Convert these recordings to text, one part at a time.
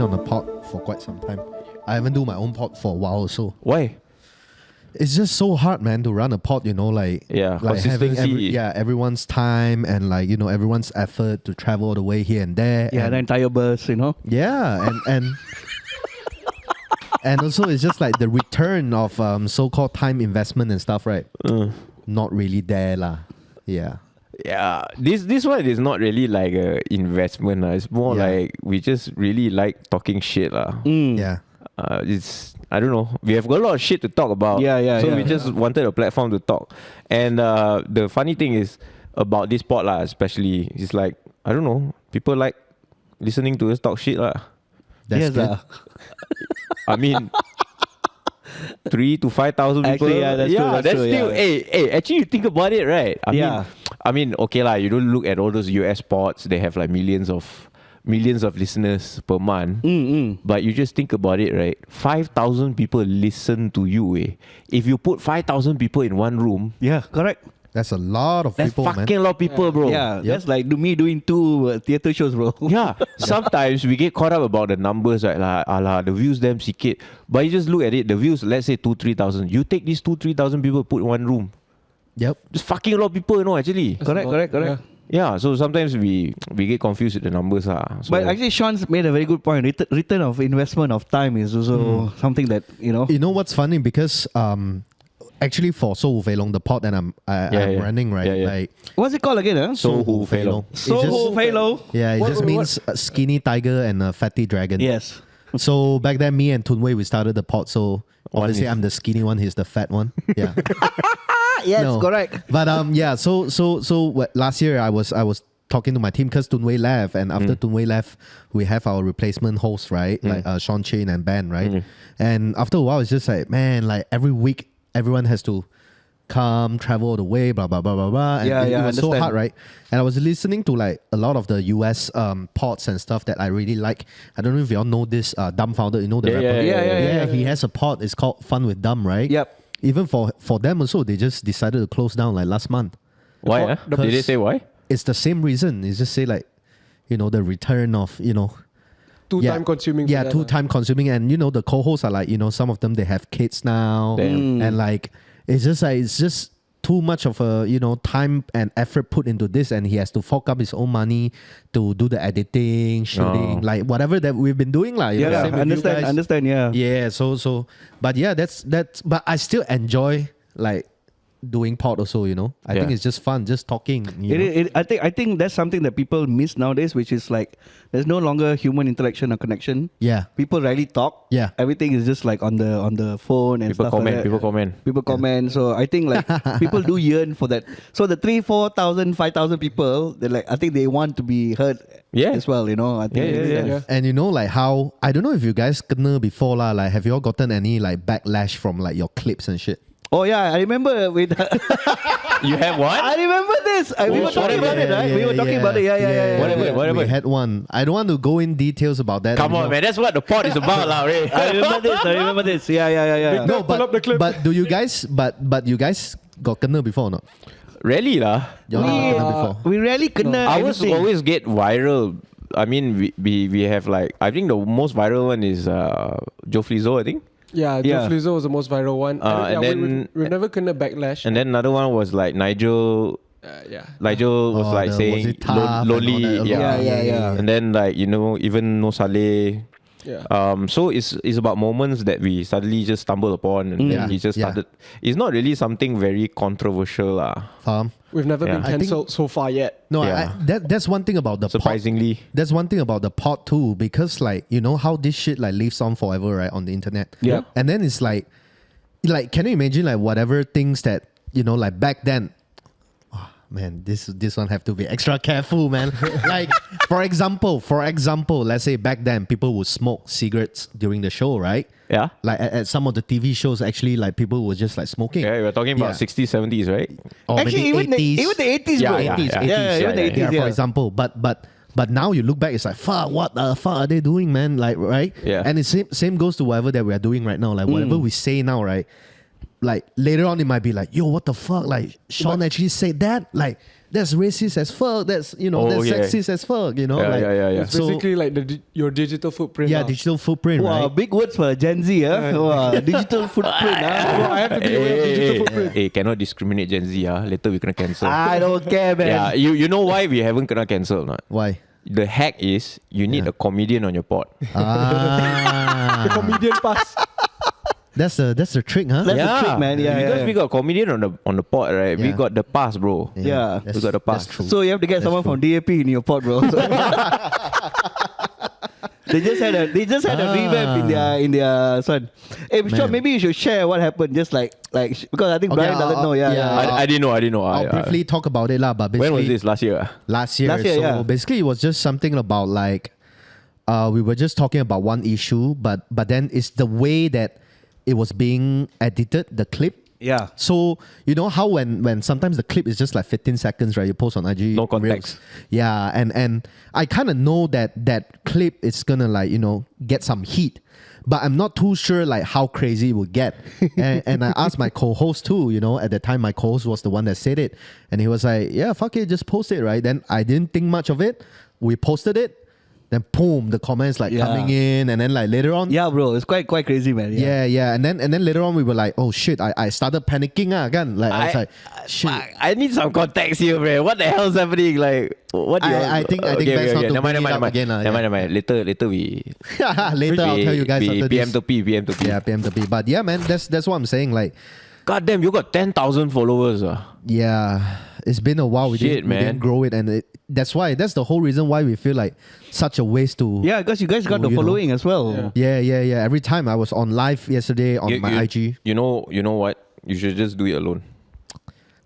been on a pod for quite some time. I haven't do my own pod for a while also. Why? It's just so hard, man, to run a pod, like having everyone's time and everyone's effort to travel all the way here and there. Yeah, and the entire bus, Yeah, and and also it's just like the return of so-called time investment and stuff, right? Not really there, lah. Yeah. Yeah, this one is not really like a investment. It's more like we just really like talking shit. Yeah. It's, I don't know. We have got a lot of shit to talk about. So we just wanted a platform to talk. And the funny thing is about this pod, especially, it's like, I don't know, people like listening to us talk shit. That's good. I mean, 3,000 to 5,000 people. Actually, that's true, still. Hey, actually, you think about it, right? I mean, okay lah. You don't look at all those US pods. They have like millions of listeners per month. But you just think about it, right? 5,000 people listen to you. If you put 5,000 people in one room, yeah, correct. That's a lot of people, man. That's fucking a lot of people, bro. Yeah, that's like me doing 2 theatre shows, bro. Yeah, sometimes we get caught up about the numbers, right? Like, the views them sikit. But you just look at it, the views, let's say 2,000-3,000. You take these 2,000-3,000 people, put in one room. Yep. Just fucking a lot of people, actually. Correct. Yeah, so sometimes we get confused with the numbers. So but actually, Shawn's made a very good point. Return of investment of time is also something that, You know what's funny? Because actually for So Hu Fei Long, the pod that I'm running, right? Like, what's it called again? So Hu Fei Long. So Hu Fei Long. Yeah, it just means a skinny tiger and a fatty dragon. Yes. So back then, me and Tun Wei, we started the pod. So obviously, I'm the skinny one. He's the fat one. Yeah. Yes, correct. But so last year I was talking to my team because Tun Wei left, and after Tun Wei left, we have our replacement host, right? Like Shawn, Chain, and Ben, right? And after a while, it's just like, man, like every week everyone has to come, travel all the way, blah blah blah blah blah. And it was so hard, right? And I was listening to like a lot of the US pods and stuff that I really like. I don't know if you all know this Dumbfounder, the rapper. Yeah. He has a pod. It's called Fun with Dumb, right? Yep. Even for them also, they just decided to close down like last month. Why? Did they say why? It's the same reason. It's just say like, the return of, Too time consuming. Yeah, too time consuming. And, the co-hosts are like, some of them, they have kids now. And like, it's just too much of a, time and effort put into this. And he has to fork up his own money to do the editing, shooting, like whatever that we've been doing. Like, understand, yeah. Yeah, so, but yeah, that's, but I still enjoy like, doing pod also, I think it's just fun, just talking. I think that's something that people miss nowadays, which is like there's no longer human interaction or connection. Yeah, people rarely talk. Yeah, everything is just like on the phone and people stuff comment. like that. People comment. So I think like people do yearn for that. So the 3,000-4,000 5,000 people, they like, I think they want to be heard. As well, I think. And like how, I don't know if you guys kena before lah. Like, have you all gotten any like backlash from like your clips and shit? Oh yeah, I remember with you had one? I remember this. We were talking about it, right? We were talking about it. Yeah. Whatever. We had one. I don't want to go in details about that. Come on, man. That's what the pod is about, lah. I remember this. Yeah. No, but do you guys? But you guys got kena before or not? Really, lah. We rarely kena. Ours always get viral. I mean, we have like, I think the most viral one is Joe Flizzo, I think. Yeah, Joe Flizzo was the most viral one. And then we never kena backlash. And then another one was like Nigel. Nigel was like saying lonely. Yeah. And then like even No Saleh. Yeah. So it's about moments that we suddenly just stumble upon, and then he just started. It's not really something very controversial, lah. We've never been cancelled so far yet. No, that's one thing about the surprisingly. Pod. That's one thing about the pod too, because like how this shit like lives on forever, right, on the internet. Yeah. And then it's like can you imagine like whatever things that like back then. Man, this one have to be extra careful, man. Like, for example, let's say back then people would smoke cigarettes during the show, right? Yeah. Like at some of the TV shows, actually, like people were just like smoking. Yeah, we're talking about 60s, 70s, right? Or actually, maybe 80s. Even the 80s, bro. Yeah, 80s. Even the 80s, for example. But now you look back, it's like, fuck, what the fuck are they doing, man? Like, right? Yeah. And the same goes to whatever that we are doing right now. Like, whatever we say now, right? like later on it might be like, yo, what the fuck? Like Shawn actually said that? Like that's racist as fuck. That's that's sexist as fuck. Yeah. It's basically like your digital footprint. Yeah, digital footprint. Wow, right? big words for Gen Z, Wow, digital footprint. Well, I have to be aware of digital footprint. Hey, cannot discriminate Gen Z. Later we kena cancel. I don't care, man. Yeah, you know why we haven't kena cancel or not? Why? The hack is you need a comedian on your pod. The comedian pass. That's the trick, huh? That's the trick, man. Yeah, because we got a comedian on the pod, right? We Yeah. got the pass, bro. Yeah. We got the pass. That's true. So you have to get someone from DAP in your pod, bro. They just had a revamp in their son. Hey, Shawn, maybe you should share what happened. Just like because I think Bryan doesn't know. Yeah. I didn't know. I'll briefly talk about it, but basically, When was this? Last year? Last year. Last year, so yeah. basically, it was just something about like we were just talking about one issue, but then it's the way that it was being edited, the clip. Yeah. So you know how when sometimes the clip is just like 15 seconds, right? You post on IG. No context. Reels. Yeah, and I kind of know that clip is gonna like get some heat, but I'm not too sure like how crazy it will get. and I asked my co-host too. At the time my co-host was the one that said it, and he was like, "Yeah, fuck it, just post it." Right? Then I didn't think much of it. We posted it. Then boom, the comments like coming in, and then like later on, Yeah, bro, it's quite crazy, man. yeah, and then later on we were like, oh shit, I started panicking again. Like I was like, shit. I need some context here, bro. What the hell is happening? Like, what do you? I think best not to Never bring it mind. up again. Never mind. Later we. Later I'll tell you guys after PM this. to P. Yeah, PM to P. But yeah, man, that's what I'm saying. Like, God damn, you got 10,000 followers. yeah, it's been a while. We didn't grow it, and that's the whole reason why we feel like such a waste to. Yeah, because you guys got the following as well. Yeah. Every time I was on live yesterday on my IG. You know what? You should just do it alone.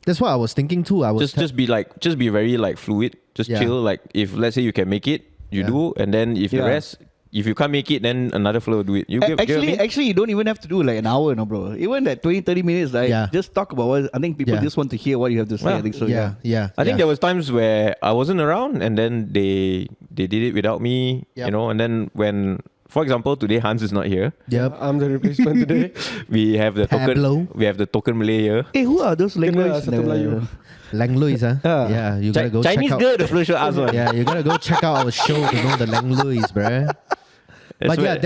That's what I was thinking too. I was Just be very like fluid. Just chill. Like if let's say you can make it, you do, and then if the rest. If you can't make it, then another flow will do it. Actually, you don't even have to do like an hour, no, bro. Even that 20-30 minutes, like just talk about what I think people just want to hear what you have to say. Yeah. I think so. Yeah. I think there was times where I wasn't around, and then they did it without me. Yep. And then when, for example, today Hans is not here. Yep. I'm the replacement today. We have the Pablo. token. We have the token Malay here. Hey, who are those languages? Satu Melayu. Lang Luis, huh? Yeah, you gotta go Chinese check out. girl, the flow show us one. Yeah, you gotta go check out our show to know the Lang Luis, bruh. But yeah,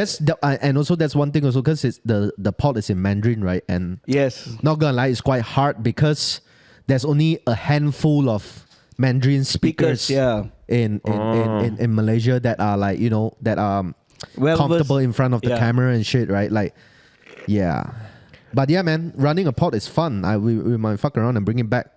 and also that's one thing also because it's the pod is in Mandarin, right? And Yes. not gonna lie, it's quite hard because there's only a handful of Mandarin speakers in Malaysia that are like that are comfortable in front of the camera and shit, right? Like, yeah. But yeah, man, running a pod is fun. We might fuck around and bring it back.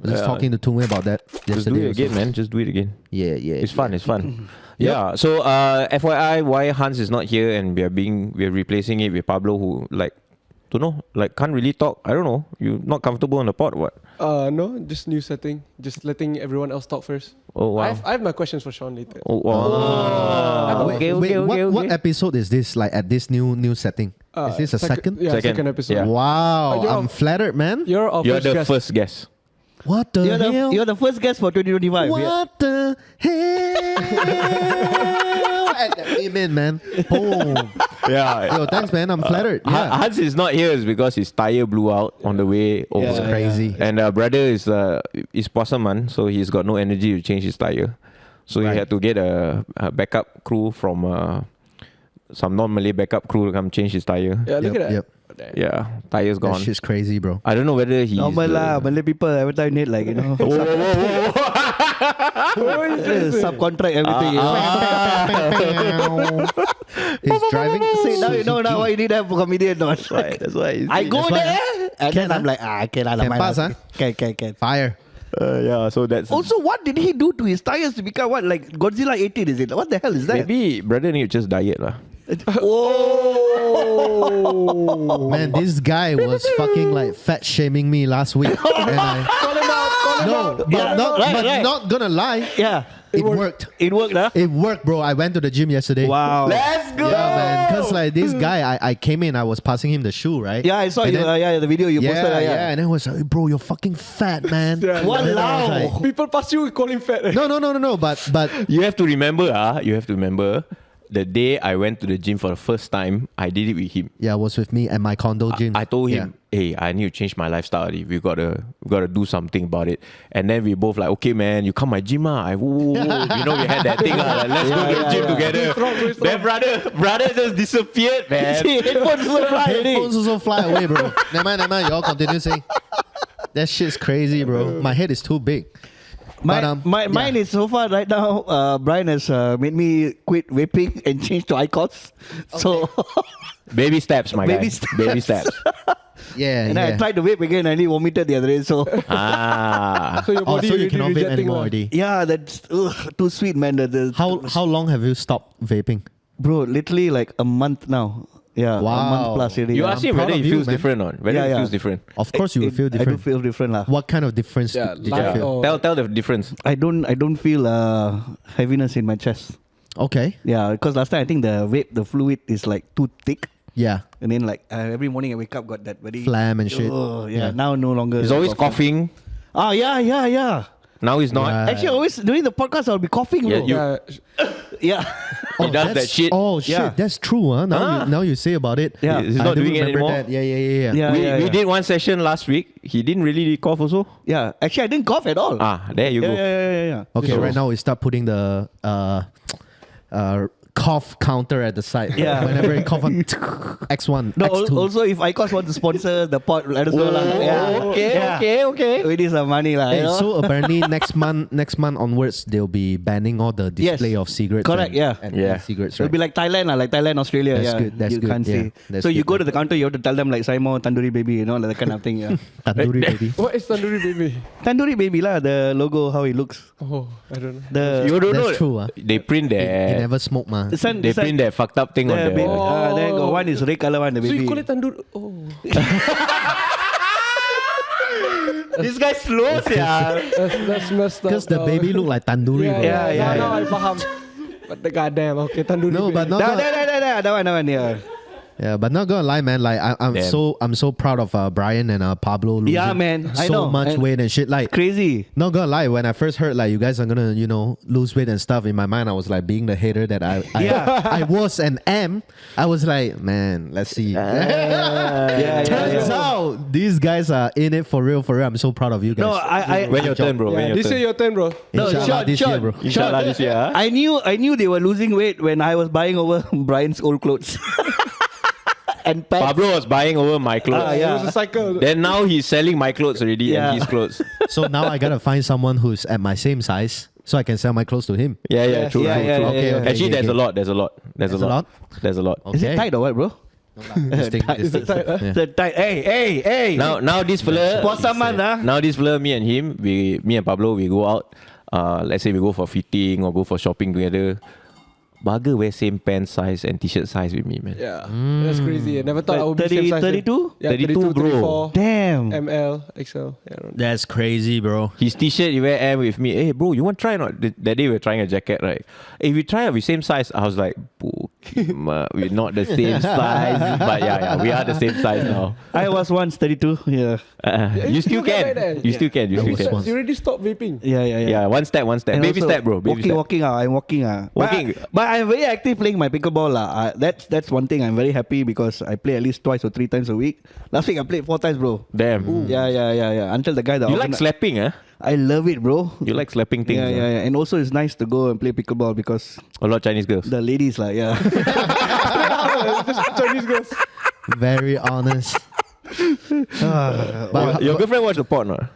I was just talking to Tunwe about that yesterday. Just do it again, man. Just do it again. Yeah. It's fun. Yeah. So FYI, why Hans is not here and we're replacing it with Pablo, who don't know, can't really talk. I don't know. You not comfortable on the pod, what? No, just new setting. Just letting everyone else talk first. Oh wow. I have my questions for Shawn later. Oh wow. Wait, what episode is this? Like at this new setting? Is this a second? Yeah, second episode. Yeah. Wow, You're I'm flattered, man. You're the first guest. What the hell? You're the first guest for 2025. What the hell? Amen, man. Boom. Yeah. Yo, thanks, man. I'm flattered. Yeah. Hans is not here is because his tire blew out on the way over. It's crazy. And brother is Pasaman, so he's got no energy to change his tire. So he had to get a backup crew from some non-Malay backup crew to come change his tire. Yeah, look at that. Yep. Yeah, tire's gone. That shit's crazy, bro. I don't know whether he's Normal lah, Malay people every time need subcontract everything. He's driving. See, now you know now why you need to have a comedian. That's why. I go there and then I'm like, okay lah. Can pass, huh? Can. Fire. Yeah, so that's Also, what did he do to his tires to become what? Like Godzilla 18, is it? What the hell is that? maybe brother need to just diet lah. Oh Man, this guy was fucking like fat shaming me last week. And not gonna lie. yeah. It worked. It worked, huh? It worked, bro. I went to the gym yesterday. Wow. Let's go. Yeah, man. Because like this guy, I came in, I was passing him the shoe, right? Yeah, I saw And you. then- The video you posted. yeah. And then it was like, bro, you're fucking fat, man. Yeah. And then I was Walao. like, People pass you, call him fat. no. But You have to remember, the day I went to the gym for the first time, I did it with him. Yeah, it was with me at my condo gym. I told him, hey, I need to change my lifestyle. Already. We gotta do something about it. And then we both like, okay, man, you come my gym, we had that thing, like, let's go to the gym together. Then brother just disappeared, man. Headphones also fly away, bro. Never mind. You all continue saying. That shit's crazy, bro. My head is too big. Mine is so far right now. Bryan has made me quit vaping and change to IQOS. Okay. So baby steps, my guy. Baby steps. Yeah, and I tried to vape again. I nearly vomited the other day. So so your body so you cannot vape rejecting anymore already. Yeah, that's too sweet, man. How long have you stopped vaping? Bro, literally like a month now. Yeah, wow. A month plus already. You ask him whether it feels different or not. Whether it feels different. Of course, you will feel different. I do feel different, lah. What kind of difference did you feel? Tell the difference. I don't feel heaviness in my chest. Okay. Yeah, because last time I think the fluid is like too thick. Yeah. And then like every morning I wake up got that very phlegm and shit. Oh yeah. Now no longer. He's always coughing. Oh yeah. Now he's not. Right. Actually, always during the podcast I'll be coughing. Yeah, Yeah. He does that shit. Oh shit, Yeah. that's true. Now you say about it. Yeah. He's I not do doing it remember anymore. that. Yeah. We did one session last week. He didn't really cough also. Yeah. Actually, I didn't cough at all. There you go. Yeah. Okay, So- right now we start putting the cough counter at the side. Yeah. Whenever you cough on X1, No, X2. also if IQOS want to sponsor the pod, let us know lah. Okay. We need some money lah. Hey, You know? so apparently next month onwards they'll be banning all the display of cigarettes. Correct, and yeah. cigarettes. It'll Right? be like Thailand, Australia. That's yeah. good, that's you good, can't yeah. see. That's So you good, go to the counter, you have to tell them like Simon Tandoori Baby, that kind of thing. Yeah. Tandoori baby. What is Tandoori Baby? Tandoori Baby lah, the logo, how it looks. Oh, I don't know. You don't know. That's true. They print He that. never smoked, ma. They print that fucked up thing on the the. baby. Then got one is red color one, the So baby. you call it Tandoori? Oh. This guy slow, yeah. That's messed up. Because the baby look like tandoori. bro. Yeah. Now I faham. But the goddamn, okay, Tandoori No, Baby. but not. That one, yeah. Yeah, but not gonna lie, man. Like I'm Damn. so proud of Bryan and Pablo losing Yeah, man. I so know. much And weight and shit. Like Crazy. not gonna lie, when I first heard like you guys are gonna lose weight and stuff, in my mind I was like being the hater that I was and am. I was like, man, let's see. Turns out these guys are in it for real. I'm so proud of you guys. No, I When your turn, bro. Yeah, When your this year turn. your turn, bro. No, Inshallah, this year, bro. Inshallah this year. Huh? I knew they were losing weight when I was buying over Bryan's old clothes. And pants. Pablo was buying over my clothes. yeah. It was a cycle. Then now he's selling my clothes already Yeah. and his clothes. So now I gotta find someone who's at my same size so I can sell my clothes to him. Yeah, true. Yeah, true, yeah, true. yeah, Okay, yeah. okay. Actually, there's a lot. There's a lot. There's a lot? There's a lot. Okay. Is it tight or what, bro? This thing. The tight. Hey. Now this fella. Puasa man, Now this fella, me and Pablo, we go out. Let's say we go for fitting or go for shopping together. Bugger wear same pant size and t-shirt size with me, man. Yeah, that's crazy. I never thought I would be same size. 32? Yeah, 32, bro. 34, Damn. ML, XL. Yeah, I don't know. That's crazy, bro. His t-shirt, he wear M with me. Hey, bro, you want to try or not? That day we were trying a jacket, right? If we try with same size, I was like, we're not the same size. But yeah, we are the same size now. I was once 32. Yeah. You still get can. better. You still can. You still can. You already stopped vaping. Yeah. Yeah, one step. And Baby also step, bro. Baby step. Walking. I'm walking. Walking. But I'm very active playing my pickleball. That's one thing I'm very happy because I play at least twice or 3 times a week. Last week I played 4 times, bro. Damn. Yeah. Until the guy that You like slapping, huh? I love it, bro. You like slapping things. Yeah. And also it's nice to go and play pickleball because A lot of Chinese girls. the ladies yeah. Just Chinese girls. Very honest. But Your girlfriend watch the porn, or not?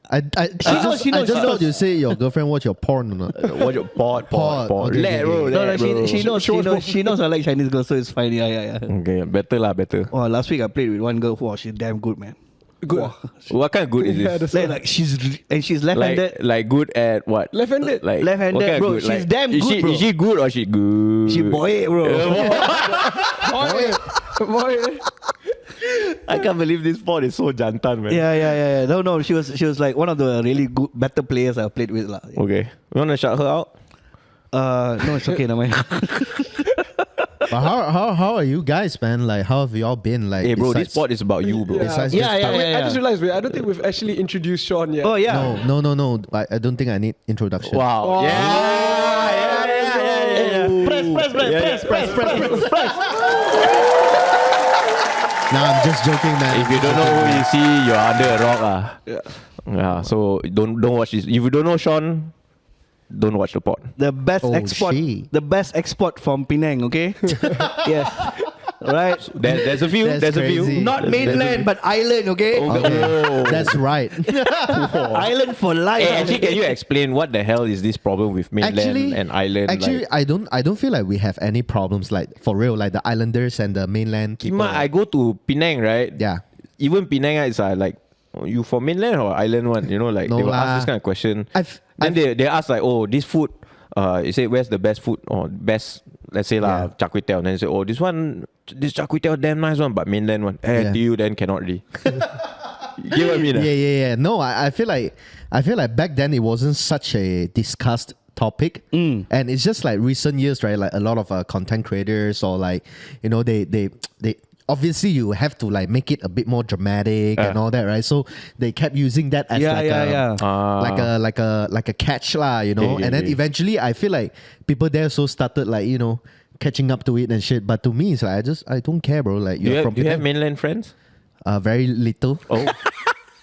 I just thought you say your girlfriend watch your porn or not. Watch your porn. Okay, Let, bro. No, let, bro. she knows I like Chinese girls, so it's fine. Yeah. Okay, better. Oh, last week I played with one girl. Wow, she's damn good, man. Good. Wow. What kind of good is Yeah, this? that's Like she's left-handed. Like good at what? Left-handed. Like Left-handed, what kind of bro. good? She's Like, damn is good, she, bro. Is she good or she good? She boy, bro. Boy. I can't believe this sport is so jantan, man. Yeah. No. She was like one of the really good, better players I played with, lah. Okay, you wanna shout her out? No, it's okay, no man. But how are you guys, man? Like, how have you all been? Like, Hey, bro, this besides- sport is about you, bro. Besides Yeah, just- yeah. I just realized, I don't think we've actually introduced Shawn yet. Oh yeah. No. I don't think I need introduction. Wow. Wow. Yeah. Press. Nah, I'm just joking, man. If you don't know who you see, you're under a rock. Yeah. So don't watch this. If you don't know Shawn, don't watch the pod. The best export. shit. The best export from Penang. Okay. Yes. Right. There's a few. That's There's a few. crazy. Not mainland, but island. Okay. Okay, that's right. Island for life. Hey, actually, can you explain what the hell is this problem with mainland and island? Actually, I don't feel like we have any problems like for real, like the islanders and the mainland people. I go to Penang, right? Yeah. Even Penang is like, you from mainland or island one? You know, like No they will lah. ask this kind of question. I've- They ask like, oh, this food. You say where's the best food or best? Let's say lah, char kway teow. Then you say, oh, this char kway teow damn nice one, but mainland one. To you then cannot really. You get what I mean? Yeah. No, I feel like back then it wasn't such a discussed topic, and it's just like recent years, right? Like a lot of content creators or like, you know, they obviously you have to like make it a bit more dramatic and all that, right? So they kept using that as like a catch lah, you know. And then eventually I feel like people there so started like, you know, catching up to it and shit. But to me, it's like I don't care, bro. Like Do you have mainland friends? Very little. Oh.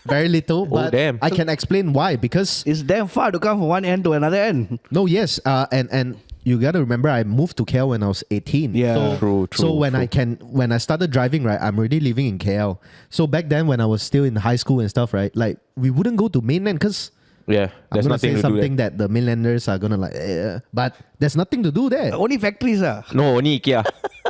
Very little, but damn. I can explain why. Because It's damn far to come from one end to another end. no, yes, and you got to remember, I moved to KL when I was 18. Yeah. So, True, when I started driving, right, I'm already living in KL. So back then, when I was still in high school and stuff, right, like we wouldn't go to mainland because Yeah, I'm there's gonna nothing say to do something there. that the mainlanders are gonna like, but there's nothing to do there. Only factories No, only IKEA.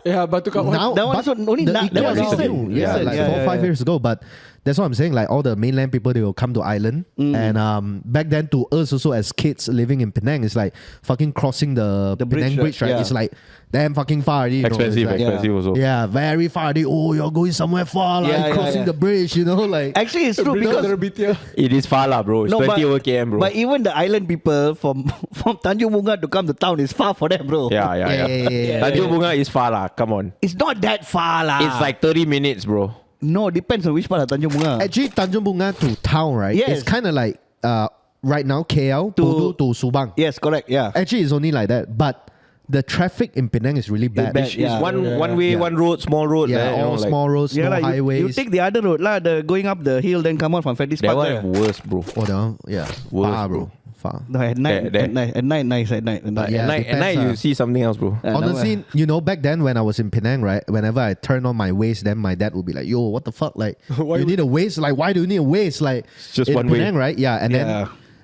Yeah, but to come Now, that one but is only the that IKEA one is recent. new. Yeah, Recent, like yeah, 4 or yeah, 5 yeah. years ago. But that's what I'm saying. Like all the mainland people, they will come to island, and back then to us also as kids living in Penang, it's like fucking crossing the bridge, Penang bridge, right? yeah. It's like damn fucking far already. You know? It's Expensive, like, expensive also. yeah, very far already. Oh, you're going somewhere far, like Yeah, crossing yeah. the bridge, you know, like. Actually, it's true because It is far lah, bro. It's 20 over km, bro. But even the island people from Tanjung Bunga to come to town is far for them, bro. yeah. Tanjung Bunga is far lah. Come on. It's not that far lah. It's like 30 minutes, bro. No, depends on which part of Tanjung Bunga. Actually, Tanjung Bunga to town, right? Yes. It's kind of like right now KL to Subang. Yes, correct. Yeah. Actually, it's only like that, but the traffic in Penang is really bad. bad. It's Yeah. one way, one road, small road. Yeah, you know, all like, small roads, no like highways. you take the other road lah, the going up the hill, then come out from Fetish that Park. one there. worse, bro. Oh, down, yeah, Worse, far, bro. bro, far. No, at night, There. at night, nice at night. Yeah, At night, depends, you see something else, bro. Honestly, you know, back then when I was in Penang, right, whenever I turn on my waist, then my dad would be like, "Yo, what the fuck? Like, you need a waist? Like, why do you need a waist? Like, Just in one way. Penang, right? Yeah,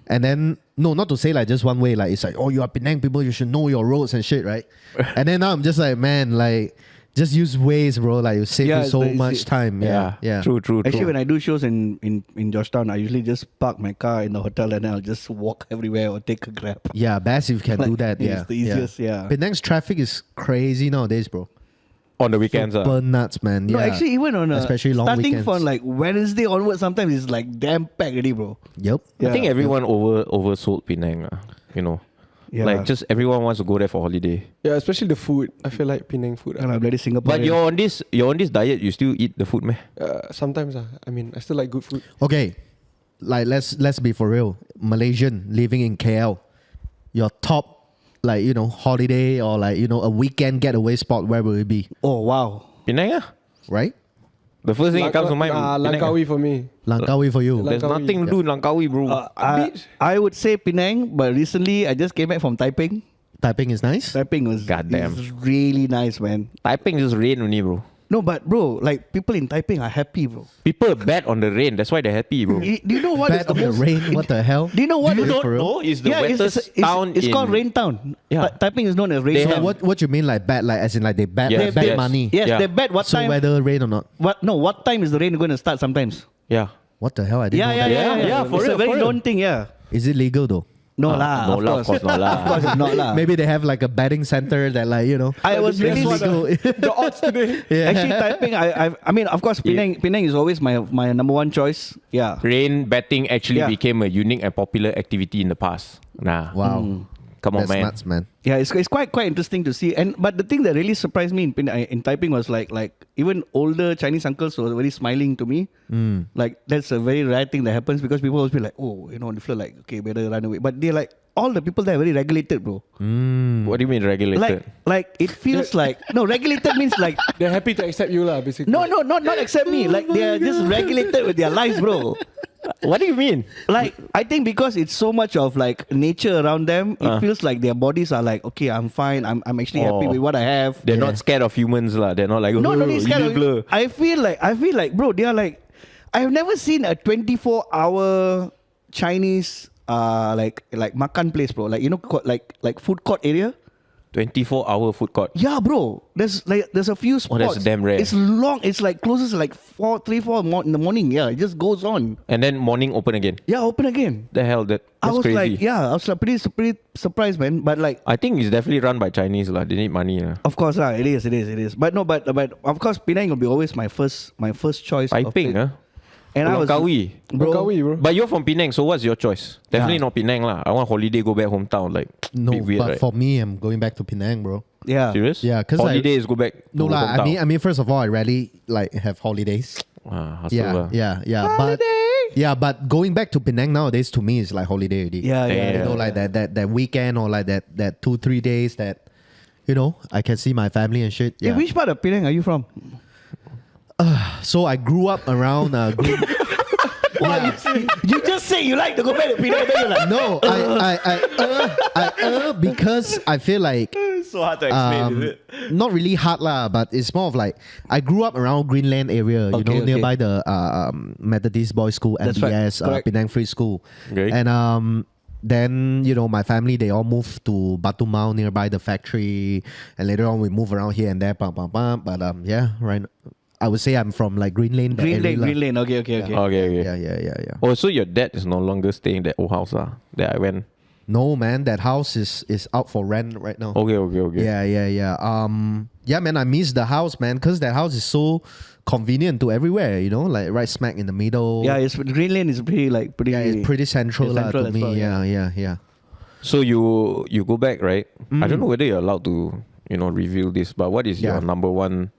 and then no, not to say like just one way. Like, it's like, oh, you are Penang people, you should know your roads and shit, right? And then now I'm just like, man, like, just use Waze, bro. Like, you save Yeah, you so it's the much easy- time. Yeah. True. Actually, when I do shows in Georgetown, I usually just park my car in the hotel and then I'll just walk everywhere or take a Grab. Yeah, best if you can do that. It's Yeah, the easiest, yeah. Penang's traffic is crazy nowadays, bro. On the weekends, Super nuts, man. No, Yeah. actually, even on especially long starting weekends. from like Wednesday onwards, sometimes it's like damn packed already, bro. Yep. I think Yeah. everyone oversold Penang. You know, Yeah. like just everyone wants to go there for holiday. Yeah, especially the food. I feel like Penang food. And I'm bloody Singapore. But you're on this diet. You still eat the food, man. Sometimes, I mean, I still like good food. Okay, like let's be for real. Malaysian living in KL, your top, like, you know, holiday or like, you know, a weekend getaway spot, where will it be? Oh wow. Penang, Right? the first thing that comes to mind. Penang, Langkawi for me. Langkawi for you. There's Langkawi. nothing to do in Langkawi, bro. I would say Penang, but recently I just came back from Taiping. Taiping is nice. Taiping was Goddamn. is really nice, man. Taiping just rain only, bro. No, but bro, like people in Taiping are happy, bro. People bet on the rain. That's why they're happy, bro. Do you know what is Bad the on the most? rain. What the hell? Do you know what? You is- don't know? It's the Yeah, wettest town. It's in, called Rain Town. Yeah. Taiping is known as Rain They Town. have- What you mean like bad? Like as in like they bet Yes, bet yes. money. Yes, Yeah. they bet what So time. whether rain or not. What time is the rain going to start? Sometimes. Yeah. What the hell? I didn't know that. Yeah, for It's real, a very for real. known thing. Yeah. Is it legal though? No Ah, lah. no lah, of course not lah. Of course it's not lah. Maybe they have like a betting center that, like, you know. I was really legal. The odds today. Yeah. Actually, Taiping. I mean, of course, Penang is always my number one choice. Yeah. Rain betting actually Yeah. became a unique and popular activity in the past. Nah. Wow. Come on, That's man. nuts, man. Yeah, it's quite interesting to see. But the thing that really surprised me in Taiping was like even older Chinese uncles were very smiling to me. Like that's a very rare thing that happens because people always be like, oh, you know, they feel like okay, better run away. But they like all the people there are very regulated, bro. What do you mean regulated? Like it feels like no regulated means like They're happy to accept you lah, basically. no, not accept me. Like they are just regulated with their lives, bro. What do you mean? Like I think because it's so much of like nature around them, it feels like their bodies are like, okay, I'm fine. I'm actually happy with what I have. They're not scared of humans lah. They're not like not only scared of blur. I feel like, bro, they are like, I've never seen a 24-hour Chinese like makan place, bro. Like, you know, like food court area. 24-hour food court. Yeah, bro. There's a few spots. that's damn rare. It's long. It's like closes like 4 in the morning. Yeah, it just goes on. And then morning open again. Yeah, open again. The hell, that's I was crazy. I was like pretty surprised, man. But like, I think it's definitely run by Chinese lah. They need money lah. of course, it is. But no, but of course, Penang will be always my first choice. of Taiping, it. huh? And I was, Langkawi. Bro. But you're from Penang, so what's your choice? Definitely Yeah. not Penang lah. I want holiday, go back hometown. Like, No, bit weird, but right? for me, I'm going back to Penang, bro. yeah. Serious? Yeah, 'cause holidays go back to No lah. hometown. I mean, first of all, I rarely like have holidays. Hustle Yeah, lah. yeah. But going back to Penang nowadays to me is like holiday already. Yeah. You know, like that weekend or like that 2-3 days that, you know, I can see my family and shit. Hey, Yeah. which part of Penang are you from? So I grew up around. You just say you like to go back to Penang, then you're like, No, I because I feel like So hard to explain, not really hard lah, but it's more of like I grew up around Greenland area, you know, Okay. nearby the Methodist Boys School, That's right, MBS, correct. Penang Free School, Okay. and then you know my family they all moved to Batu Mau nearby the factory, and later on we move around here and there, but yeah, right. I would say I'm from like Green Lane. Green area lah. Lane. Okay. Okay. Yeah. Oh, so your dad is no longer staying that old house that I went. No, man, that house is out for rent right now. Okay. Yeah. Yeah, man, I miss the house, man, because that house is so convenient to everywhere, you know, like right smack in the middle. Yeah, Green Lane is pretty. Yeah, it's pretty central, It's central to as me. well, Yeah. So you go back, right? I don't know whether you're allowed to, reveal this, but what is your number one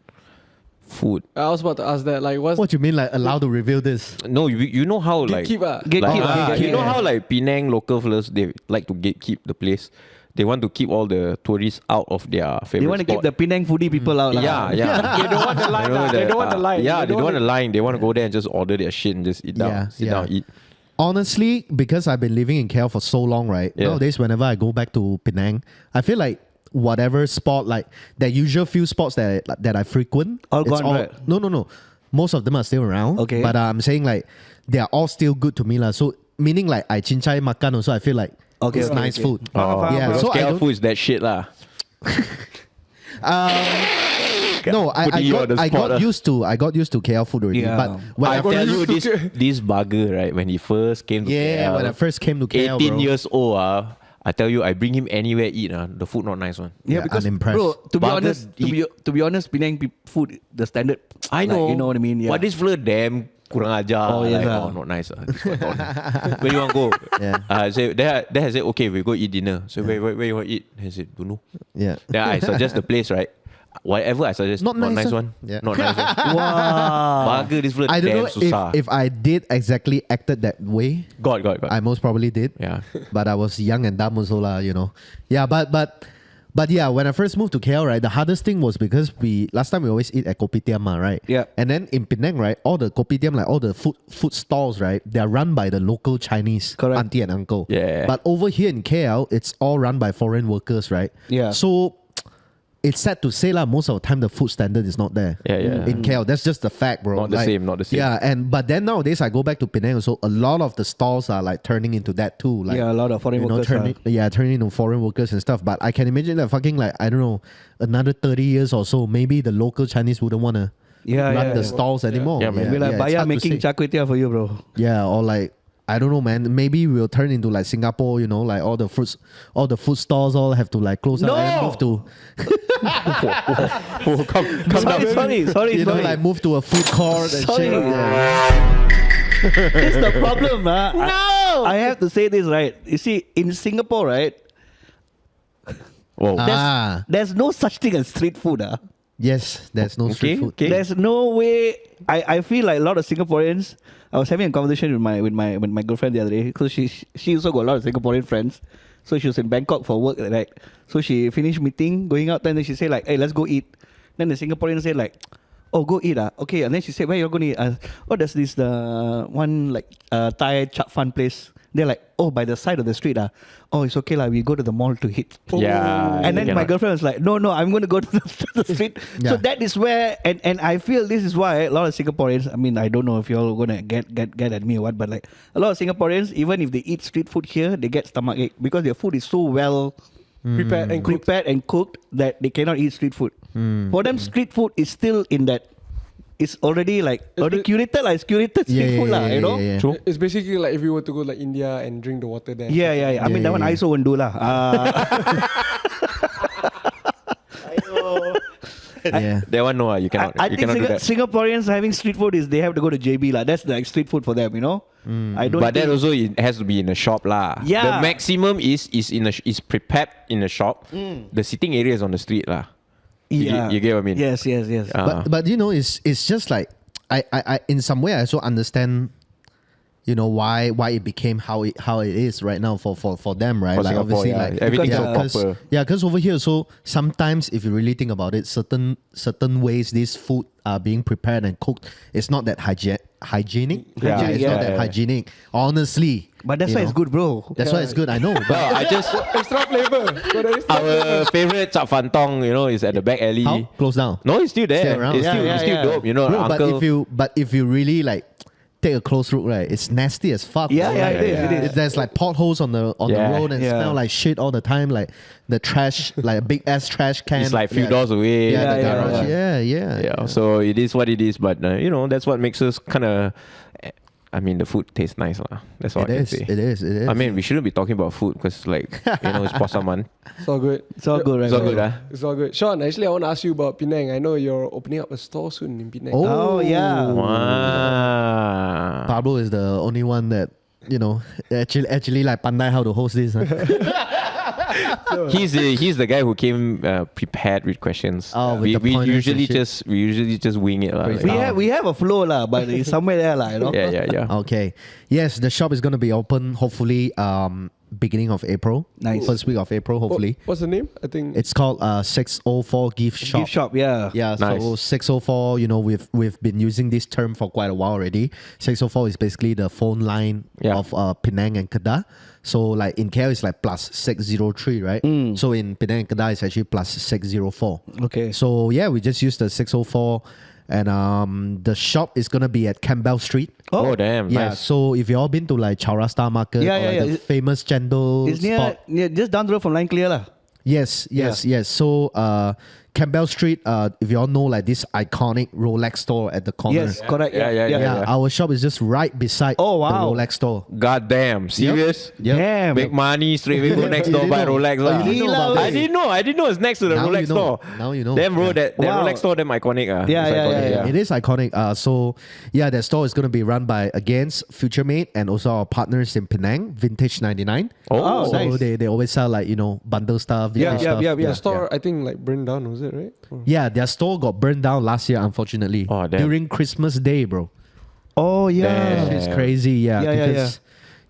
food? I was about to ask that. Like, what's What you mean, like allowed to reveal this? No, you know how like gatekeep? Gatekeep. you know how like Penang local fellas they like to gatekeep the place. They want to keep all the tourists out of their favorite They want to keep spot. the Penang foodie people out. lah. Yeah. They don't want the line. You know lah. They that, don't want the line. Yeah, they don't want the line. They want to go there and just order their shit and just eat down, sit down, eat. Honestly, because I've been living in KL for so long, right? Yeah. Nowadays, whenever I go back to Penang, I feel like whatever spot, like the usual few spots that I frequent, All it's gone, right? No. Most of them are still around. Okay. But I'm saying like they are all still good to me, lah. So meaning like I cincai makan also, I feel like it's nice food. Yeah, Because so I KL don't- food is that shit lah. No, I got used to KL food already. Yeah. But when I I tell first, you this bugger, right? When he first came to KL, when I first came to KL, 18 bro. years old, I tell you, I bring him anywhere eat, the food not nice one. Yeah, Yeah, because I'm impressed. bro, to be Burger, honest, to be honest, Penang food the standard. I like, know. you know what I mean. Yeah. But this fella damn kurang ajar. Oh, yes, like, not nice. This one thought. Where you want to go? Yeah. I say, then I said, okay, we go eat dinner. So where you want to eat? I said, don't know. Yeah. Then I suggest the place, right? Whatever I suggest, Not not nice nice one. one. Yeah. Not nice one. Wow. Burger, this fella I don't damn know susah. if I did exactly acted that way. God. I most probably did. Yeah. But I was young and dumb also lah, you know. Yeah, but yeah, when I first moved to KL, right, the hardest thing was because last time we always eat at Kopitiam, right? Yeah. And then in Penang, right, all the Kopitiam, like all the food stalls, right, they are run by the local Chinese Correct. auntie and uncle. Yeah. But over here in KL, it's all run by foreign workers, right? Yeah. So it's sad to say most of the time the food standard is not there. Yeah. In KL, that's just the fact, bro. Not the same. Yeah, but then nowadays I go back to Penang, so a lot of the stalls are like turning into that too. Like, Yeah, a lot of foreign you know, workers. turning into foreign workers and stuff. But I can imagine that fucking like I don't know, another 30 years or so, maybe the local Chinese wouldn't want to run the stalls anymore. Yeah, man. Be like it's Baya hard to making say. char kway teow for you, bro. Yeah, or like I don't know, man. Maybe we'll turn into like Singapore, you know, like all the food stalls all have to like close down and move to Sorry. you know, like move to a food court and Sorry. shit. Yeah. It's the problem, No! I have to say this, right? You see, in Singapore, right, Whoa. there's no such thing as street food. Yes, there's no street food. Okay. There's no way. I feel like a lot of Singaporeans. I was having a conversation with my girlfriend the other day because she also got a lot of Singaporean friends. So she was in Bangkok for work, right? So she finished meeting, going out, and then she said like, hey, let's go eat. Then the Singaporean said like, oh, go eat. Okay. And then she said, where you're going to eat? Oh, there's this one like Thai chap fun place. They're like, oh, by the side of the street. Oh, it's okay. We go to the mall to eat. Yeah. And then my girlfriend was like, no, I'm going to go to the street. Yeah. So that is where, and I feel this is why a lot of Singaporeans, I mean, I don't know if you're all going to get at me or what, but like a lot of Singaporeans, even if they eat street food here, they get stomachache because their food is so well Prepared and cooked. that they cannot eat street food. For them, street food is still in that. It's already curated, it's curated street food, you know. Yeah. True. It's basically like if you were to go like India and drink the water there. Yeah. I mean, that one I also won't do lah. Yeah. That one, no, you cannot. I you think cannot do that. Singaporeans having street food is they have to go to JB lah. That's like street food for them, you know. I don't. But that think- also it has to be in a shop lah. Yeah. The maximum is prepared in a shop. The sitting area is on the street lah. You get what I mean? Yes. But you know, it's just like I in some way I also understand, you know, why it became how it is right now for them, right? For like Singapore, obviously, yeah. like Everything's so because proper. over here, so sometimes if you really think about it, certain ways this food are being prepared and cooked, it's not that hygienic. Yeah, It's not that hygienic. Honestly, But that's you why know. it's good, bro. That's why it's good. I know, but Well, I just Extra flavor. Got the extra our favorite chap fan tong, you know, is at the back alley. how close down? No, it's still there. Still around. It's still dope. You know, Bro, uncle. but if you really like take a close look, right, it's nasty as fuck. Yeah, bro. yeah, Like, it is. There's like potholes on the road and Yeah. smell like shit all the time. Like the trash, like a big ass trash can. It's like few Yeah. doors away. Yeah, the Yeah, garage. yeah. Yeah. So it is what it is, but you know, that's what makes us kind of. I mean, the food tastes nice lah. That's all It I can is. say. It is. I mean, we shouldn't be talking about food because, like, you know, it's Posaman. It's all good. It's all good, right? It's all good, It's all good. Shawn, actually, I want to ask you about Penang. I know you're opening up a store soon in Penang. Oh, yeah. Wow. Pablo is the only one that, you know, actually like pandai how to host this. Huh? He's the guy who came prepared with questions. Oh, with we the pointers and usually shit. just wing it lah. Crazy. We have a flow lah, but it's somewhere there lah, you know. Yeah. Okay. Yes, the shop is going to be open hopefully beginning of April. Nice. First week of April, hopefully. What's the name? I think It's called 604 Gift Shop. Gift shop, yeah. Yeah, Nice. so 604, you know, we've been using this term for quite a while already. 604 is basically the phone line of Penang and Kedah. So like in KL it's like plus 603, right? So in Penang and Kedah it's actually plus 604. Okay. So yeah, we just used the 604 and the shop is gonna be at Campbell Street. Oh, damn. Yeah, Nice. so if you all been to like Chaurasta Market Yeah, or like yeah, the yeah. famous Chendol It's spot. near just down the road from Line Clear lah. Yes. So Campbell Street, if you all know like this iconic Rolex store at the corner. Yes, correct. Yeah. Our shop is just right beside Oh, wow. the Rolex store. God damn. Serious? Yep. Damn. Make money straight away go next door You buy didn't know. Rolex Oh, lah. you didn't know about I this. didn't know it's next to the Now Rolex you know. store. Now you know. Damn, bro, Yeah. that Wow. Rolex store damn iconic. Yeah, It's yeah, iconic, yeah. It is iconic. So yeah, that store is going to be run by Against, Future Mate, and also our partners in Penang, Vintage 99. Oh, so nice. they always sell like, you know, bundle stuff, vintage stuff. the store, I think, like burned down, was it, right? Or- Yeah, their store got burned down last year, unfortunately. Oh, damn. During Christmas Day, bro. Oh yeah. Damn. It's crazy, yeah. Yeah, yeah, because,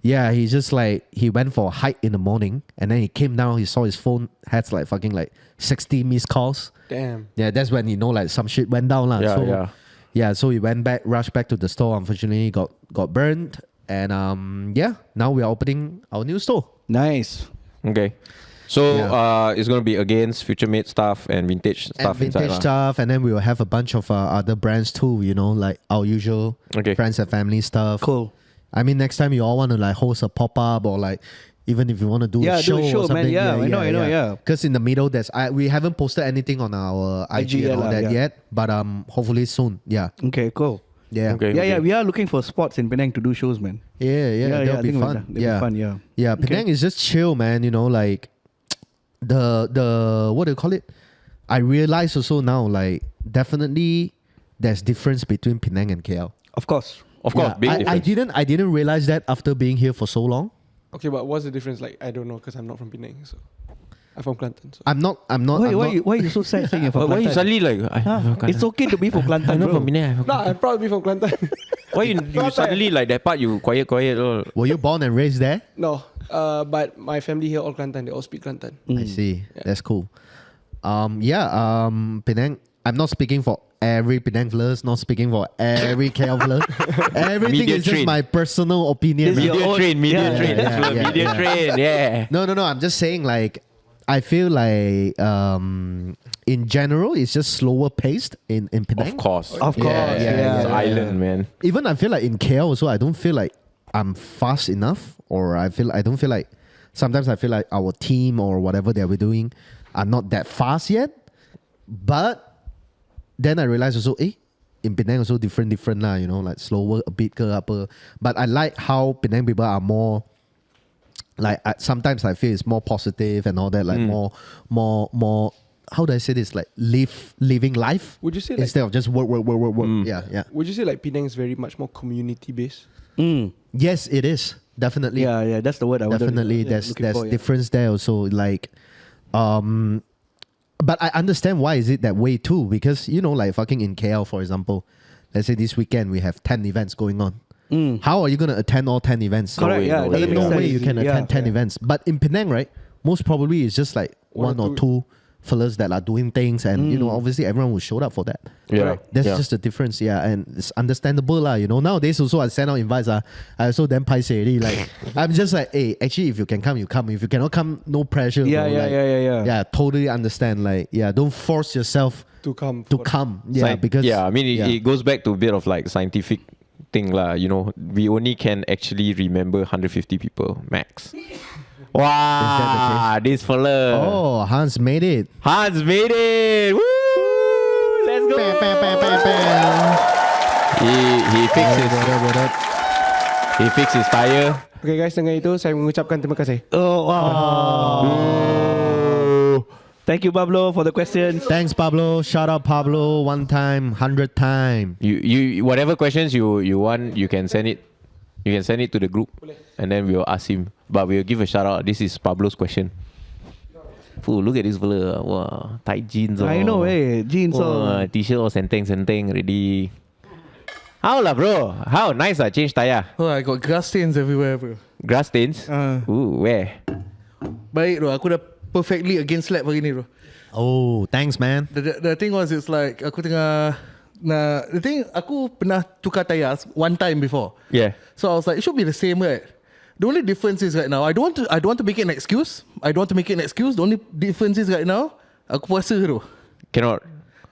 yeah, he just like, he went for a hike in the morning and then he came down, he saw his phone had like fucking like 60 missed calls. Damn. Yeah, that's when you know like some shit went down. Yeah, so, yeah. Yeah, so we went back, rushed back to the store, unfortunately got burned. And yeah, now we are opening our new store. Nice. Okay. So Yeah. it's gonna be Against Future Mate stuff and vintage And stuff vintage inside lah. stuff, and then we will have a bunch of other brands too, you know, like our usual Okay. friends and family stuff. Cool. I mean, next time you all want to like host a pop-up or like even if you want to do Yeah, a show, do a show, or man. something. Yeah, I know, yeah. Because in the middle, we haven't posted anything on our IG and all lah, that yeah. yet, but hopefully soon. Yeah, Okay, cool. yeah, Okay. Yeah, we are looking for spots in Penang to do shows, man. yeah. I That'll be think fun. that'll be fun, yeah. Yeah, Penang is just chill, man. You know, like the what do you call it? I realize also now, like definitely there's difference between Penang and KL. Of course. Of course, Yeah, big I difference. I didn't realize that after being here for so long. Okay, but what's the difference? Like, I don't know because I'm not from Penang. So I'm from Kelantan. So. I'm not. Why you so sad saying you're from Why you Kelantan? suddenly like? It's okay to be from Kelantan, I'm not bro. from Penang. No, I'm proud to be from Kelantan. Why you suddenly like that part? You quiet all. Were you born and raised there? No, but my family here all Kelantan. They all speak Kelantan. I see. That's cool. Penang. I'm not speaking for every Penang fellas, not speaking for every KL fellas. Everything Media is just train. my personal opinion. This is right? your own- Media yeah, train. yeah, That's what yeah, media yeah. train. Yeah. No. I'm just saying, like, I feel like in general, it's just slower paced in Penang. Of course. Of course, yeah, It's yeah. island, man. Even I feel like in KL also, I don't feel like I'm fast enough, or I don't feel like sometimes I feel like our team or whatever that we're doing are not that fast yet. But then I realized also, in Penang also different lah, you know, like slower a bit ke apa. But I like how Penang people are more like sometimes I feel it's more positive and all that, like more. How do I say this? Like living life. Would you say like, instead of just work? Yeah. Would you say like Penang is very much more community based? Yes, it is definitely. Yeah, that's the word I wanted. Definitely, there's difference there also. Like, but I understand why is it that way too, because you know, like fucking in KL, for example, let's say this weekend we have 10 events going on. How are you gonna attend all 10 events? Correct, yeah, No that Ain't makes no sense. way you can attend 10 events. But in Penang, right, most probably it's just like one or two fellas that are doing things, and you know, obviously everyone will show up for that. Yeah. That's Yeah. just the difference, and it's understandable lah. You know, nowadays also I send out invites. I also then paise already. Like I'm just like, hey, actually, if you can come, you come. If you cannot come, no pressure. Yeah, bro. yeah, Like, yeah. Yeah, totally understand. Like, don't force yourself To come. to for- come. Yeah, because I mean it goes back to a bit of like scientific thing lah. You know, we only can actually remember 150 people max. Wow, this fella. Oh, Hans made it. Hans made it. Woo! Let's go. Bam, bam, bam, bam, bam. He fixed his tire. Okay guys, dengan itu saya mengucapkan terima kasih. Oh, wow. Thank you, Pablo, for the questions. Thanks, Pablo. Shout out Pablo 1 time, 100 time. You whatever questions you want, you can send it. You can send it to the group, and then we'll ask him. But we'll give a shout out. This is Pablo's question. Fool, look at this fella. Wow, tight jeans. I know, jeans. T-shirt or senteng ready. How lah, bro? How nice ah, change tire. Oh, I got grass stains everywhere, bro. Grass stains. Ooh, where? Baik bro, aku dah perfectly AgainstLAB hari ni bro. Oh, thanks, man. The thing was, it's like aku tengah the thing, aku pernah tukar tayar one time before. Yeah. So I was like, it should be the same, right? The only difference is right now, I don't want to make it an excuse. The only difference is right now, aku puasa tu. Cannot.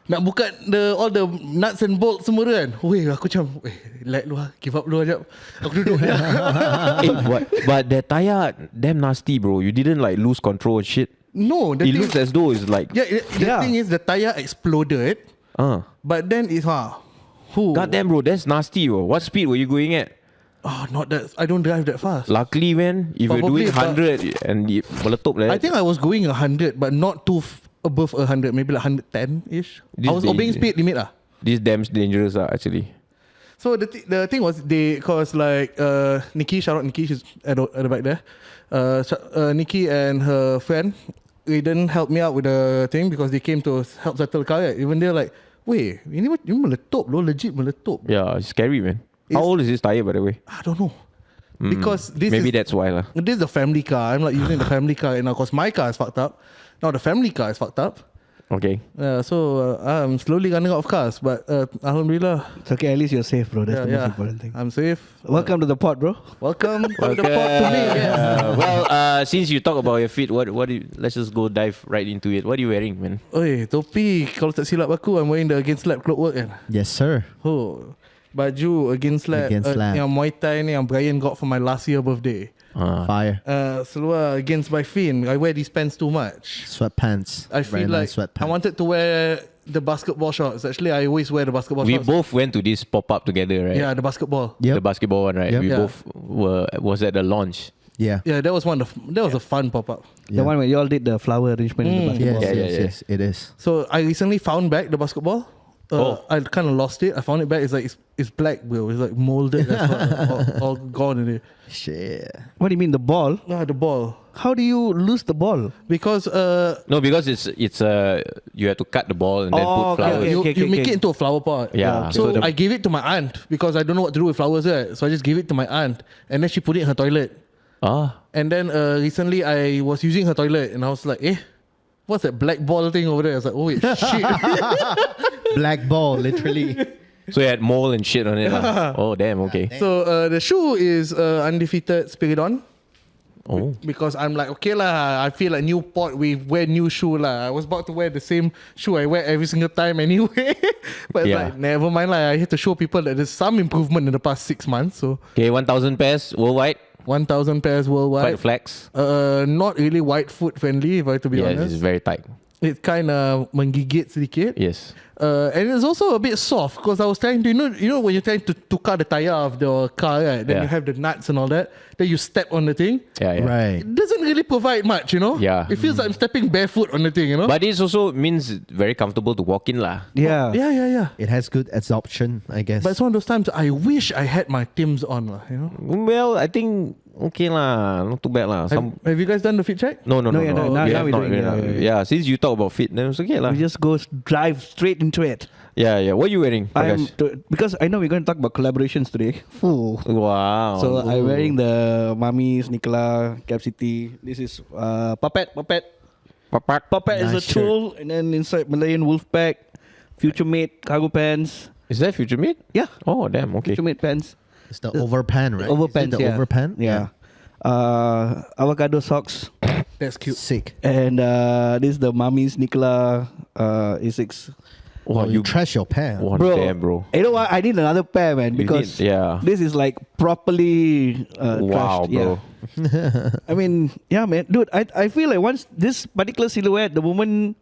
Nak buka all the nuts and bolts semua tu kan. Weh, aku macam, let lu lah, give up lu sekejap. Aku duduk je. But that tire damn nasty, bro. You didn't like lose control and shit. No, the It thing, looks as though it's like. the thing is the tire exploded. But then it's Goddamn, bro, that's nasty, bro. What speed were you going at? Oh, not that. I don't drive that fast. Luckily, man, if you're Probably, doing 100 and you meletup like I think I was going 100, but not too above 100. Maybe like 110-ish. This I was obeying speed limit lah. this damn dangerous, actually. So the thing was, cause like Nikki, shout out Nikki, she's at the back there. Nikki and her friend, they didn't help me out with the thing because they came to help settle the car. Right? Even they're like, wait, ini meletup loh, legit meletup. Yeah, it's scary, man. How old is this tire, by the way? I don't know. Because Maybe that's why lah. This is a family car. I'm like using the family car, and of course my car is fucked up. Now the family car is fucked up. Okay. So I'm slowly running out of cars, but Alhamdulillah, It's okay, at least you're safe, bro. That's the most important thing. I'm safe. Welcome to the pod, bro. Welcome to the pod to me. Yes. Well, since you talk about your feet, let's just go dive right into it. What are you wearing, man? Oi, topi. Kalau tak silap aku, I'm wearing the AgainstLAB clockwork kan. Yes, sir. Oh, baju AgainstLAB. AgainstLAB. Yang Muay Thai ni yang Bryan got for my last year birthday. Fire. Seluar Against by Finn. I wear these pants too much. Sweatpants. I Very feel like nice sweatpants. I wanted to wear the basketball shorts. Actually, I always wear the basketball We shorts. both went to this pop-up together, right? Yeah, the basketball. Yep. The basketball one, right? Yep. We Yeah. both was at the launch. Yeah. Yeah, that was a fun pop-up. The one where you all did the flower arrangement in the basketball. Yes, Yeah, yes, yeah, yes, it is. So I recently found back the basketball. I kind of lost it. I found it back. It's like it's black, bro. It's like molded. That's all gone in it. Shit. What do you mean the ball? The ball. How do you lose the ball? Because No, because it's you have to cut the ball and then Oh, put okay, flowers. okay. you make it into a flower pot. Yeah. So So I gave it to my aunt because I don't know what to do with flowers. Right? So I just gave it to my aunt, and then she put it in her toilet. And then recently I was using her toilet, and I was like, what's that black ball thing over there? I was like, oh wait, shit. Black ball, literally. So you had mole and shit on it. Lah. Oh damn. Okay. So the shoe is undefeated Spiridon. Oh. Because I'm like, okay lah, I feel like new pot, we wear new shoe lah. I was about to wear the same shoe I wear every single time anyway. But Yeah. like, never mind lah. I had to show people that there's some improvement in the past 6 months. So Okay, 1,000 pairs worldwide. 1,000 pairs Quite worldwide. a flex. Not really wide foot friendly, if I have to be Yes, honest. it's very tight. It kind of menggigit sedikit. Yes. And it's also a bit soft because I was trying to, you know when you're trying to tukar the tire of the car, right? Then Yeah. you have the nuts and all that. Then you step on the thing. Yeah. Right. It doesn't really provide much, you know? Yeah. It feels like I'm stepping barefoot on the thing, you know? But this also means very comfortable to walk in lah. Yeah. Yeah. It has good absorption, I guess. But it's one of those times I wish I had my Timbs on, you know? Well, I think okay lah, not too bad lah. Have you guys done the fit check? No. No, yeah, no, now We we're have not, doing we it, have not. yeah. Yeah, since you talk about fit, then it's okay lah. We just go drive straight into it. Yeah. What are you wearing? Prakash? Because I know we're going to talk about collaborations today. Ooh. Wow. So I'm wearing the Mami SneakerLAH Cap City. This is Puppet. Puppet is a Nice tool, and then inside Malayan Wolfpack, Future Mate cargo pants. Is that Future Mate? Yeah, Oh damn. Okay. Future Mate pants. It's the overpan, right? Overpants, Is it the yeah. overpan? Yeah. Avocado socks. That's cute. Sick. And this is the Mami SneakerLAH A6. Wow, You trash your pants. What Bro, damn, bro. You know what? I need another pair, man, You because need- yeah. this is like properly Wow, trashed. bro. Yeah. I mean, yeah, man. Dude, I feel like once this particular silhouette, the moment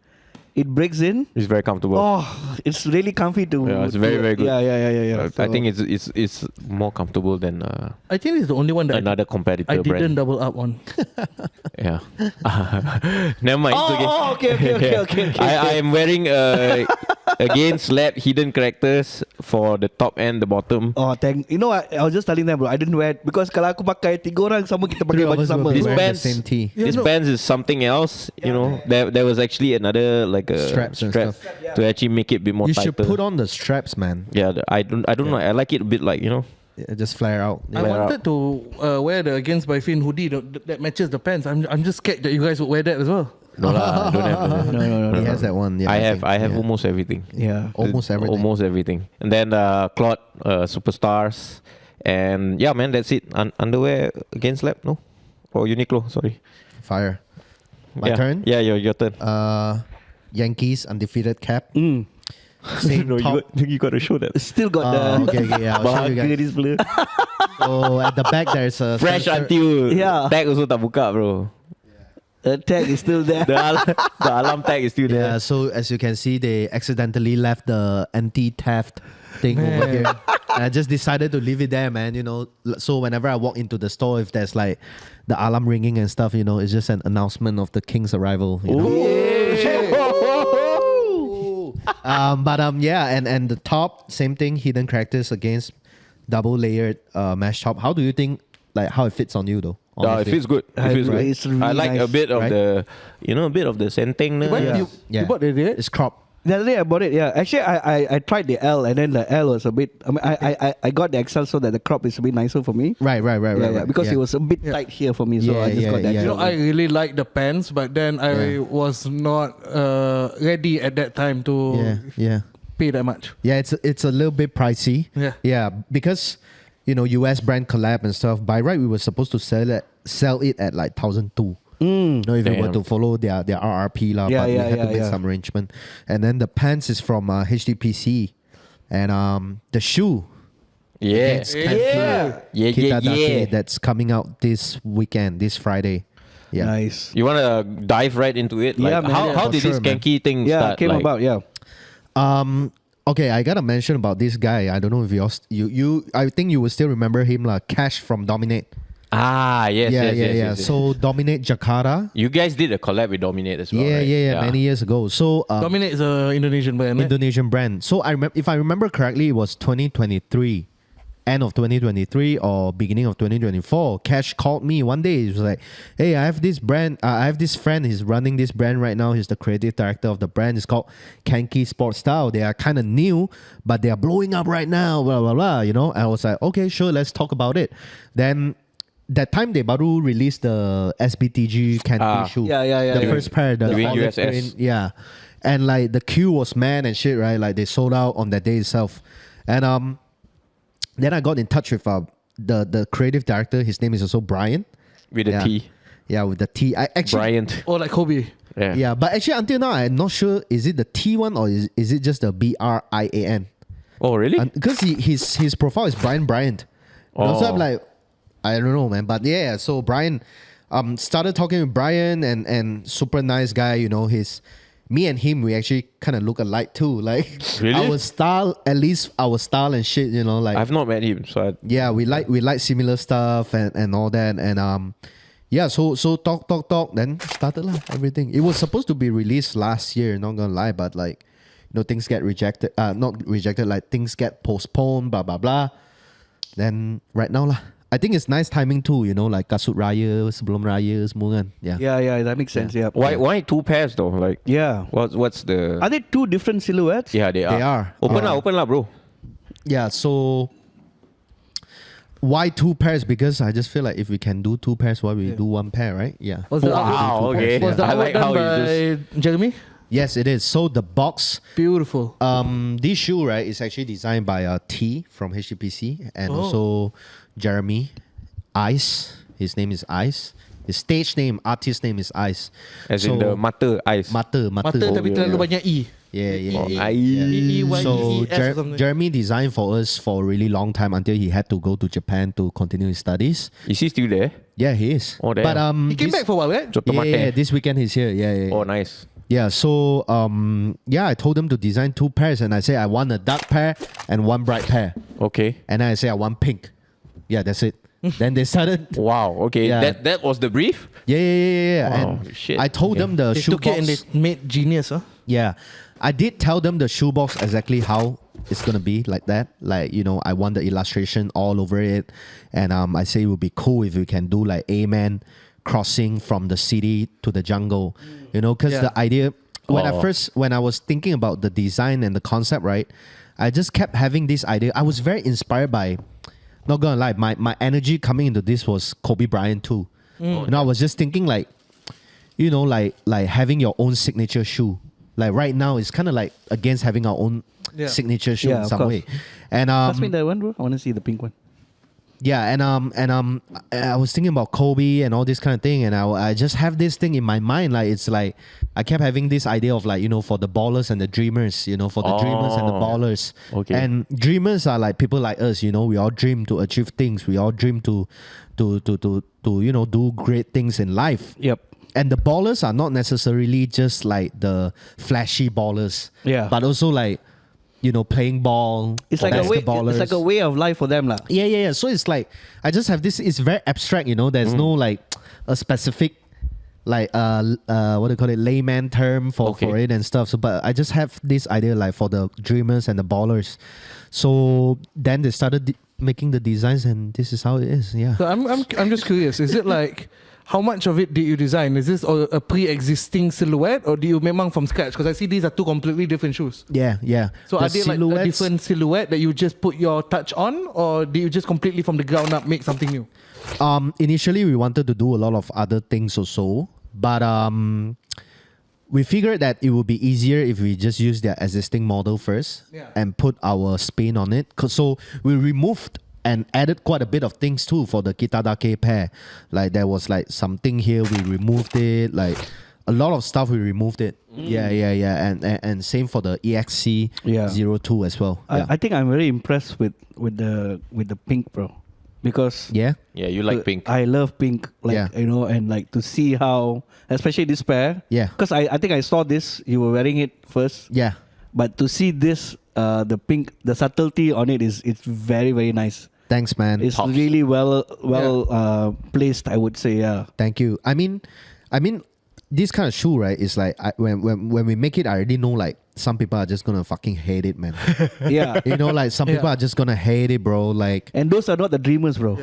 it breaks in, It's very comfortable. oh, it's really comfy to. Yeah, it's very, very good. Yeah. I think it's more comfortable than I think it's the only one that another competitor I brand. didn't double up on. Yeah. Never mind. It's okay. Oh, okay. I am wearing AgainstLAB hidden characters for the top and the bottom. Oh, thank. You know what? I was just telling them, bro. I didn't wear it because kalau aku pakai 3 orang sama kita pakai Three of baju us will sama. be This wearing pants- the same tee. This pants is something else. You know, there was actually another like a Straps and strap stuff. to actually make it a bit more You tighter. should put on the straps, man. Yeah, I don't know. I like it a bit like, you know. Yeah, just flare out. I Wear wanted to wear the Against by Finn hoodie that matches the pants. I'm just scared that you guys would wear that as well. No lah, don't have. No. He has that one. Yeah, I have yeah. almost everything. Yeah. Almost everything. Almost everything. And then cloth superstars. And yeah, man, that's it. Underwear AgainstLAB, no? Or Uniqlo, sorry. Fire. My Yeah. turn. Yeah, your turn. Yankees undefeated cap. Mm. Same top. you got to show that. Still got the Okay, yeah. I'll show you bahagia guys. this blue. So at the back there's a Fresh sensor- until Yeah. tag also tak buka, bro. The tag is still there. The alarm tag is still Yeah, there. so as you can see, they accidentally left the anti-theft thing over here. And I just decided to leave it there, man. You know, so whenever I walk into the store, if there's like the alarm ringing and stuff, you know, it's just an announcement of the king's arrival. You know? Yeah, and the top, same thing, hidden characters against double layered mesh top. How do you think, like, how it fits on you though? It honestly? feels good. It feels good. It's really I like a nice, bit of right? the, you know, a bit of the senteng. You bought the It's crop. The other day I bought it. Yeah, actually I tried the L and then the L was a bit. I mean I got the XL so that the crop is a bit nicer for me. Right. Yeah, because it was a bit Yeah. tight here for me, so I just got the yeah. XL. You know, I really like the pants, but then I was not ready at that time to Yeah. pay that much. Yeah, it's a little bit pricey. Yeah. Because you know US brand collab and stuff. By right, we were supposed to sell it at like 1,200. You know, if we were Damn. to follow their RRP lah, Yeah, but we yeah, had to yeah, make yeah. some arrangement. And then the pants is from HDPC, and the shoe. Yeah. It's KANKY, Yeah. Kitadake, that's coming out this weekend, this Friday. Yeah. Nice. You want to dive right into it? Like, Yeah, man, how yeah, how for did this sure, man. KANKY thing Yeah, start? came like, about. Yeah. Okay, I gotta mention about this guy. I don't know if you I think you will still remember him, like Cash from Dominate. Yes. So Dominate Jakarta. You guys did a collab with Dominate as well, Yeah, right? yeah, many years ago. So Dominate is an Indonesian brand. Right? Indonesian brand. So if I remember correctly, it was 2023, end of 2023 or beginning of 2024. Cash called me one day. He was like, "Hey, I have this brand. I have this friend. He's running this brand right now. He's the creative director of the brand. It's called KANKY Sport Style. They are kind of new, but they are blowing up right now. Blah blah blah. You know." I was like, "Okay, sure. Let's talk about it." Then that time they baru released the SBTG KANKY shoe. Yeah. The first pair, the Doing olive USS. green, yeah. And like the queue was mad and shit, right? Like they sold out on that day itself. And then I got in touch with the creative director. His name is also Bryan. With a T. Yeah, with the T. I actually Bryan. Or like Kobe. Yeah, but actually until now I'm not sure is it the T one or is it just the BRIAN? Oh, really? Because his profile is Bryan Bryant. Oh. So I'm like, I don't know, man. But yeah, so Bryan started talking with Bryan and super nice guy, you know, me and him, we actually kind of look alike too. Like Really? our style, at least our style and shit, you know, like I've not met him, so yeah, we like similar stuff and all that. And yeah, so talk, then started lah, everything. It was supposed to be released last year, not gonna lie, but like, you know, things get rejected, not rejected, like things get postponed, blah blah blah. Then right now lah, I think it's nice timing too, you know, like kasut raya, sebelum raya semua kan. Yeah. Yeah, that makes sense. Yeah. why two pairs though? Like, Yeah. what's the? Are they two different silhouettes? Yeah, they are. They are. Open lah, bro. Yeah, so why two pairs? Because I just feel like if we can do two pairs, why we do one pair, right? Yeah. Was the Wow, artwork, okay. Was the I artwork like how done you by Jeremy? Yes, it is. So the box, Beautiful. this shoe, right, is actually designed by T from HTPC and also Jeremy Ice. His name is Ice. His stage name, artist name is Ice. As in the mata eyes. Mata. Mata tapi terlalu banyak E. Yeah. E-Y-E-E-S So or something. Jeremy designed for us for a really long time until he had to go to Japan to continue his studies. Is he still there? Yeah, he is. Oh, damn. But He came back for a while, right? Joto mate. yeah, this weekend he's here. Yeah. Oh, nice. Yeah, so I told him to design two pairs, and I say I want a dark pair and one bright pair, Okay. and then I say I want pink. Yeah, that's it. Then they started. Wow. Okay. Yeah. That was the brief. Yeah. Wow, And shit. I told them the They shoe took box. it and they made genius, huh? Yeah, I did tell them the shoebox exactly how it's gonna be like that. Like, you know, I want the illustration all over it, and I say it would be cool if we can do like Amen crossing from the city to the jungle, you know, because the idea when I was thinking about the design and the concept, right, I just kept having this idea. I was very inspired by, not gonna lie, my energy coming into this was Kobe Bryant too. You know, I was just thinking like, you know, like having your own signature shoe. Like right now, it's kind of like against having our own signature shoe Yeah, in of some course. way. And Pass me that one, bro. I want to see the pink one. yeah, and I was thinking about Kobe and all this kind of thing, and I just have this thing in my mind. Like it's like I kept having this idea of like, you know, for the ballers and the dreamers, you know, for the dreamers and the ballers. Okay. And dreamers are like people like us, you know. We all dream to achieve things. We all dream to you know, do great things in life. Yep. And the ballers are not necessarily just like the flashy ballers, Yeah. but also like, you know, playing ball. It's like a way. basketballers. It's like a way of life for them, lah. Yeah. So it's like I just have this. It's very abstract, you know. There's no like a specific like what do you call it, layman term for it and stuff. So, but I just have this idea like for the dreamers and the ballers. So then they started making the designs, and this is how it is. Yeah. So I'm just curious. Is it like how much of it did you design? Is this a pre-existing silhouette, or do you memang from scratch? Because I see these are two completely different shoes. Yeah. So The are they like a silhouettes- different silhouette that you just put your touch on, or do you just completely from the ground up make something new? Initially we wanted to do a lot of other things also, but we figured that it would be easier if we just use their existing model first and put our spin on it. So we removed and added quite a bit of things too for the Kitadake pair. Like there was like something here, we removed it. Like a lot of stuff we removed it. Yeah. And same for the EXC02 as well. I think I'm very impressed with the pink, bro, because Yeah. Yeah, you like pink. I love pink, like Yeah. you know, and like to see how, especially this pair. Yeah. Because I think I saw this. You were wearing it first. Yeah. But to see this, the pink, the subtlety on it it's very, very nice. Thanks, man. It's really well placed, I would say. Yeah. Thank you. I mean, this kind of shoe, right? Is like when we make it, I already know like some people are just gonna fucking hate it, man. Yeah. You know, like some people are just gonna hate it, bro. Like, And those are not the dreamers, bro.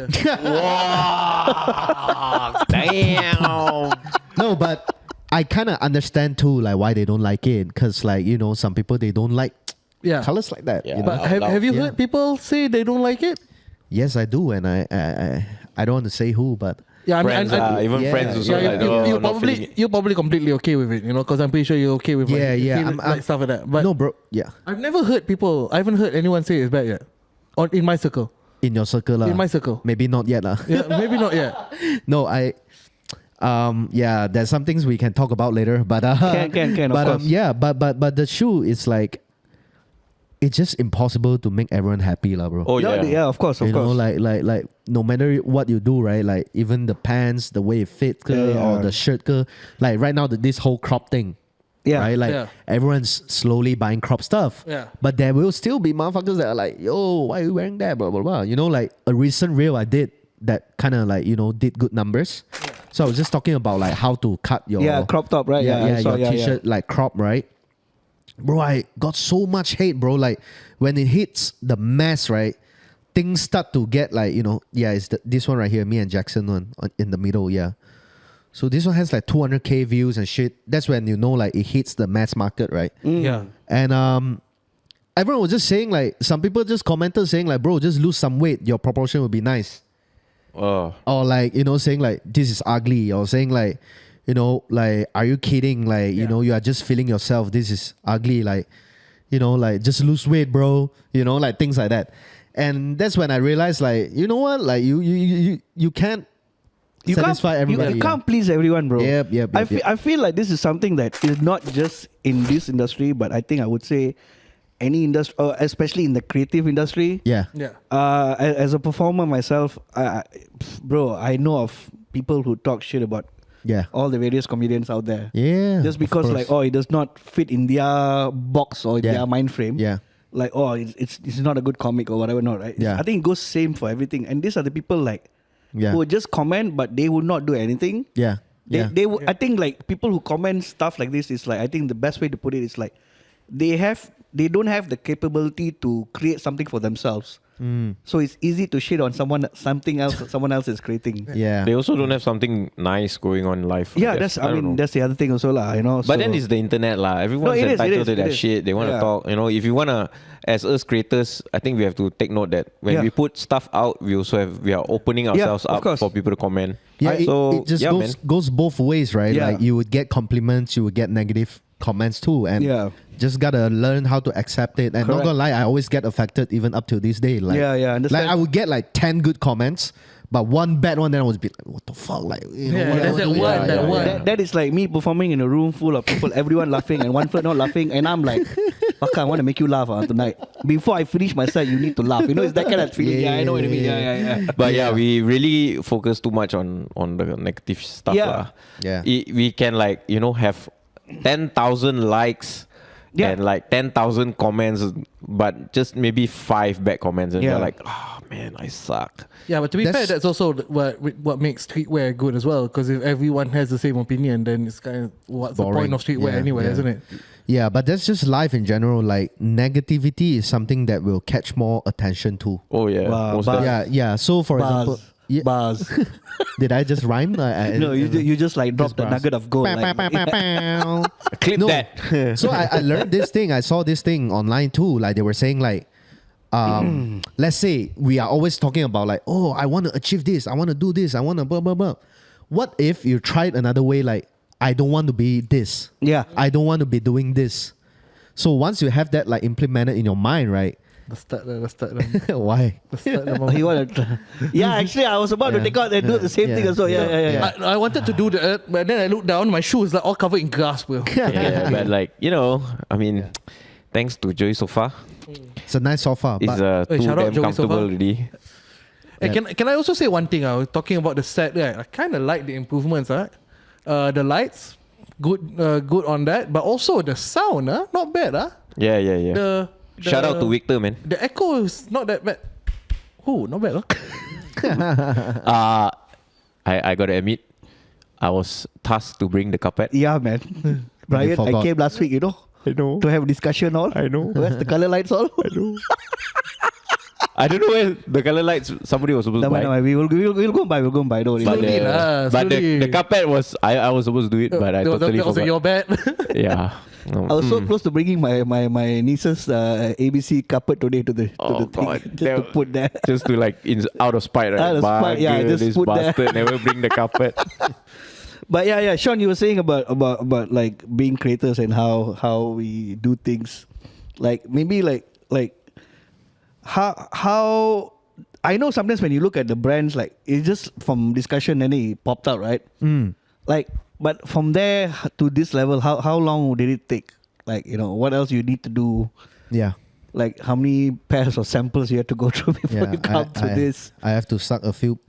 Damn. no, but I kind of understand too, like why they don't like it, cause like you know, some people they don't like colors like that. Yeah. You know? But have you heard people say they don't like it? Yes, I do, and I don't want to say who, but Yeah, I mean, Friends, even yeah, friends also yeah, like, you're not feeling it. you're probably completely okay with it, you know, because I'm pretty sure you're okay with Yeah, like, yeah, feel I'm- like stuff like that. But no, bro. Yeah, I haven't heard anyone say it's bad yet, or in my circle. in your circle, lah. In my circle. Maybe not yet, lah. Yeah, maybe not yet. No, yeah, there's some things we can talk about later, but Can, of but course. yeah, but the shoe is like, it's just impossible to make everyone happy, lah, bro. Oh yeah. Yeah, of course, of you know, course. like no matter what you do, right? Like even the pants, the way it fits, or the shirt, like right now this whole crop thing, right? Like everyone's slowly buying crop stuff. Yeah. But there will still be motherfuckers that are like, yo, why are you wearing that? Blah blah blah. You know, like a recent reel I did that kind of like, you know, did good numbers. So I was just talking about like how to cut your crop top, right? yeah, I saw, your t-shirt like crop, right? Bro, I got so much hate, bro. Like when it hits the mass, right? Things start to get like, you know, it's this one right here, me and Jackson one in the middle, yeah. So this one has like 200k views and shit. That's when you know like it hits the mass market, right? Yeah. And everyone was just saying like, some people just commented saying like, bro, just lose some weight, your proportion would be nice. Oh. Or like, you know, saying like, this is ugly, or saying like, you know, like, are you kidding? Like, you know, you are just feeling yourself. This is ugly. Like, you know, like, just lose weight, bro. You know, like things like that. And that's when I realized, like, you know what? Like, you can't satisfy everybody. You can't please everyone, bro. Yep. I feel like this is something that is not just in this industry, but I think I would say any industry, especially in the creative industry. Yeah. Yeah. As a performer myself, bro, I know of people who talk shit about all the various comedians out there. Yeah. Just because like, it does not fit in their box or their mind frame. Yeah. Like, it's not a good comic or whatever, not right? Yeah. I think it goes same for everything. And these are the people like Yeah. who would just comment, but they would not do anything. Yeah. They would, I think like people who comment stuff like this is like, I think the best way to put it is like they don't have the capability to create something for themselves. So it's easy to shit on something else someone else is creating. Yeah. They also don't have something nice going on in life. Yeah, guess. I mean don't know. that's the other thing also lah, you know. But so, then it's the internet lah. Everyone's it is, entitled to it their is. shit. They want to Yeah. talk. You know, if you wanna, as us creators, I think we have to take note that when we put stuff out, we are opening ourselves of up course. for people to comment. Yeah, so it just yeah, goes both ways, right? Yeah. Like you would get compliments, you would get negative comments too, and just gotta learn how to accept it. And not Correct. gonna lie, I always get affected even up to this day. Like, understand. like I would get like 10 good comments, but one bad one, then I would be like, what the fuck, like, you know, Yeah, what that's I that do? one, that one. That is like me performing in a room full of people, everyone laughing and one friend not laughing, and I'm like, fuck, I want to make you laugh tonight. Before I finish my set, you need to laugh. You know, it's that kind of feeling. Yeah, I know what I mean. Yeah. But yeah, we really focus too much on the negative stuff. Yeah. lah. Yeah. We can like, you know, have 10,000 likes and like 10,000 comments, but just maybe 5 bad comments, and they're like, oh man, I suck. Yeah, but to be fair, That's- that's also what makes streetwear good as well. Because if everyone has the same opinion, then it's kind of what's the Boring. point of streetwear Yeah, anyway, yeah. isn't it? Yeah, but that's just life in general. Like negativity is something that will catch more attention too. Oh yeah. Wow, most but- definitely. Yeah. So for example, Bars. did I just rhyme? No, you just like dropped the bars. nugget of gold. Pow, Like, pow, pow, pow, pow. Clip No. that. So I learned this thing. I saw this thing online too. Like they were saying like, let's say we are always talking about like, oh, I want to achieve this. I want to do this. I want to blah, blah, blah. What if you tried another way? Like, I don't want to be this. Yeah. I don't want to be doing this. So once you have that like implemented in your mind, right? The start. Why? You want to? Yeah, actually, I was about to take out and do the same thing as well. Yeah. I wanted to do that, but then I looked down. My shoe is like all covered in grass, bro. Yeah, but like, you know, I mean, thanks to Joey Sofa, It's a nice sofa. it's But too shout out damn Joey comfortable Sofa. already. Hey, can I also say one thing? I was talking about the set. Right? I kind of like the improvements. The lights, good on that. But also the sound, not bad. Yeah. Shout out to Victor, man. The echo is not that bad. Oh, not bad. I gotta admit, I was tasked to bring the carpet. Yeah, man. Bryan, I forgot. came last week, I know. to have a discussion all. I know. Where's the color lights all? I know. I don't know where the color lights somebody was supposed to buy. No, we'll go by. Don't worry. But, Slowly lah, but slowly. the carpet was I was supposed to do it, but I totally that was forgot. your bad. Yeah. No. I was so close to bringing my niece's ABC carpet today to the Oh, thing, God. just to put there. Just to like out of spite, right? Out of spite, yeah, Bugger, just this put there. bastard never bring the carpet. But yeah, Shawn, you were saying about like being creators and how we do things, like maybe like how I know sometimes when you look at the brands, like it's just from discussion and it popped out, right? Like, but from there to this level, how long did it take? Like, what else you need to do? Yeah. Like how many pairs of samples you have to go through before you come to this? I have to suck a few.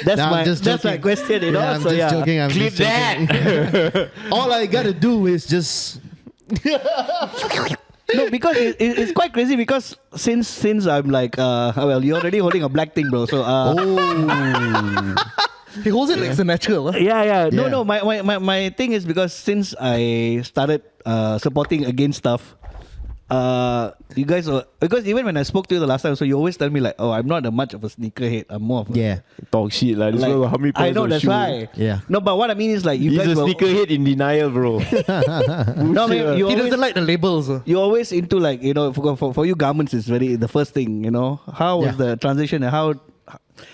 That's Nah, I'm just that's my joking. question, Yeah, I'm so just joking. I'm Clip just joking. that. All I gotta do is just. No, because it's quite crazy because since I'm like well, you're already holding a black thing, bro. So He holds it like it's a natural. yeah. Yeah. No. My thing is because since I started supporting AgainstLAB, you guys are, because even when I spoke to you the last time, so you always tell me like, oh, I'm not much of a sneakerhead. I'm more of a, Yeah. Talk shit lah. This like, one, how many I pairs know of that's shoe? why. Yeah. No, but what I mean is like you He's guys a were, sneakerhead in denial, bro. no, man, you He always, doesn't like the labels. you're always into like for you garments is very the first thing. How was the transition and how?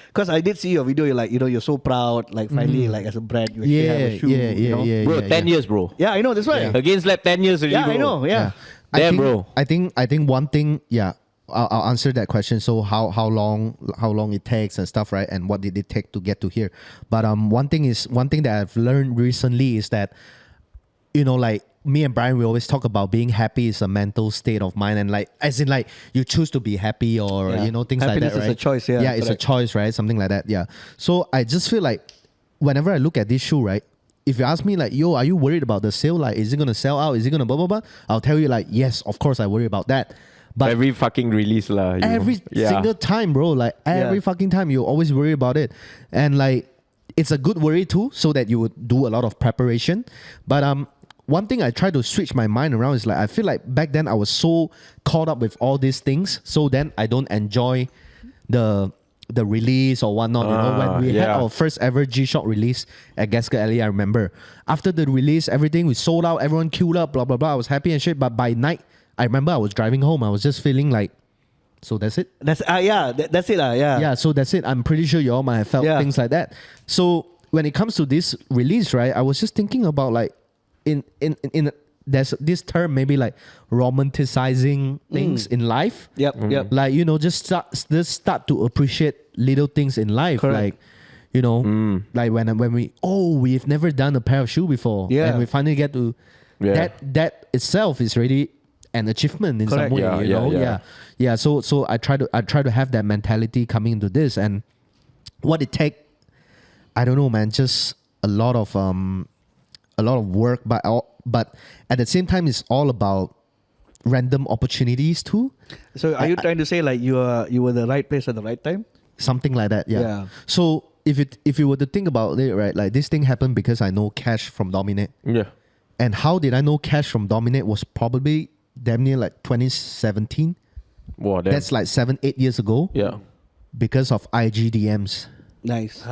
Because I did see your video. You're like you're so proud. Like finally, like as a brand, you actually have a shoe. Yeah. Bro, 10 years, bro. Yeah, I know. That's why. Yeah. AgainstLAB 10 years already, Yeah, bro. I know. Yeah. Damn, I think, bro. I think one thing. Yeah. I'll answer that question. So how long it takes and stuff, right? And what did it take to get to here? But one thing that I've learned recently is that like me and Bryan, we always talk about being happy is a mental state of mind, and like as in like you choose to be happy or Yeah. things Happiness like that, is right? a choice, yeah, Yeah, it's correct. a choice, right? Something like that. Yeah. So I just feel like whenever I look at this shoe, right? If you ask me like, yo, are you worried about the sale? Like, is it gonna sell out? Is it gonna blah blah blah? I'll tell you like, yes, of course I worry about that. But Every fucking release lah. every single time, bro, like every fucking time, you always worry about it, and like it's a good worry too, so that you would do a lot of preparation. But one thing I try to switch my mind around is like I feel like back then I was so caught up with all these things, so then I don't enjoy the release or whatnot. When we had our first ever G-Shock release at SneakerLAH, I remember after the release, everything we sold out, everyone queued up, blah blah blah. I was happy and shit, but by night, I remember I was driving home. I was just feeling like, so that's it. That's that's it. Yeah. Yeah, so that's it. I'm pretty sure you all might have felt things like that. So when it comes to this release, right, I was just thinking about like in there's this term maybe like romanticizing things in life. Yep. Like just start to appreciate little things in life. Correct. Like like when we've never done a pair of shoe before. Yeah. And we finally get to that itself is really an achievement in Correct. some way. Yeah. So I try to have that mentality coming into this, and what it take, I don't know, man. Just a lot of work, but at the same time, it's all about random opportunities too. So are you trying to say like you were the right place at the right time? Something like that. Yeah. Yeah. So if you were to think about it, right, like this thing happened because I know Cash from Dominate. Yeah. And how did I know Cash from Dominate was probably damn near like 2017. Wow, damn. That's like 7-8 years ago. Yeah. Because of IG DMs. Nice.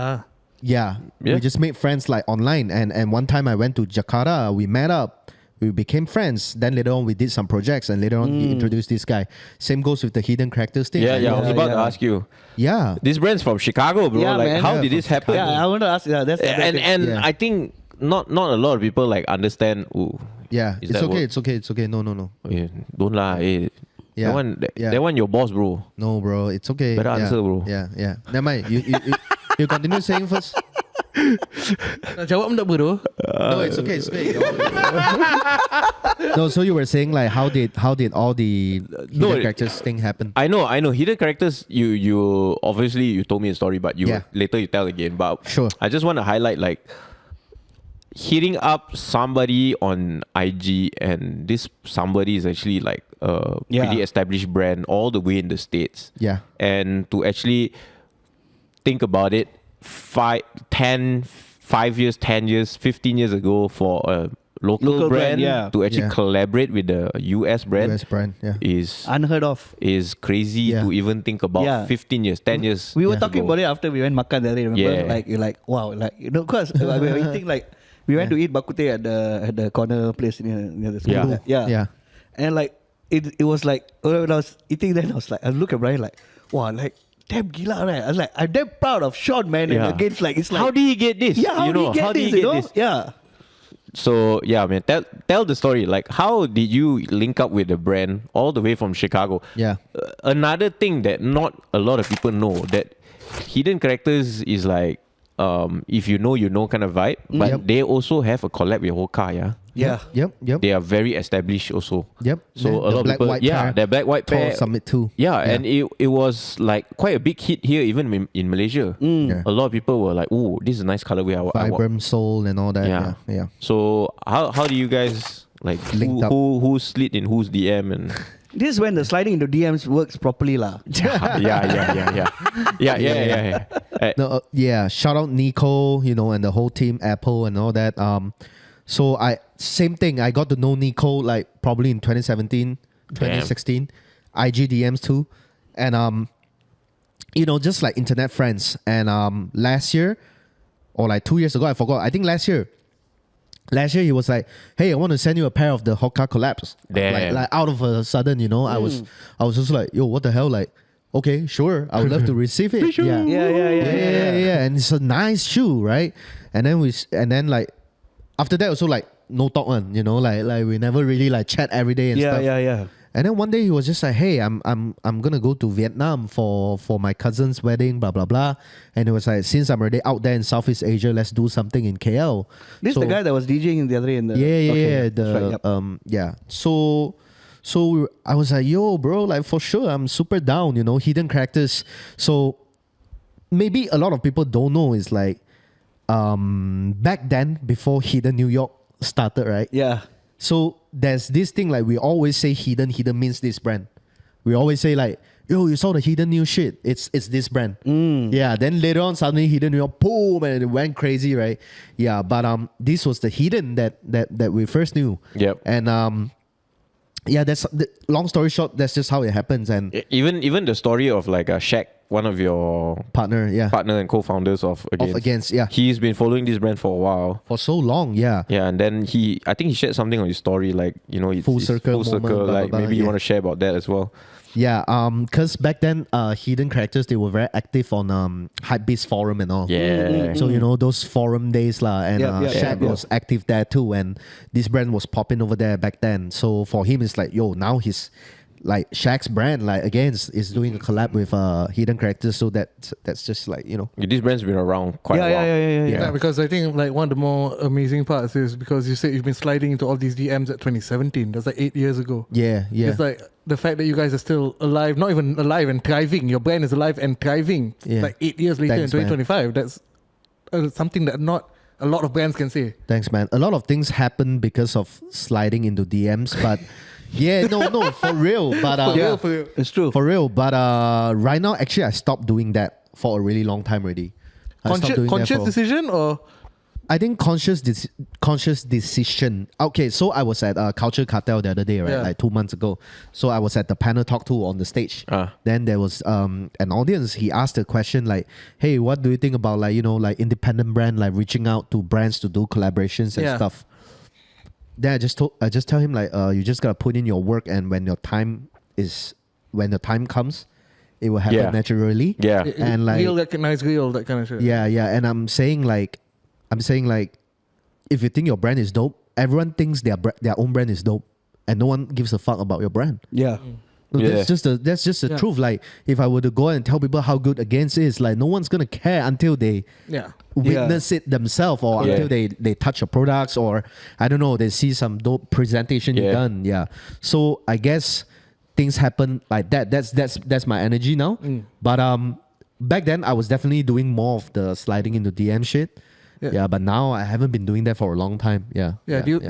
Yeah. We just made friends like online. And one time I went to Jakarta, we met up, we became friends. Then later on we did some projects, and later on he introduced this guy. Same goes with the hidden characters thing. Yeah, I was about to ask you. Yeah. This brand's from Chicago, bro. Yeah, like, man. how Yeah, did this happen? Yeah, I want to ask. Yeah, that's and Yeah. I think not a lot of people like understand. Ooh, Yeah. Is It's that okay, what- it's okay, it's okay. No. eh, don't lie. Yeah. That one your boss, bro. No, bro, it's okay. Better Yeah. answer, bro. Yeah. Never mind. You continue saying first. Nak jawab tak apa tu? No, it's okay. No, so you were saying like how did all the hidden characters thing happen? I know. Hidden characters. You obviously you told me a story, but Yeah. later you tell again. But Sure. I just want to highlight like hitting up somebody on IG, and this somebody is actually like pretty established brand all the way in the States. Yeah. And to actually think about it, 5 years, 10 years, 15 years ago for a local brand to actually collaborate with the US brand, is unheard of. Is crazy to even think about. 15 years, 10 years. We were talking about it after we went makan dari. Remember? Like you're like, wow, like because we were eating like we went to eat bak kut teh at the corner place near the school. And like it was like when I was eating then I was look at Bryan like, wow, like damn gila, right? I was like, I'm damn proud of Shawn, man. And against like it's like, how did he get this? Yeah, how did he get this? Yeah. So yeah, man, tell the story. Like, how did you link up with the brand all the way from Chicago? Yeah. Another thing that not a lot of people know, that Hidden Characters is like, if you know kind of vibe. But they also have a collab with Hoka, Yep. They are very established also. Yep. So a lot of people, their black white pair. Summit too. Yeah, and it was like quite a big hit here, even in Malaysia. A lot of people were like, "Oh, this is a nice colorway." Vibram Soul and all that. Yeah. So how do you guys like who slid in whose DM and? This is when the sliding into DMs works properly, lah. Yeah. No, shout out Nico, and the whole team, Apple and all that. So same thing. I got to know Nico like probably in 2017, 2016, IG DMs too, and just like internet friends. And last year or like 2 years ago, I forgot. I think last year he was like, "Hey, I want to send you a pair of the Hoka collabs." Like out of a sudden, I was just like, "Yo, what the hell?" Like, okay, sure, I would love to receive it. Yeah. And it's a nice shoe, right? And then like after that also like no talk on, like we never really like chat every day and stuff. Yeah. And then one day he was just like, "Hey, I'm gonna go to Vietnam for my cousin's wedding, blah blah blah." And it was like, since I'm already out there in Southeast Asia, let's do something in KL. This is the guy that was DJing the other day in the So I was like, "Yo, bro, like for sure, I'm super down." Hidden Characters. So maybe a lot of people don't know is like, back then before Hidden New York started, right? Yeah. So there's this thing like we always say hidden means this brand. We always say like, "Yo, you saw the Hidden new shit. It's this brand." Yeah. Then later on, suddenly Hidden New York, boom, and it went crazy, right? Yeah. But this was the Hidden that we first knew. Yep. And that's long story short. That's just how it happens. And even the story of like Shaq, one of your partner and co-founders of Against. He's been following this brand for a while. For so long, yeah. Yeah, and then I think he shared something on his story, like, it's full circle, like blah, blah, blah, maybe you want to share about that as well. Yeah, because back then, Hidden Characters, they were very active on Hypebeast forum and all. Yeah. So, those forum days lah, and Shaq was active there too, and this brand was popping over there back then. So for him, it's like, yo, now he's like Shaq's brand, like is doing a collab with Hidden Characters. So that's just like, This brand's been around quite a while. Yeah, because I think like one of the more amazing parts is because you said you've been sliding into all these DMs at 2017. That's like 8 years ago. Yeah. It's like the fact that you guys are still alive, not even alive and thriving. Your brand is alive and thriving. Yeah. Like 8 years later Thanks, in 2025. Man. That's something that not a lot of brands can say. Thanks, man. A lot of things happen because of sliding into DMs, but yeah, no, for real. But For real. It's true. For real. But right now, actually, I stopped doing that for a really long time already. Conscious decision or? I think conscious decision. Okay, so I was at Culture Cartel the other day, right? Like 2 months ago. So I was at the panel talk 2 on the stage. Then there was an audience. He asked a question like, "Hey, what do you think about like like independent brand like reaching out to brands to do collaborations and stuff?" Then I just tell him like, you just gotta put in your work, and when the time comes, it will happen naturally. Yeah. And like real recognize real, that kind of shit. Yeah. And I'm saying like, if you think your brand is dope, everyone thinks their own brand is dope, and no one gives a fuck about your brand. Yeah. That's just the truth. Like if I were to go and tell people how good Against is, like no one's gonna care until they witness it themselves, or until they touch your products, or I don't know, they see some dope presentation you done. Yeah. So I guess things happen like that. That's my energy now. But back then I was definitely doing more of the sliding into DM shit. But now I haven't been doing that for a long time. Do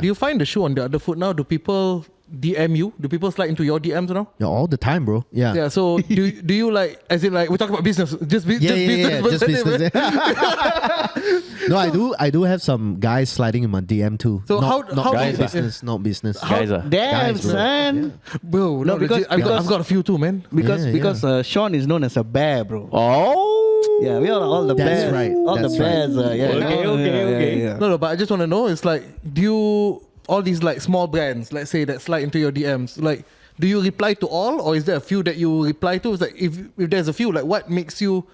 you find the shoe on the other foot now? Do people DM you? Do people slide into your DMs now? Yeah, all the time, bro. Yeah. Yeah. So do you like, as in like, we're talking about business, just business, Just business. No, I do have some guys sliding in my DM too. So not guys, business, not business. Guys, Damn, Guys, bro. son. Bro, No, no, because- I've got a few too, man. Because Yeah. Shawn is known as a bear, bro. Oh. Yeah, we are all the That's bears. right. All That's the bears. right. Okay. Yeah. No, but I just want to know, it's like, do you, all these like small brands, let's say, that slide into your DMs, like, do you reply to all, or is there a few that you reply to? It's like, if there's a few, like, what makes you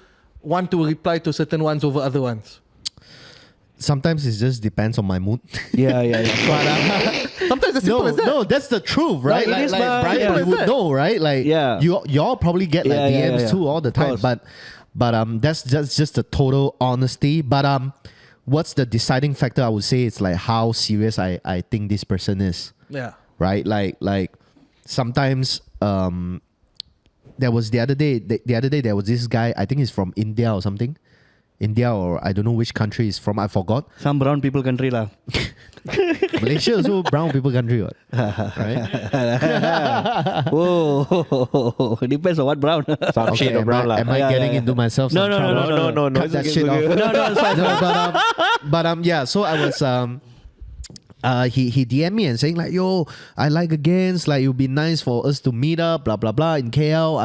want to reply to certain ones over other ones? Sometimes it just depends on my mood. Yeah. Sometimes it's simple as that. No, that's the truth, right? No, it is, but- Bryan, yeah. you would know, right? Like, Yeah. y'all probably get like Yeah, DMs too all the Of time, course. but that's just the total honesty. But what's the deciding factor? I would say it's like how serious I think this person is, Yeah. right? Like sometimes there was the other day there was this guy, I think he's from India or something. India, or I don't know which country he's from, I forgot. Some brown people country lah. Malaysia also brown people country, what? Right? Whoa, depends on what brown. Some shade of brown lah. Am I Yeah, getting yeah. into myself? No, some no, trouble? No. Cut It's that okay, shit it's off. okay. No, it's fine. No, yeah. So I was he DM'd me and saying like, yo, I like Against, like it would be nice for us to meet up, blah blah blah, in KL.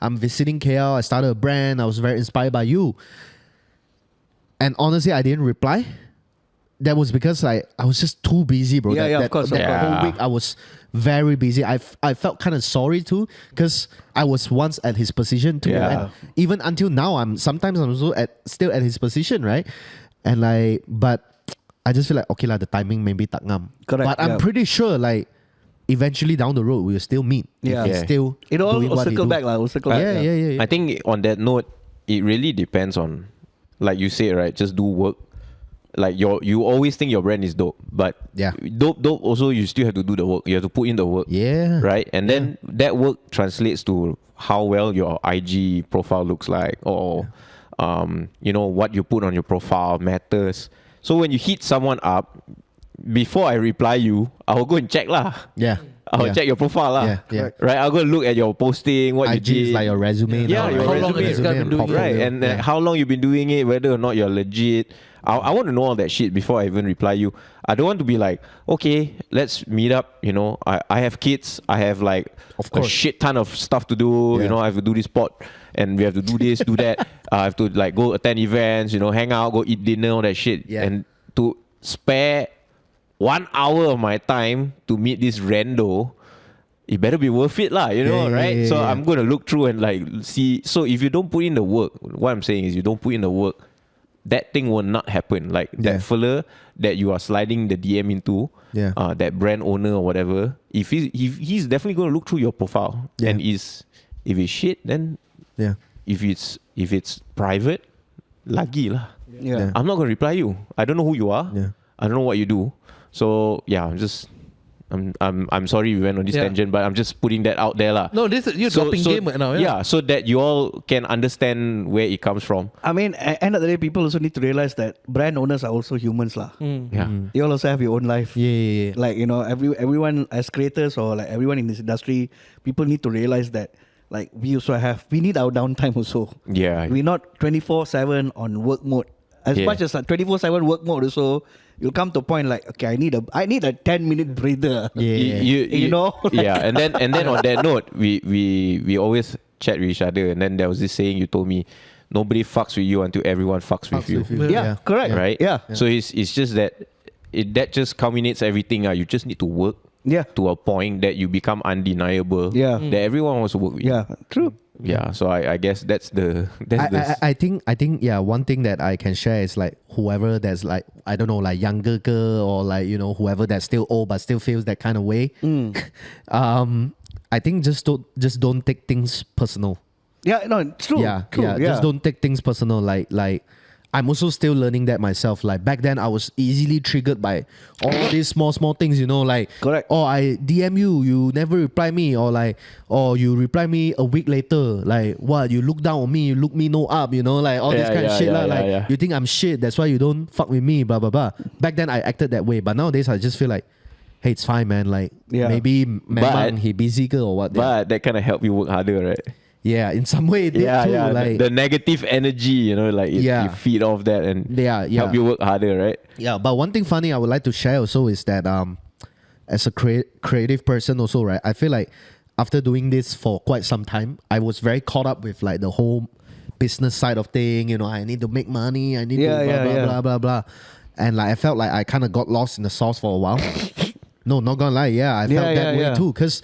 I'm visiting KL. I started a brand. I was very inspired by you. And honestly, I didn't reply. That was because I was just too busy, bro. Yeah, that, of course, That of course. whole week I was very busy. I felt kind of sorry too, because I was once at his position too. Yeah. And even until now, I'm also still at his position, right? And like, but I just feel like, okay lah, the timing maybe tak ngam. Correct, But I'm yeah. pretty sure like eventually down the road we will still meet. Yeah. If he's Yeah. still It all doing will what he circle do. back lah. Will circle back. Yeah. I think on that note, it really depends on, like you say, right? Just do work. Like you always think your brand is dope, but Yeah. dope also you still have to do the work. You have to put in the work. Yeah. Right? And then that work translates to how well your IG profile looks like, or what you put on your profile matters. So when you hit someone up, before I reply you, I'll go and check lah. Yeah. I'll Yeah. check your profile lah. Yeah. Right? I'll go and look at your posting, what IG you did. is like your resume. Yeah, now, your right? How long resume. has this guy been doing it? Right, and how long you've been doing it, whether or not you're legit. I want to know all that shit before I even reply you. I don't want to be like, okay, let's meet up. I have kids. I have like Of a course. shit ton of stuff to do. Yeah. I have to do this sport, and we have to do this, do that. I have to like go attend events. Hang out, go eat dinner, all that shit. Yeah. And to spare 1 hour of my time to meet this rando, it better be worth it lah, right? Yeah, So yeah. I'm gonna look through and like see. So if you don't put in the work, what I'm saying is you don't put in the work, that thing will not happen. Like Yeah. that fella that you are sliding the DM into, Yeah. that brand owner or whatever, if he's definitely gonna look through your profile, Yeah. and if it's shit, then Yeah. if it's private, lagi lah. Yeah. I'm not gonna reply you. I don't know who you are. Yeah. I don't know what you do. So yeah, I'm sorry we went on this Yeah. tangent, but I'm just putting that out there lah. No, you're dropping game right now. Yeah, so that you all can understand where it comes from. I mean, at the end of the day, people also need to realize that brand owners are also humans lah. Yeah. You all also have your own life. Yeah. Like everyone as creators or like everyone in this industry, people need to realize that like we need our downtime also. Yeah. We're not 24/7 on work mode. As Yeah. much as like 24/7 work mode also, you'll come to a point like, okay, I need a 10-minute breather. Yeah. You know? Yeah, and then on that note, we always chat with each other, and then there was this saying you told me, nobody fucks with you until everyone fucks with you. Yeah, correct. Right? Yeah. So it's just that that just culminates everything. You just need to work Yeah. to a point that you become undeniable. Yeah. That everyone wants to work with. Yeah, true. Yeah. So I guess that's the I think one thing that I can share is like whoever that's like, I don't know, like younger girl or like whoever that's still old but still feels that kind of way. I think just don't take things personal. Yeah, no, it's true. True. Just don't take things personal. Like I'm also still learning that myself. Like back then, I was easily triggered by all these small things. Like Correct. Oh, I DM you never reply me, or like, oh, you reply me a week later. Like what? You look down on me, you look me no up. Like all this kind of shit. Like you think I'm shit, that's why you don't fuck with me. Blah blah blah. Back then, I acted that way, but nowadays I just feel like, hey, it's fine, man. Like, Yeah. maybe But- memang he busy ke or what. But that kind of help you work harder, right? Yeah, in some way it did too. The- Like, the negative energy, you know, like Yeah. you feed off that and Yeah, yeah. help you work harder, right? yeah, but one thing funny I would like to share also is that as a creative person also, right, I feel like after doing this for quite some time, I was very caught up with like the whole business side of thing. You know, I need to make money. I need to blah blah blah. And like I felt like I kind of got lost in the sauce for a while. No, not gonna lie. Yeah, I felt that way too. Because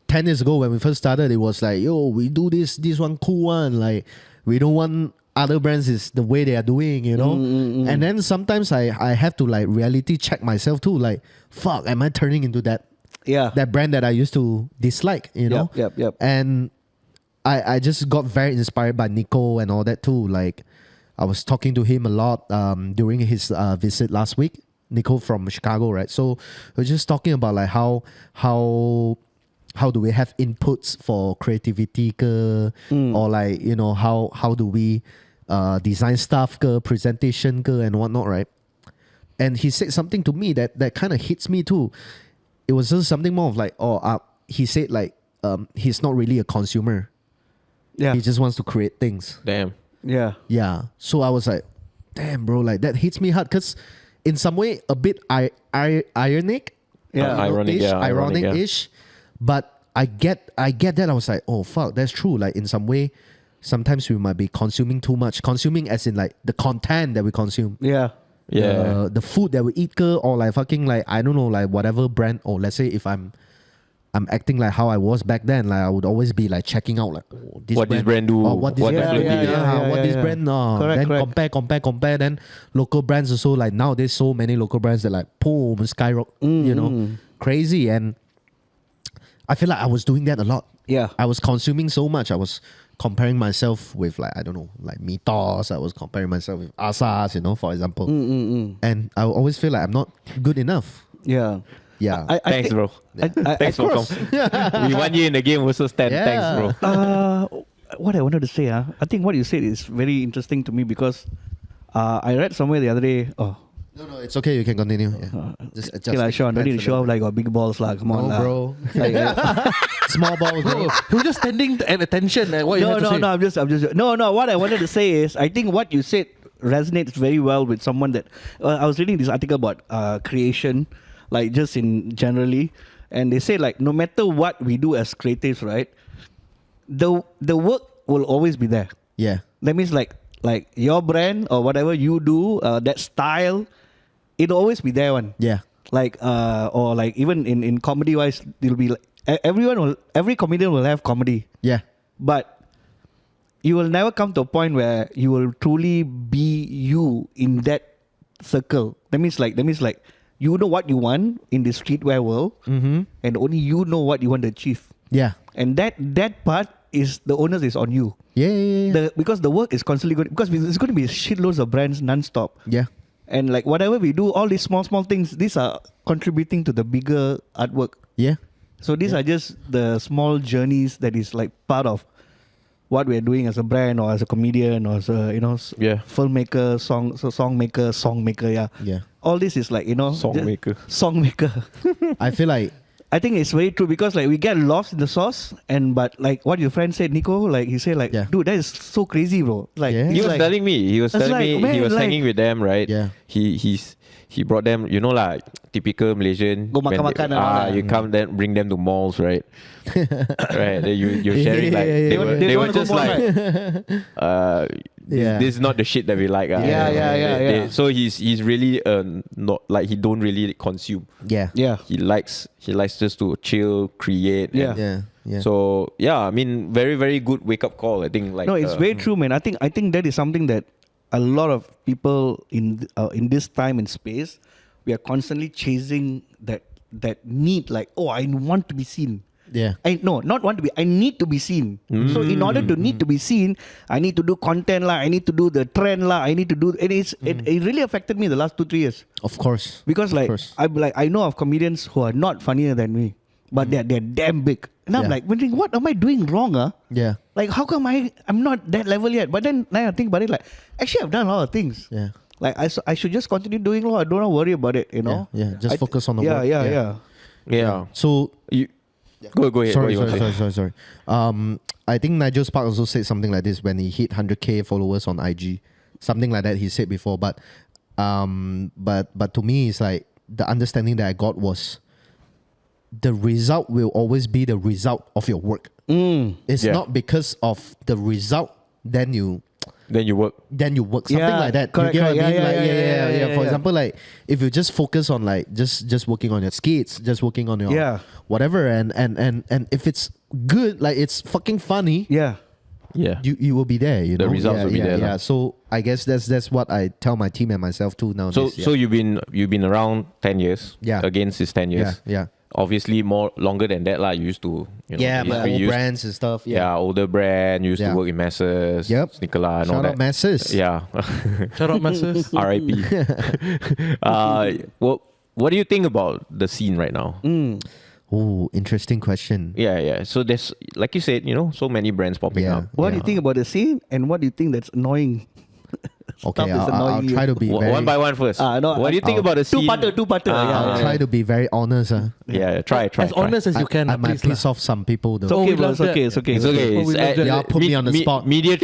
10 years ago when we first started, it was like, yo, we do this one cool one. Like, we don't want other brands is the way they are doing, you know. And then sometimes I have to like reality check myself too. Like, fuck, am I turning into that brand that I used to dislike, you know? Yep. And I just got very inspired by Nico and all that too. Like, I was talking to him a lot during his visit last week. Nico from Chicago, right? So we're just talking about like how do we have inputs for creativity ke, or like, you know, how do we design stuff ke, presentation ke, and whatnot, right? And he said something to me that kind of hits me too. It was just something more of like, he said like he's not really a consumer. Yeah. He just wants to create things. Damn. Yeah. Yeah. So I was like, damn, bro, like that hits me hard because in some way a bit ironic. Yeah. Ironic-ish. But I get that. I was like, oh fuck, that's true. Like in some way, sometimes we might be consuming too much. Consuming as in like the content that we consume. Yeah. Yeah. The food that we eat ke, or like fucking like, I don't know, like whatever brand, or let's say if I'm acting like how I was back then, like I would always be like checking out like What this brand do, what this what brand this do, brand do. what this brand Correct, then correct. compare then local brands also, like nowadays so many local brands that like boom skyrocket, you know, crazy. And I feel like I was doing that a lot. Yeah. I was consuming so much. I was comparing myself with like, I don't know, like Mitos. I was comparing myself with Asas, you know, for example. And I always feel like I'm not good enough. Yeah. Yeah. Thanks, bro. Thanks for we 1 year in the game also stand. Yeah. Thanks, bro. What I wanted to say, I think what you said is very interesting to me because I read somewhere the other day. No, it's okay. You can continue. Yeah. Just adjust. Okay, like Shawn, don't Pants need to a show little off like got big balls, like come on, No, lah. bro. Like, Small balls, bro. We're just standing at attention at what you have to say. I'm just no. What I wanted to say is, I think what you said resonates very well with someone that I was reading this article about creation, like just in generally, and they say like no matter what we do as creatives, right, the work will always be there. Yeah. That means like your brand or whatever you do, that style, it'll always be there one. Yeah. Like or like even in comedy wise, it'll be like every comedian will have comedy, Yeah. but you will never come to a point where you will truly be you in that circle. That means like you know what you want in the streetwear world, and only you know what you want to achieve. Yeah. And that part is the onus is on you. Yeah. Because the work is constantly going, because it's going to be shitloads of brands non-stop. Yeah. And like whatever we do, all these small things, these are contributing to the bigger artwork. Yeah. So these are just the small journeys that is like part of what we're doing as a brand or as a comedian or as a, filmmaker, songmaker, yeah. Yeah. All this is like, songmaker. I feel like I think it's very true because like we get lost in the sauce, but like what your friend said, Nico, like he said like, dude, that is so crazy, bro. Like Yeah. He was like, telling me. He was It's telling like, me man, he was like- hanging with them, right? Yeah. He brought them, like typical Malaysian. Go when makan-makan they- and all that. you come then bring them to malls, right? Right. Then you're sharing like Yeah. they were wanna go just mall, like this is not the shit that we like. Yeah. So he's really not like he don't really consume. yeah. Yeah. He likes just to chill, create. Yeah. Yeah. Yeah. So yeah, I mean, very very good wake up call. I think like No, it's very true, man. I think that is something that a lot of people in this time and space, we are constantly chasing that need, like, oh, I want to be seen. Yeah. Not want to be. I need to be seen. So in order to need to be seen, I need to do content lah. I need to do the trend lah. I need to do. And it really affected me the last 2-3 years Of course. because like course. I know of comedians who are not funnier than me, but they're damn big. And I'm Yeah. like wondering, what am I doing wrong? Yeah. Like, how come I'm not that level yet? But then now I think about it, like, actually I've done a lot of things. Yeah. Like I should just continue doing law. I don't worry about it, you know. Yeah. Just focus on the yeah, work. yeah. Yeah. So You go ahead. sorry, What you want to say? sorry. I think Nigel Spark also said something like this when he hit 100k followers on IG. Something like that he said before. But to me, it's like the understanding that I got was the result will always be the result of your work. It's Yeah. not because of the result then you work something Yeah, like that. correct, You get what I correct. mean? Yeah, Like, yeah. For example, like if you just focus on like just working on your skits, just working on your whatever, and if it's good, like it's fucking funny, Yeah. Yeah. you will be there. You The know, results will be there, Yeah. lah. So I guess that's what I tell my team and myself too nowadays. So you've been around 10 years. Yeah. Against is 10 years. yeah. Obviously more longer than that lah. You used to My old brands and stuff. Yeah, older brand. You used to Yeah. work in masses. Yep. SneakerLAH and all Shout that. out masses. Yeah. Shout out masses. R.I.P. What do you think about the scene right now? Oh, interesting question. Yeah. So there's, like you said, so many brands popping Yeah. up. What do you think about the scene, and what do you think that's annoying? Okay, Stuff is I'll annoying try to be very. One by one first. No, What do you think about the scene? Two-parter. I'll try to be very honest. Yeah, try. As honest as you can. I might please piss off some people though. It's okay, we bro. love It's okay. that. It's okay. It's okay. Oh, we love that. Yeah, put me on the spot. Media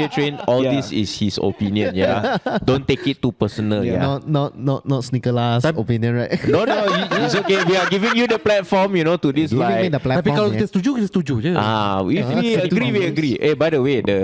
train. All this is his opinion. Yeah, don't take it too personal. Yeah. Not SneakerLAH's opinion, right? No, it's okay. We are giving you the platform, to this Giving me like. the Tapi platform. kalau yeah. kita setuju je. We agree. Hey, by the way, the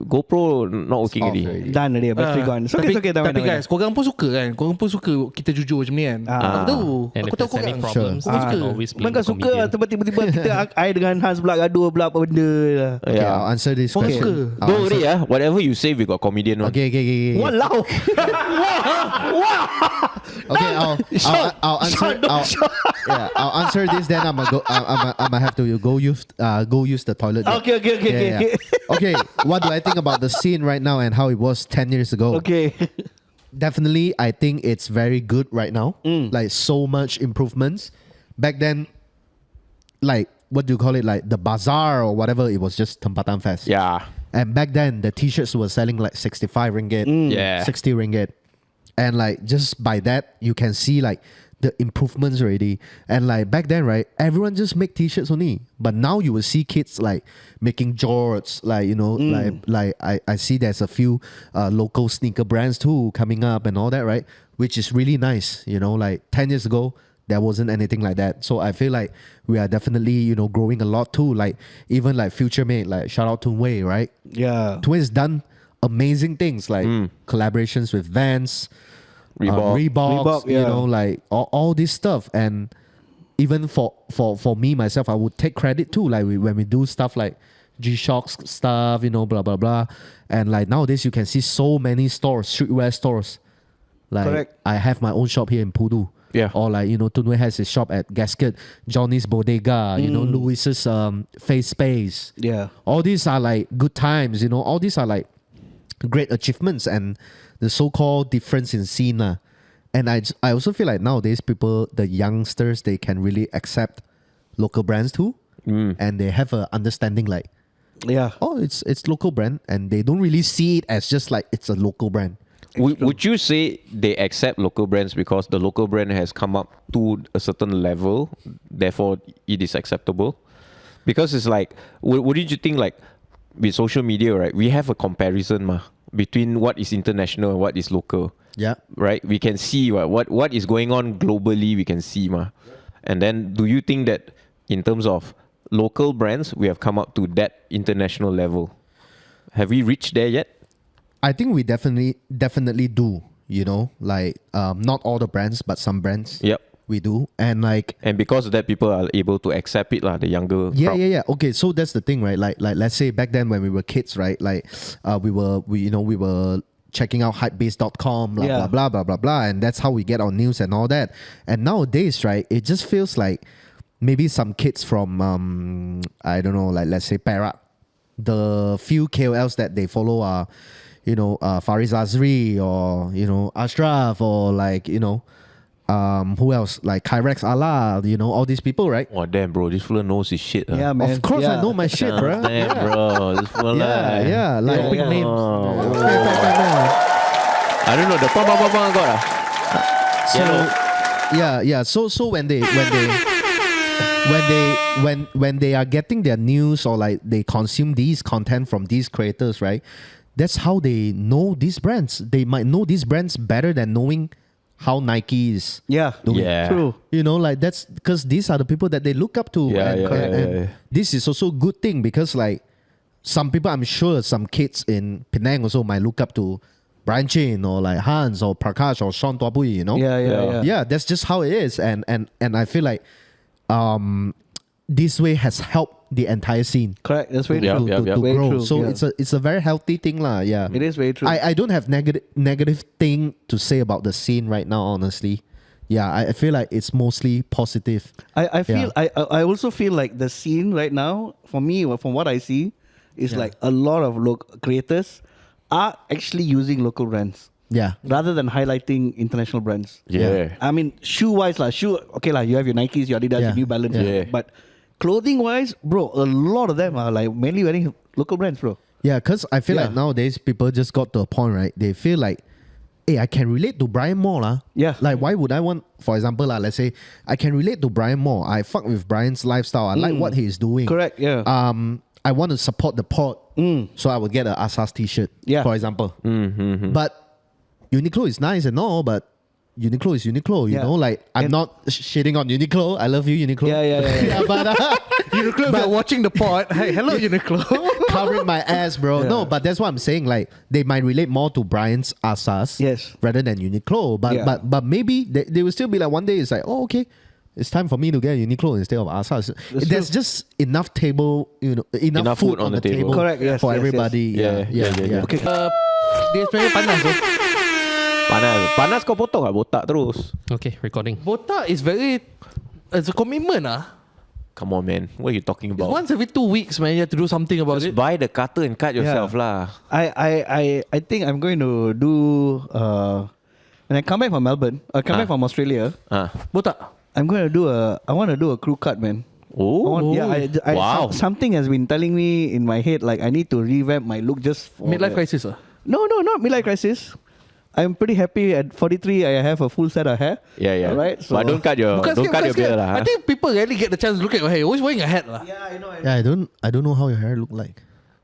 GoPro not working Off already. already. Done already. Battery gone. It's okay. It's okay. Tapi guys, korang pun suka kan? Korang pun suka kita jujur macam ni kan? Aku tahu. And Aku if tahu there's any korang. problems, Korang you suka. can always blame Mereka the suka comedian. tiba-tiba kita I dengan Hans pula gaduh pula apa benda lah. Okay, I'll answer this Okay. question. I'll Don't answer- worry, whatever you say, we got comedian one. Okay. Walau. Okay, I'll answer. I'll answer this. Then I'm gonna have to go use the toilet. Okay. Yeah. Okay, what do I think about the scene right now and how it was 10 years ago? Okay. Definitely, I think it's very good right now. Like so much improvements. Back then, like what do you call it? Like the bazaar or whatever. It was just tempatan fest. Yeah. And back then, the t-shirts were selling like 65 ringgit, Yeah. 60 ringgit. And like just by that, you can see like the improvements already. And like back then, right, everyone just make t-shirts only. But now you will see kids like making jorts, like, like I see there's a few local sneaker brands too coming up and all that, right? Which is really nice, like 10 years ago, there wasn't anything like that. So I feel like we are definitely, growing a lot too. Like even like Future Mate, like shout out to Wei, right? Yeah. Twins done amazing things like collaborations with Vans, Reebok. Reeboks, yeah. like all this stuff. And even for me myself, I would take credit too. Like when we do stuff like G-Shock's stuff, blah blah blah. And like nowadays you can see so many stores, streetwear stores. Like Correct. I have my own shop here in Pudu. Yeah. Or like, Tunwe has his shop at Gasket, Johnny's Bodega, Louis's Face Space. Yeah. All these are like good times, all these are like great achievements and the so-called difference in scene. And I also feel like nowadays people, the youngsters, they can really accept local brands too. And they have a understanding like, Yeah. oh, it's local brand. And they don't really see it as just like it's a local brand. Would you say they accept local brands because the local brand has come up to a certain level, therefore it is acceptable? Because it's like, wouldn't you think like with social media, right? We have a comparison between what is international and what is local. Yeah. Right? We can see what is going on globally, we can see. And then do you think that in terms of local brands, we have come up to that international level? Have we reached there yet? I think we definitely do, like not all the brands, but some brands. Yep. We do. And like, And because of that, people are able to accept it, the younger crowd. yeah. Okay, so that's the thing, right? Like let's say back then when we were kids, right? Like we were checking out hypebeast.com, blah blah blah, and that's how we get our news and all that. And nowadays, right, it just feels like maybe some kids from I don't know, like let's say Perak, the few KOLs that they follow are, Fariz Azri or Ashraf or like who else, like Kyrex Allah, all these people, right? Oh damn, bro, this fella knows his shit. Yeah, man. Of course, Yeah. I know my shit, bro. Damn, bro, this fella. Yeah, like Yeah, big yeah. names. I don't know, the pam got So Yeah. So when they are getting their news or like they consume these content from these creators, right? That's how they know these brands. They might know these brands better than knowing how Nike is. Yeah. Yeah. True. You know, like that's because these are the people that they look up to. And this is also a good thing because like some people, I'm sure some kids in Penang also might look up to Bryan or like Hans or Prakash or ShawnDuabui, you know? Yeah. That's just how it is. And I feel like this way has helped the entire scene Correct. That's very Yeah, true. yeah, to Very grow. true. So Yeah. it's a very healthy thing lah. Yeah. It is very true. I don't have negative thing to say about the scene right now, honestly. Yeah, I feel like it's mostly positive. I feel Yeah. I also feel like the scene right now, for me, from what I see, is Yeah. like a lot of creators are actually using local brands Yeah. rather than highlighting international brands. Yeah. I mean, shoe wise okay you have your Nikes, your Adidas, Yeah. your New Balance, Yeah. but clothing wise, bro, a lot of them are like mainly wearing local brands, bro. Yeah, because I feel Yeah. like nowadays people just got to a point, right? They feel like, hey, I can relate to Bryan more. Lah. Yeah. Like, why would I want, for example, let's say, I can relate to Bryan more. I fuck with Bryan's lifestyle. I like what he's doing. Correct, yeah. I want to support the pod. So I will get an Asas t-shirt, Yeah. for example. But Uniqlo is nice and all, but Uniqlo is Uniqlo, you Yeah. know? Like, I'm And- not shitting on Uniqlo. I love you, Uniqlo. Yeah. But Uniqlo, if you're watching the pod. Hey, hello, Uniqlo. covering my ass, bro. Yeah. No, but that's what I'm saying. Like, they might relate more to Bryan's Asas, Yes. rather than Uniqlo. But Yeah. but maybe they will still be like, one day it's like, oh, okay, it's time for me to get Uniqlo instead of Asas. There's just enough table, enough food on the table. Correct, yes, for yes, everybody. yes. Yeah. Okay. Dia sebenarnya panas tu. Panas kau potong botak terus. Okay, recording. Botak is very, it's a commitment Come on, man. What are you talking about? Once every 2 weeks, man, you have to do something about Just it. buy the cutter and cut yourself lah. I think I'm going to do when I come back from Melbourne, I come back from Australia. Botak. I want to do a crew cut, man. Oh, wow. Something has been telling me in my head like I need to revamp my look just for Midlife the- crisis. No, not midlife crisis. I'm pretty happy at 43. I have a full set of hair. Yeah. Alright, so But don't cut your beard lah. I think people rarely get the chance to look at your hair. You're always wearing a hat lah. Yeah, I know. Yeah, I don't know how your hair look like.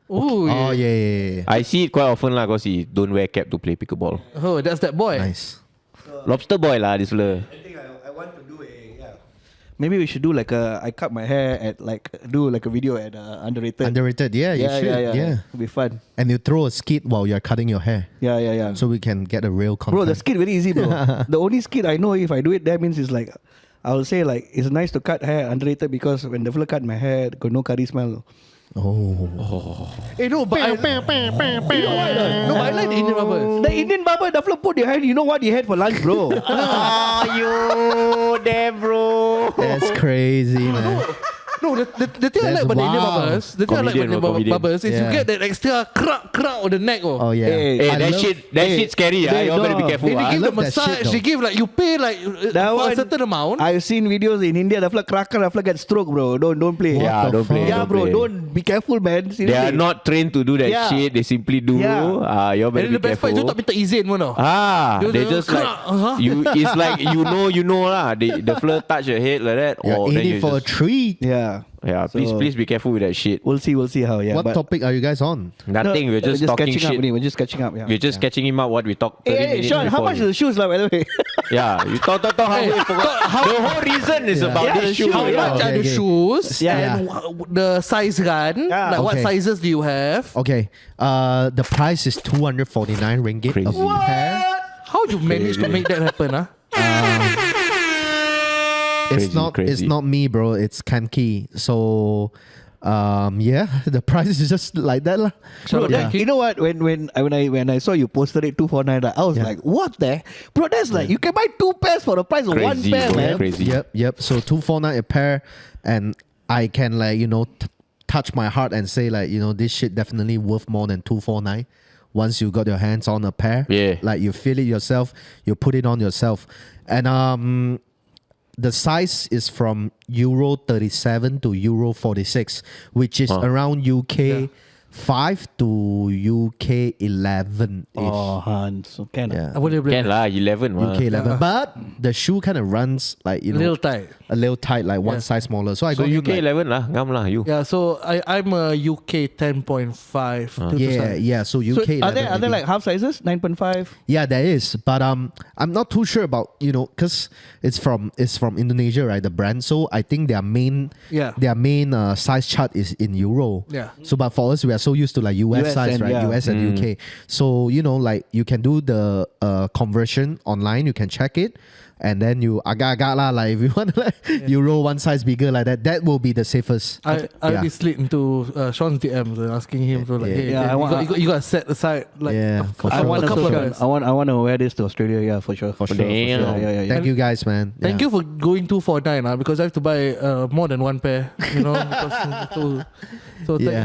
Ooh, Oh yeah. I see it quite often lah. Cause he don't wear cap to play pickleball. Oh, that's that boy. Nice. Lobster boy lah this fella. I think I want to do maybe we should do like I cut my hair at do a video at Underrated. Underrated. Yeah, you should. Yeah. It'll be fun. And you throw a skit while you're cutting your hair, Yeah. so we can get a real content. Bro, the skit very easy, bro. The only skit I know if I do it, that means it's like I will say like it's nice to cut hair Underrated because when the fella cut my hair, got no curry smell. No, but I like the Indian barbers. The Indian barber, the fella put your hand. You know what he had for lunch, bro? You damn bro. That's crazy, man. No, the thing I That's like about the Indian wild. barbers, the thing I like about Comedian, the comedian. barbers is you Yeah. get that extra crack on the neck. Oh yeah. Hey, Hey, that shit scary. You all better be careful. They give the love that shit, massage. though. They give like you pay like That for a one- certain amount. I've seen videos in India. The fella cracker, the fella get stroke, bro. Don't play. Yeah, the don't play. fuck? Yeah, bro. play. Don't be careful, man. They Seriously. are not trained to do that Yeah. shit. They simply do. Yeah. You all And better then be the best part careful. is tak minta izin pun tau. They Dia just like you. It's like you know lah. The flirt touch your head like that. You're then in you it for a just, treat. Yeah. please So- be careful with that shit. We'll see how. Yeah. What but- topic are you guys on? Nothing. We're just talking catching shit. up. We're just catching up. Yeah. We're just catching him up what we talked 30 Hey, minutes Shawn, how before much you- is the shoes, like, by the way? Yeah, you talk halfway. Forgot. The whole reason is about Yeah, this the shoe. shoe, How yeah. much are the Okay. shoes? Yeah. And the size gun? Yeah. Like what Okay. sizes do you have? Okay. The price is 249 ringgit a Crazy. pair. How you manage to make that happen? It's Crazy. not me, bro. It's KANKY. So the price is just like that lah. Shout out Yeah. KANKY. You know what? When I saw you posted it 249, I was Yeah. like, what the? Bro, that's like you can buy 2 pairs for the price of 1 Crazy, pair, bro. man. Crazy. Yep. So 249 a pair, and I can touch my heart and say this shit definitely worth more than 249. Once you got your hands on a pair, Yeah. like you feel it yourself, you put it on yourself, and the size is from Euro 37 to Euro 46, which is around UK 5 to UK 11 ish. Oh, so can. Yeah. Boleh. Can lah, 11 mah. UK 11, but the shoe kind of runs like Little tight. a little tight, like one size smaller. So I So got him, UK like, 11 lah, ngam lah you. Yeah, so I'm a UK 10.5. yeah. So UK 11. Are there maybe. like half sizes? 9.5? Yeah, there is, but I'm not too sure about because it's from Indonesia, right? The brand, so I think their main size chart is in Euro. Yeah. So, but for us, we are so used to like US, US size, and, right? yeah. US and UK. So like you can do the conversion online. You can check it. And then you agak-agak lah, like if you want like Euro one size bigger like that will be the safest. I already slid into Shawn's DMs and asking him to like, hey, Yeah, you got to set aside like For I sure, want for to sure. I want to wear this to Australia. Yeah, for sure. For sure. Damn. Yeah. Thank you guys, man. Thank you for going 249 because I have to buy more than one pair.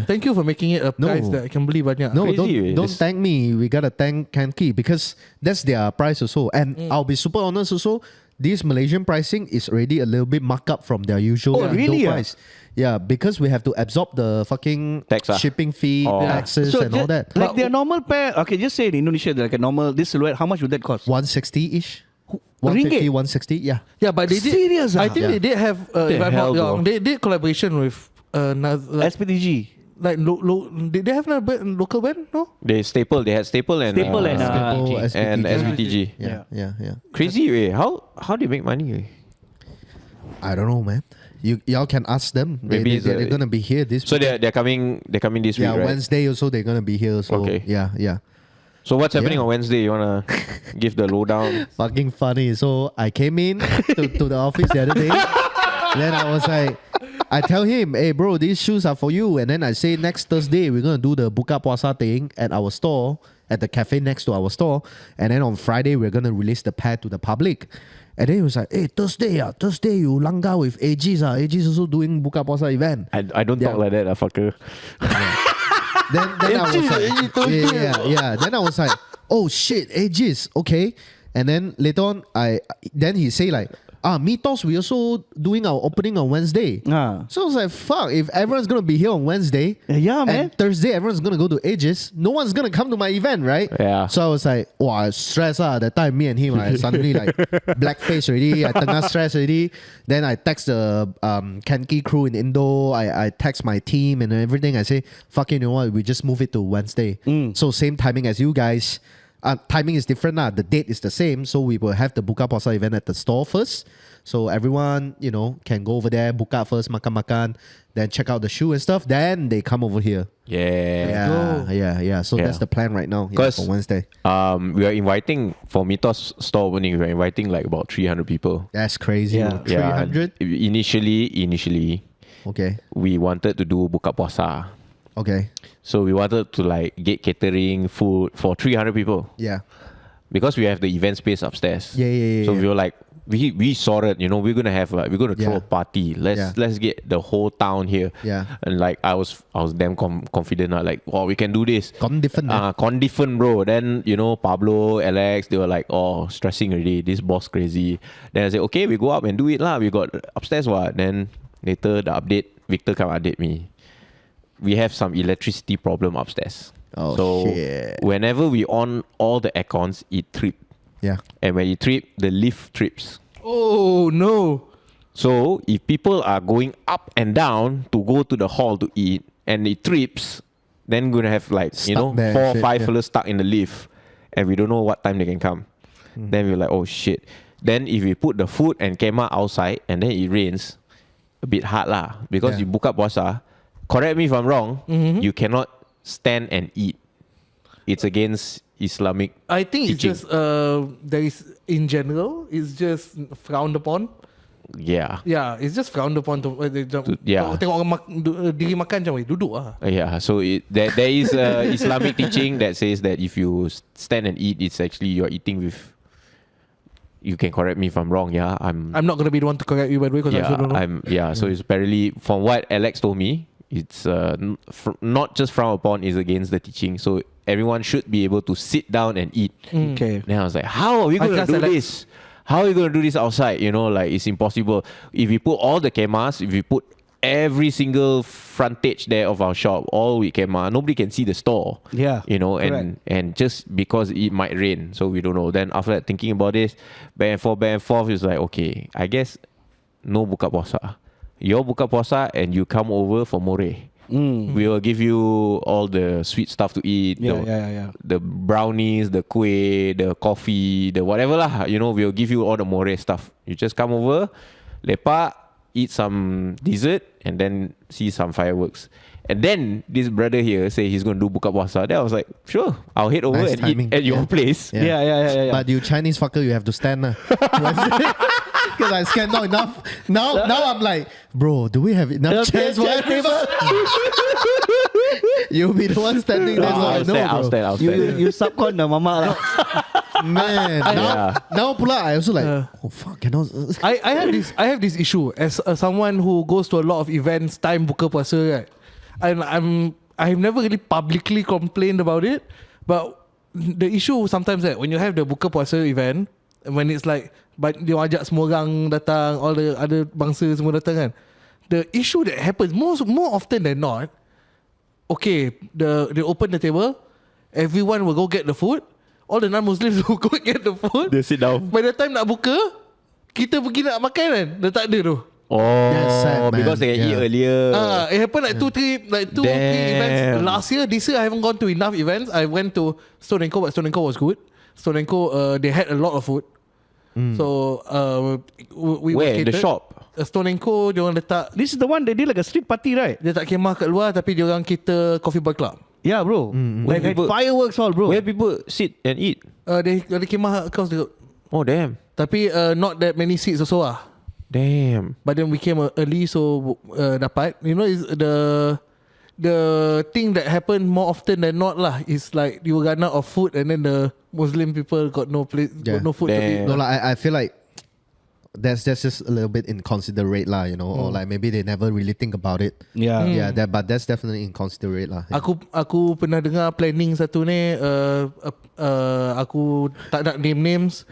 Thank you for making it a price that I can believe banyak. No, Crazy, don't this- thank me. We gotta thank KANKY because that's their price also. And I'll be super honest also. This Malaysian pricing is already a little bit marked up from their usual Oh, really, Indo price. Yeah, because we have to absorb the fucking Tax, shipping fee, Oh. taxes, and all that. Like their normal pair. Okay, just say in Indonesia, like a normal this silhouette. How much would that cost? 160-ish. Ringgit? 150, 160. Yeah. Yeah, but they did. Serious? I think they did have. If I'm hell, not wrong, bro? they did collaboration with like, SPTG. like did they have a local band? No. They had Staple and Staple and, Staple, and SPTG. Yeah. Crazy way. How they make money? Way? I don't know, man. Y'all can ask them. Maybe They're gonna be here this So week. they're coming this week, Yeah, right? Wednesday also they're gonna be here. So Okay. yeah. So what's happening Yeah. on Wednesday? You wanna give the lowdown? Fucking funny. So I came in to the office the other day. Then I was like, I tell him, hey bro, these shoes are for you. And then I say next Thursday we're gonna do the buka puasa thing at our store, at the cafe next to our store. And then on Friday we're gonna release the pair to the public. And then he was like, hey, Thursday you langga with AG's. AG's also doing buka puasa event. I don't talk like that, fucker. Then I was like, yeah. Then I was like, oh shit, AG's, okay. And then later on, then he say like, Mythos, we also doing our opening on Wednesday. So I was like, fuck, if everyone's gonna be here on Wednesday, Yeah, man. and Thursday everyone's gonna go to Aegis, no one's gonna come to my event, right? Yeah. So I was like, wow, stress that time me and him, I suddenly like black face already, I tengah stress already. Then I text the KANKY crew in Indo, I text my team and everything. I say, fucking, you know what, we just move it to Wednesday. So same timing as you guys. Timing is different lah. The date is the same, so we will have the buka puasa event at the store first. So everyone, can go over there, buka first, makan, then check out the shoe and stuff. Then they come over here. Yeah. So that's the plan right now. Yeah, for Wednesday. We are inviting for Mythos store opening. We are inviting like about 300 people. That's crazy. Yeah. 300. Initially, Okay. we wanted to do buka puasa. Okay. So we wanted to like get catering food for 300 people Yeah. because we have the event space upstairs. Yeah. So we were like, we saw it. We're gonna have we're gonna throw Yeah. a party. Let's get the whole town here. Yeah. And like I was damn confident. Like, wow, we can do this. Different. Bro. Then Pablo, Alex, they were like, oh, stressing already. This boss crazy. Then I said, okay, we go up and do it lah. We got upstairs what. Then later the update, Victor come update me. We have some electricity problem upstairs. Oh, so shit. whenever we on all the aircons, it trip. Yeah. And when it trip, the lift trips. Oh no. So if people are going up and down to go to the hall to eat and it trips, then we're gonna have like, Stuck there, 4 or shit, 5 yeah. fellas stuck in the lift and we don't know what time they can come. Then we're like, oh shit. Then if we put the food and kema outside and then it rains, a bit hard lah. Because Yeah. you book up puasa, correct me if I'm wrong, you cannot stand and eat. It's against Islamic I think it's teaching. just there is in general it's just frowned upon. Yeah. Yeah, it's just frowned upon to yeah. tengok orang diri makan macam duduk lah. Yeah, so there is a Islamic teaching that says that if you stand and eat, it's actually you're eating with. You can correct me if I'm wrong. Yeah, I'm not gonna be the one to correct you by the way because I also don't know. So it's apparently from what Alex told me, it's not just frowned upon, is against the teaching. So everyone should be able to sit down and eat. Okay. Then I was like, how are we going to trust do Alex. this? How are we going to do this outside? Like it's impossible. If we put all the kemas, if we put every single frontage there of our shop, all we can, nobody can see the store. Yeah, you know, correct. and just because it might rain, so we don't know. Then after that, thinking about this, back and forth, it's like, okay, I guess no buka puasa. You buka puasa and you come over for more. We will give you all the sweet stuff to eat. The brownies, the kueh, the coffee, the whatever lah. You know, we'll give you all the more stuff. You just come over, lepak, eat some dessert, and then see some fireworks. And then this brother here say he's going to do buka puasa. Then I was like, sure, I'll head over Nice and timing. eat at your place. Yeah. But you Chinese fucker, you have to stand. Because I scanned not enough. Now I'm like, bro, do we have enough chairs for everyone? You'll be the one standing there. I'll stand. You subcon the mama lah. Man, now pula I also like, oh fuck, cannot. I have this issue as someone who goes to a lot of events, time buka puasa, right? And I've never really publicly complained about it, but the issue sometimes that when you have the buka puasa event, when it's like, but dia ajak semua orang datang, all the other bangsa semua datang kan, the issue that happens more often than not, okay, they open the table, everyone will go get the food, all the non-Muslims will go get the food. They sit down. By the time nak buka, kita pergi nak makan kan, dah tak ada tu. That's sad, man. Because they can eat earlier. It happened like two, three events last year. This year I haven't gone to enough events. I went to Stone & Co, but Stone & Co was good. Stone & Co, they had a lot of food. So we Where? The shop? Stone & Co, dia orang letak. This is the one they did like a street party, right? Dia tak kemah kat luar, tapi dia orang kita Coffee Boy Club. Yeah, bro. Like People- fireworks all, bro. Where people sit and eat. They kemah across the. Oh, damn. Tapi not that many seats also ah. Damn. But then we came early, so dapat. You know, is the thing that happened more often than not lah. Is like you run out of food, and then the Muslim people got no place, got no food to eat. Damn. No, like, I feel like that's just a little bit inconsiderate lah, you know, or like maybe they never really think about it. Yeah. But that's definitely inconsiderate lah. Aku pernah dengar planning satu ni, aku tak nak name names,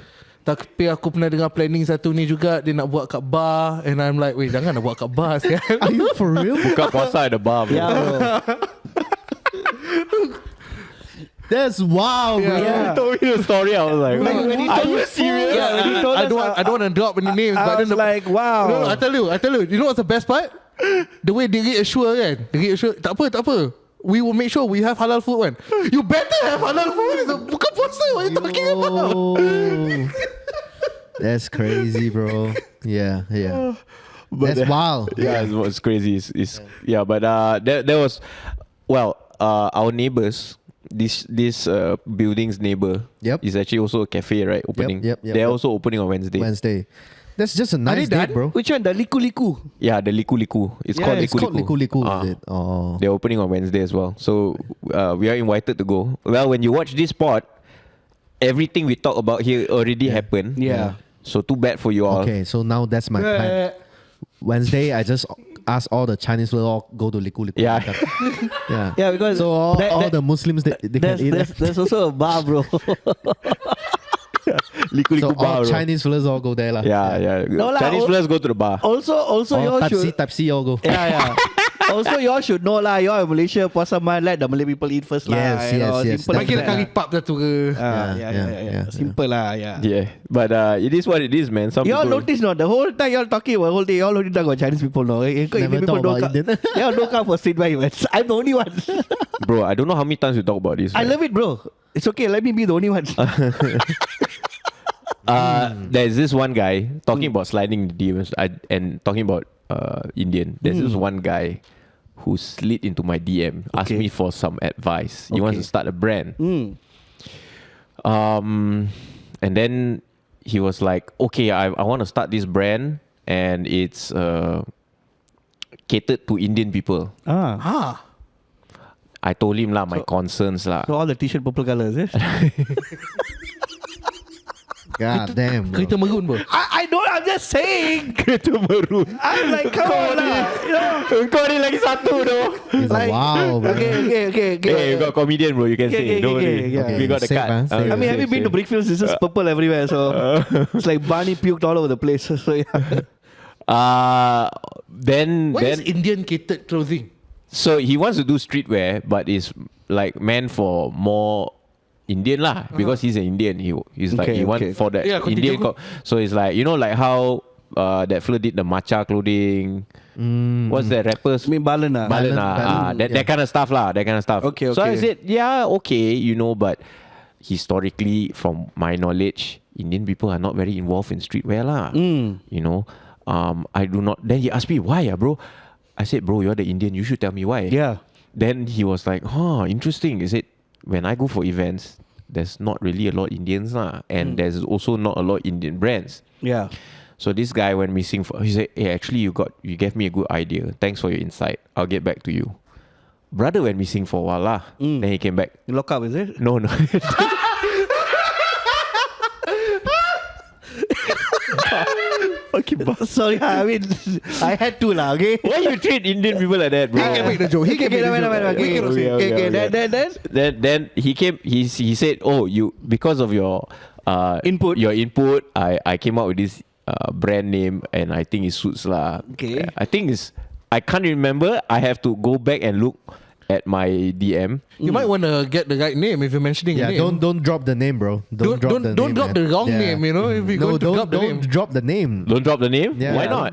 tapi aku pernah dengar planning satu ni juga, dia nak buat kat bar, and I'm like, wait, jangan nak buat kat bar sekarang. Are you for real? Buka puasa at the bar, bro. Yeah, bro. That's wow, bro. You told me the story, I was like, When he are told you us- serious? Yeah, when he told I us, don't want to drop any names, but I then was like, wow. No, I tell you. You know what's the best part? The way they reassure kan, tak apa. We will make sure we have halal food kan. You better have halal food. It's a buka puasa. What are you talking about? That's crazy, bro. Yeah. But, That's wild. Yeah, it's crazy. Yeah, but there was, our neighbors. This building's neighbor is actually also a cafe, right? Opening. Yep. They're also opening on Wednesday. That's just a nice date, bro. Which one? The Liku Liku. Yeah, the Liku Liku. It's called It's called Liku Liku, is it? Oh. They're opening on Wednesday as well. So we are invited to go. Well, when you watch this pod, everything we talk about here already happened. Yeah. So too bad for you all. Okay, so now that's my plan. Wednesday, I just ask all the Chinese will all go to Liku Liku. Yeah. Yeah, because So all that- the Muslims they can eat. there's also a bar, bro. Liku So Liku bar. all bro. Chinese fellas all go there lah. Yeah. No lah, Chinese players go to the bar. Also, you all should. Type C all go. Yeah. Also, you all should know lah. You all in Malaysia, puasa man, let the Malay people eat first lah. Yes, you know, yes. Simple Bagi like nak that kari pap satu ke. Yeah. Simple lah. Yeah. Yeah, but it is what it is, man. Some You all people. notice not the whole time you all talking about whole day, you all only talk about Chinese people no. Never Indian people talk about don't come. Indian. They all don't come for streetwear events. I'm the only one. Bro, I don't know how many times we talk about this. I man. love it, bro. It's okay. Let me be the only one. There's this one guy talking about sliding the DMs and talking about Indian. There's this one guy who slid into my DM, asked me for some advice. He wants to start a brand. And then he was like, okay, I want to start this brand and it's catered to Indian people. I told him lah, my concerns lah. So all the t-shirt purple color, is it? God damn, bro. Kereta merun bro. I don't. I'm just saying. Kereta merun. I'm like, come on lah. You know? Kau ni lagi satu tu. He's like, wow, bro. Okay. Hey, you got comedian, bro. You can say. Don't worry. Okay. We got the Safe, card. safe. I mean, have you been to Brickfields? It's just purple everywhere. So it's like Barney puked all over the place. So yeah. Then What is Indian catered clothing? so he wants to do streetwear, but it's like meant for more Indian lah, because he's an Indian. He's like he want for that Yeah, Indian. continue. So it's like, you know, like how that fella did the matcha clothing. What's that rappers? I mean, Balan lah. Balan, that kind of stuff lah. That kind of stuff. Okay, So I okay. said, yeah, okay, you know, but historically, from my knowledge, Indian people are not very involved in streetwear lah. You know, I do not. Then he asked me why, bro. I said, bro, you're the Indian. You should tell me why. Yeah. Then he was like, interesting. He said, when I go for events, there's not really a lot of Indians lah, and there's also not a lot of Indian brands. Yeah. So this guy went missing. He said, hey, actually, you gave me a good idea. Thanks for your insight. I'll get back to you. Brother went missing for a while lah. Then he came back. You lock up, is it? No. Sorry, I mean, I had to lah, okay? Why you treat Indian people like that, bro? He can make the joke. He can make the joke. We cannot say. Okay. Then he came. He said, "Oh, you because of your Input. Your input. I came up with this brand name, and I think it suits lah. Okay. I think it's. I can't remember. I have to go back and look at my DM. You might want to get the right name if you're mentioning Yeah, a name. don't drop the name, bro. Don't drop the name. Don't drop man. the wrong Yeah. name. You know, if you're going to drop the name. Don't drop the name. Don't drop the name. Yeah. Why not?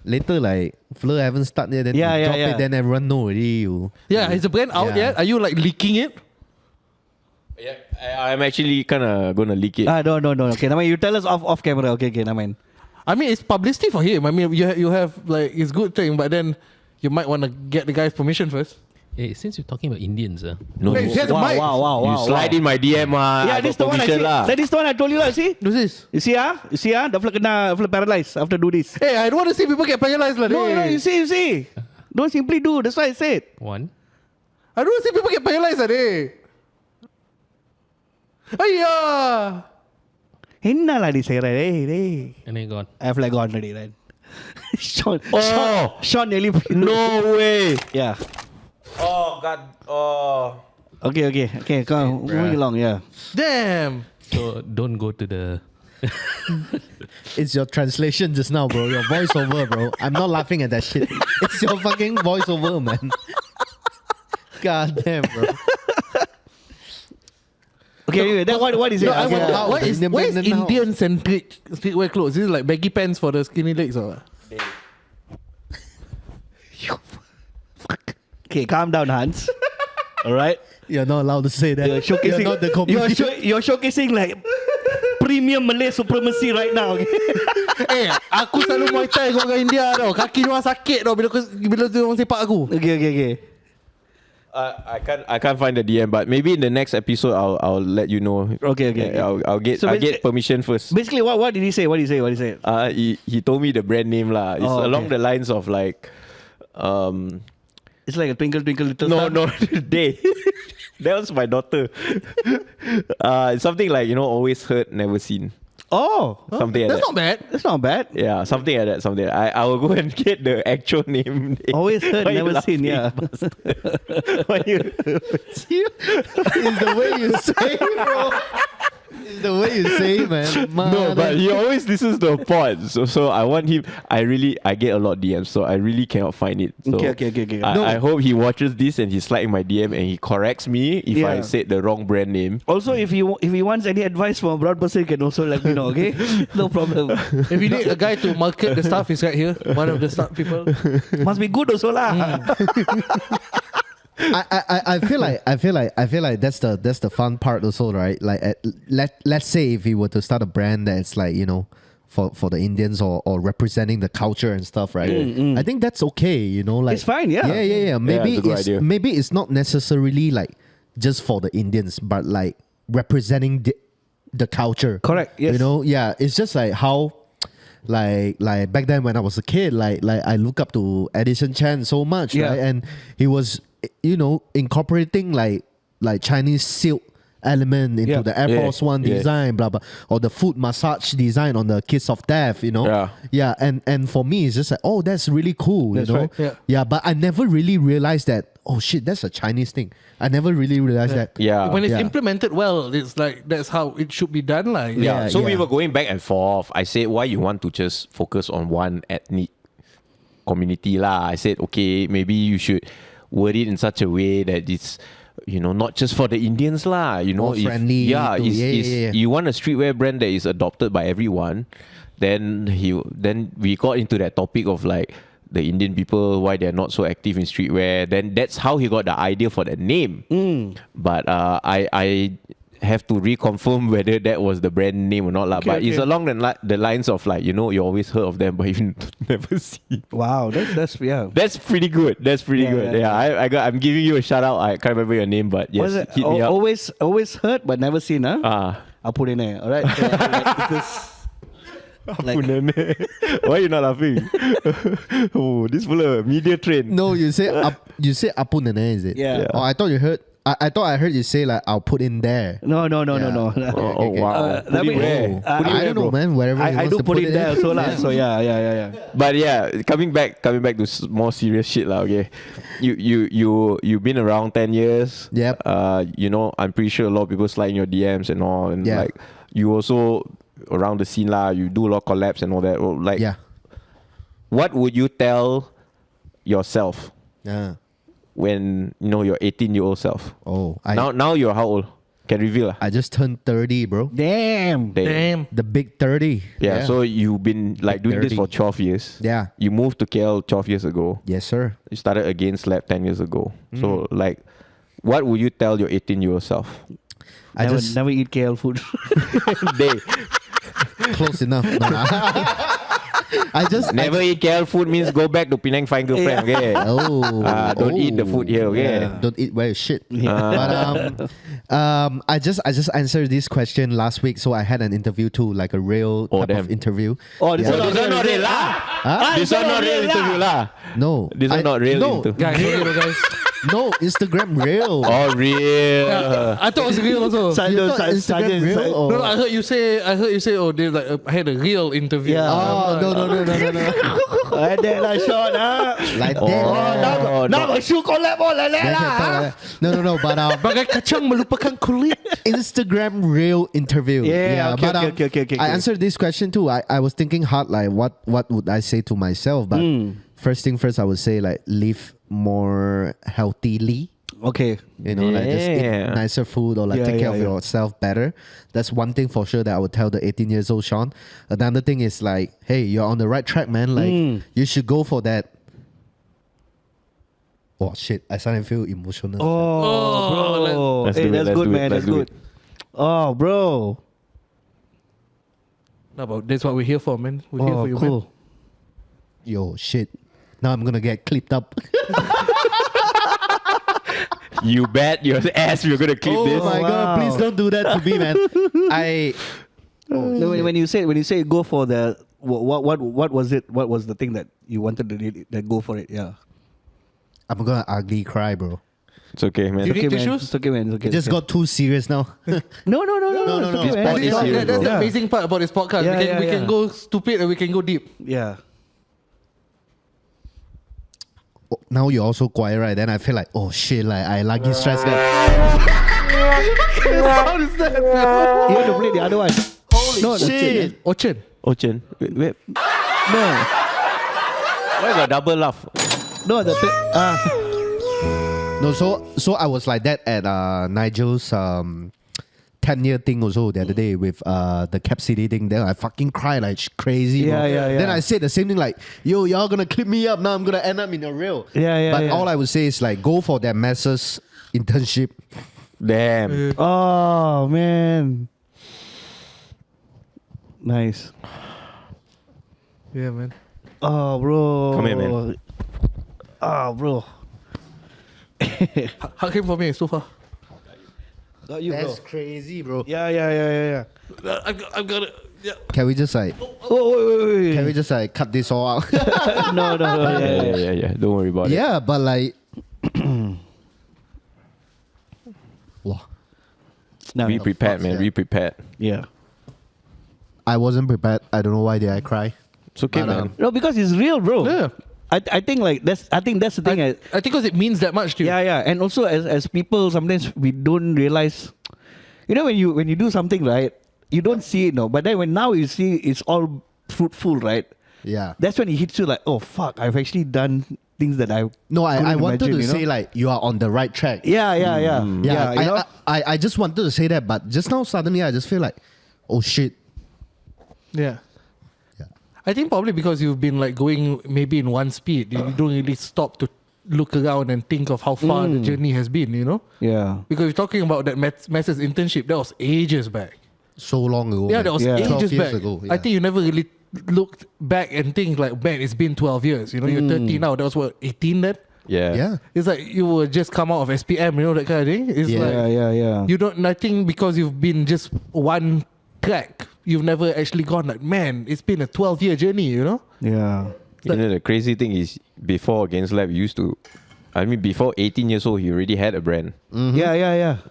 Later, like Fleur haven't started yet, then Yeah, you yeah, drop yeah. it, then everyone know already. Yeah, is the brand out Yeah. yet? Are you like leaking it? Yeah, I'm actually kind of gonna leak it. No. Okay, now you tell us off camera. Okay, now man. I mean, it's publicity for him. I mean, you have like it's good thing, but then you might want to get the guy's permission first. Hey, since you're talking about Indians, No, Wait, he has a mic. you slide in my DM Yeah, this the one I see. That is the one I told you lah. See? Do this. You see the fella paralyzed after do this. Hey, I don't want to see people get paralyzed like No, you see. Don't simply do. That's why I said. one. I don't want to see people get paralyzed like Ayya! Henna lah say right? And then gone. I have like gone already, right? Shawn. Oh. Shawn nearly. No way. Yeah. Oh God. Oh. Okay. Come moving along. Yeah. Damn! So don't go to the. It's your translation just now, bro. Your voiceover, bro. I'm not laughing at that shit. It's your fucking voiceover, man. God damn, bro. Okay, anyway, then what is it? No, I Okay, want, yeah. what is Then how? Indian centric streetwear clothes? Is it like baggy pants for the skinny legs or what? Okay, calm down, Hans. All right. You're not allowed to say that. You're showcasing. You're not the comedian. You're showcasing like premium Malay supremacy right now. Okay? Aku selalu Muay Thai dengan orang India tau. Kaki orang sakit tau bila tu orang sepak aku. Okay. I can't find the DM, but maybe in the next episode I'll let you know. Okay. I'll get So I'll get permission first. Basically, what did he say? What did he say? He told me the brand name lah. It's Oh, okay. along the lines of like, It's like a twinkle twinkle little no, star. they. That was my daughter. It's something like, you know, always heard, never seen. Oh, Something like That's that. not bad. that's not bad. Yeah, something like that. Something. I will go and get the actual name. Always heard, Why you never seen. laughing, Yeah. bastard? Why you? It's the way you say it, bro. It's the way you say it, man. No, but he always listens to a pod. So I want him. I get a lot of DMs, so I really cannot find it. So Okay. I hope he watches this and he's sliding my DM and he corrects me if I Yeah. said the wrong brand name. Also, if he wants any advice from a broad person, he can also let me know. Okay, no problem. If you need a guy to market the stuff, he's right here. One of the stuff people. Must be good also lah. I feel like that's the fun part also, right? Like let's say if he were to start a brand that's like, you know, for the Indians or representing the culture and stuff, right? I think that's okay, you know, like It's fine, yeah. Yeah. Maybe it's a good idea. maybe it's not necessarily like just for the Indians, but like representing the culture. Correct, yes. You know, yeah. It's just like how like back then when I was a kid, like I look up to Edison Chan so much, Yeah. right? And he was, you know, incorporating like Chinese silk element into Yeah. the Air Yeah. Force One Yeah. design, blah blah, or the foot massage design on the Kiss of Death, you know. Yeah. And for me, it's just like, oh, that's really cool, That's you know. right, yeah. Yeah, but I never really realized that. Oh shit, that's a Chinese thing. I never really realized that. Yeah. When it's Yeah. implemented well, it's like that's how it should be done, like. Yeah. So we yeah. were going back and forth. I said, why you want to just focus on one ethnic community lah? I said, okay, maybe you should word it in such a way that it's, you know, not just for the Indians lah. You know, More friendly Yeah, to- yeah. you want a streetwear brand that is adopted by everyone. Then we got into that topic of like the Indian people, why they're not so active in streetwear. Then that's how he got the idea for the name. But I have to reconfirm whether that was the brand name or not lah. Okay, But it's okay. along the lines of like, you know, you always heard of them but you never see. Wow, that's yeah. That's pretty good. That's pretty Yeah, good. yeah, Yeah, I'm giving you a shout out. I can't remember your name, but yes, Was it hit me up. always heard but never seen, huh? I'll put in there. All right. So, like, this- Apa nene? Why you not laughing? Oh, this fella media train. No, you say apu nene, is it? Yeah. Oh, I thought you heard. I thought I heard you say like I'll put in there. No. Oh, wow. Let me- where? Uh, Put it I where, don't know, bro? man. Wherever he I wants do to put it there also lah. So yeah. But yeah, coming back to more serious shit lah. Okay, you've been around 10 years. Yep. You know, I'm pretty sure a lot of people slide in your DMs and all, and Yeah. like you also around the scene lah. You do a lot of collabs and all that. Like, Yeah. what would you tell yourself Yeah. when you know your 18-year-old self? Oh, Now you're how old? Can reveal. I just turned 30, bro. Damn. Damn. The big 30. Yeah, so you've been like doing this 30. for 12 years. Yeah. You moved to KL 12 years ago. Yes, sir. You started AgainstLAB 10 years ago. So like, what would you tell your 18-year-old self? I just Never eat KL food. They close enough. No, I just never eat KL food means go back to Penang, find girlfriend. Okay. Don't eat the food here. Okay. Don't eat where shit. But I just answered this question last week, so I had an interview too, like a real type damn. of interview. Oh, this Yeah. one This one not real lah. This one not real interview lah. No, This one not real No, interview. Guys. no, Instagram real. Oh, real. I thought it was real also. You thought Instagram real? Or? No, I heard you say. Oh, they like I had a real interview. Yeah. Oh, no. Like that lah, Shawn. Like that. Now got shoe collab all like that lah. No, but Bagai kacang melupakan kulit. Instagram real interview. Yeah, okay, but okay. I answered this question too. I was thinking hard, like what would I say to myself? But first thing first, I would say like live more healthily. Okay. You know, like just eat Yeah. nicer food or like Yeah, take care of yeah. yourself better. That's one thing for sure that I would tell the 18 years old Shawn. Another thing is like, hey, you're on the right track, man. Like you should go for that. Oh shit, I suddenly feel emotional. Oh, bro. Let's Hey, do it, that's let's good, do it, man. let's That's do good. Oh, bro. No, but that's what we're here for, man. We're here Oh, for you, man. cool. Yo, shit. Now I'm gonna get clipped up. You bet your ass you're gonna clip Oh this. my wow. god, please don't do that to me, man. No, when you say go for the what was it? What was the thing that you wanted to that go for it? Yeah. I'm gonna ugly cry, bro. It's okay, man. You need Okay, man. tissues? It's okay, man. It's okay. It just it's okay. got too serious now. No. It's okay, man. Sport is No, serious, that's bro. the amazing part about this podcast. Yeah, we can yeah. go stupid and we can go deep. Yeah. Now you're also quiet, right? Then I feel like, oh shit, like I lucky stress guy. How is that, bro? You have to play the other one. Holy shit. Ochin. Ochin. Wait. No. Why got double laugh? No, the No, so I was like that at Nigel's 10-year thing also the other day with the Cap City thing. Then I fucking cried like crazy. Yeah, bro. yeah. Then I said the same thing like, yo, y'all gonna clip me up now. I'm gonna end up in a reel. Yeah, But yeah. all I would say is like, go for that master's internship. Damn. Oh man. Nice. Yeah, man. Oh bro. Come here, man. Oh bro. Hug him for me so far. Got you, bro. crazy, bro. Yeah. I've got it. Yeah. Can we just like, Oh, wait. can we just like cut this all out? No. Yeah. Don't worry about it. Yeah, but like, wow. No, Be no. prepared, man. yeah. Be prepared. Yeah. I wasn't prepared. I don't know why did I cry. It's okay, But, man. No, because it's real, bro. Yeah. I think like that's the thing. I think because it means that much to you. Yeah, and also as people, sometimes we don't realize. You know, when you do something right, you don't see it, no. But then when now you see it's all fruitful, right? Yeah. That's when it hits you like, oh fuck, I've actually done things that I No, I couldn't wanted imagine, to you know? say like you are on the right track. Yeah. Yeah, You know? I just wanted to say that, but just now suddenly I just feel like, oh shit. Yeah. Yeah. I think probably because you've been like going maybe in one speed, you don't really stop to look around and think of how far the journey has been, you know? Yeah. Because you're talking about that master's internship, that was ages back. So long ago. Yeah, man. that was 12 ages years back. ago. I think you never really looked back and think like, man, it's been 12 years. You know, you're 30 now. That was what, 18 then? Yeah. Yeah. It's like you were just come out of SPM, you know, that kind of thing. It's Yeah. like Yeah. you don't, I think because you've been just one track, you've never actually gone like, man, it's been a 12-year journey, you know? Yeah. You know, the crazy thing is, before AgainstLAB, before 18 years old, he already had a brand. Yeah.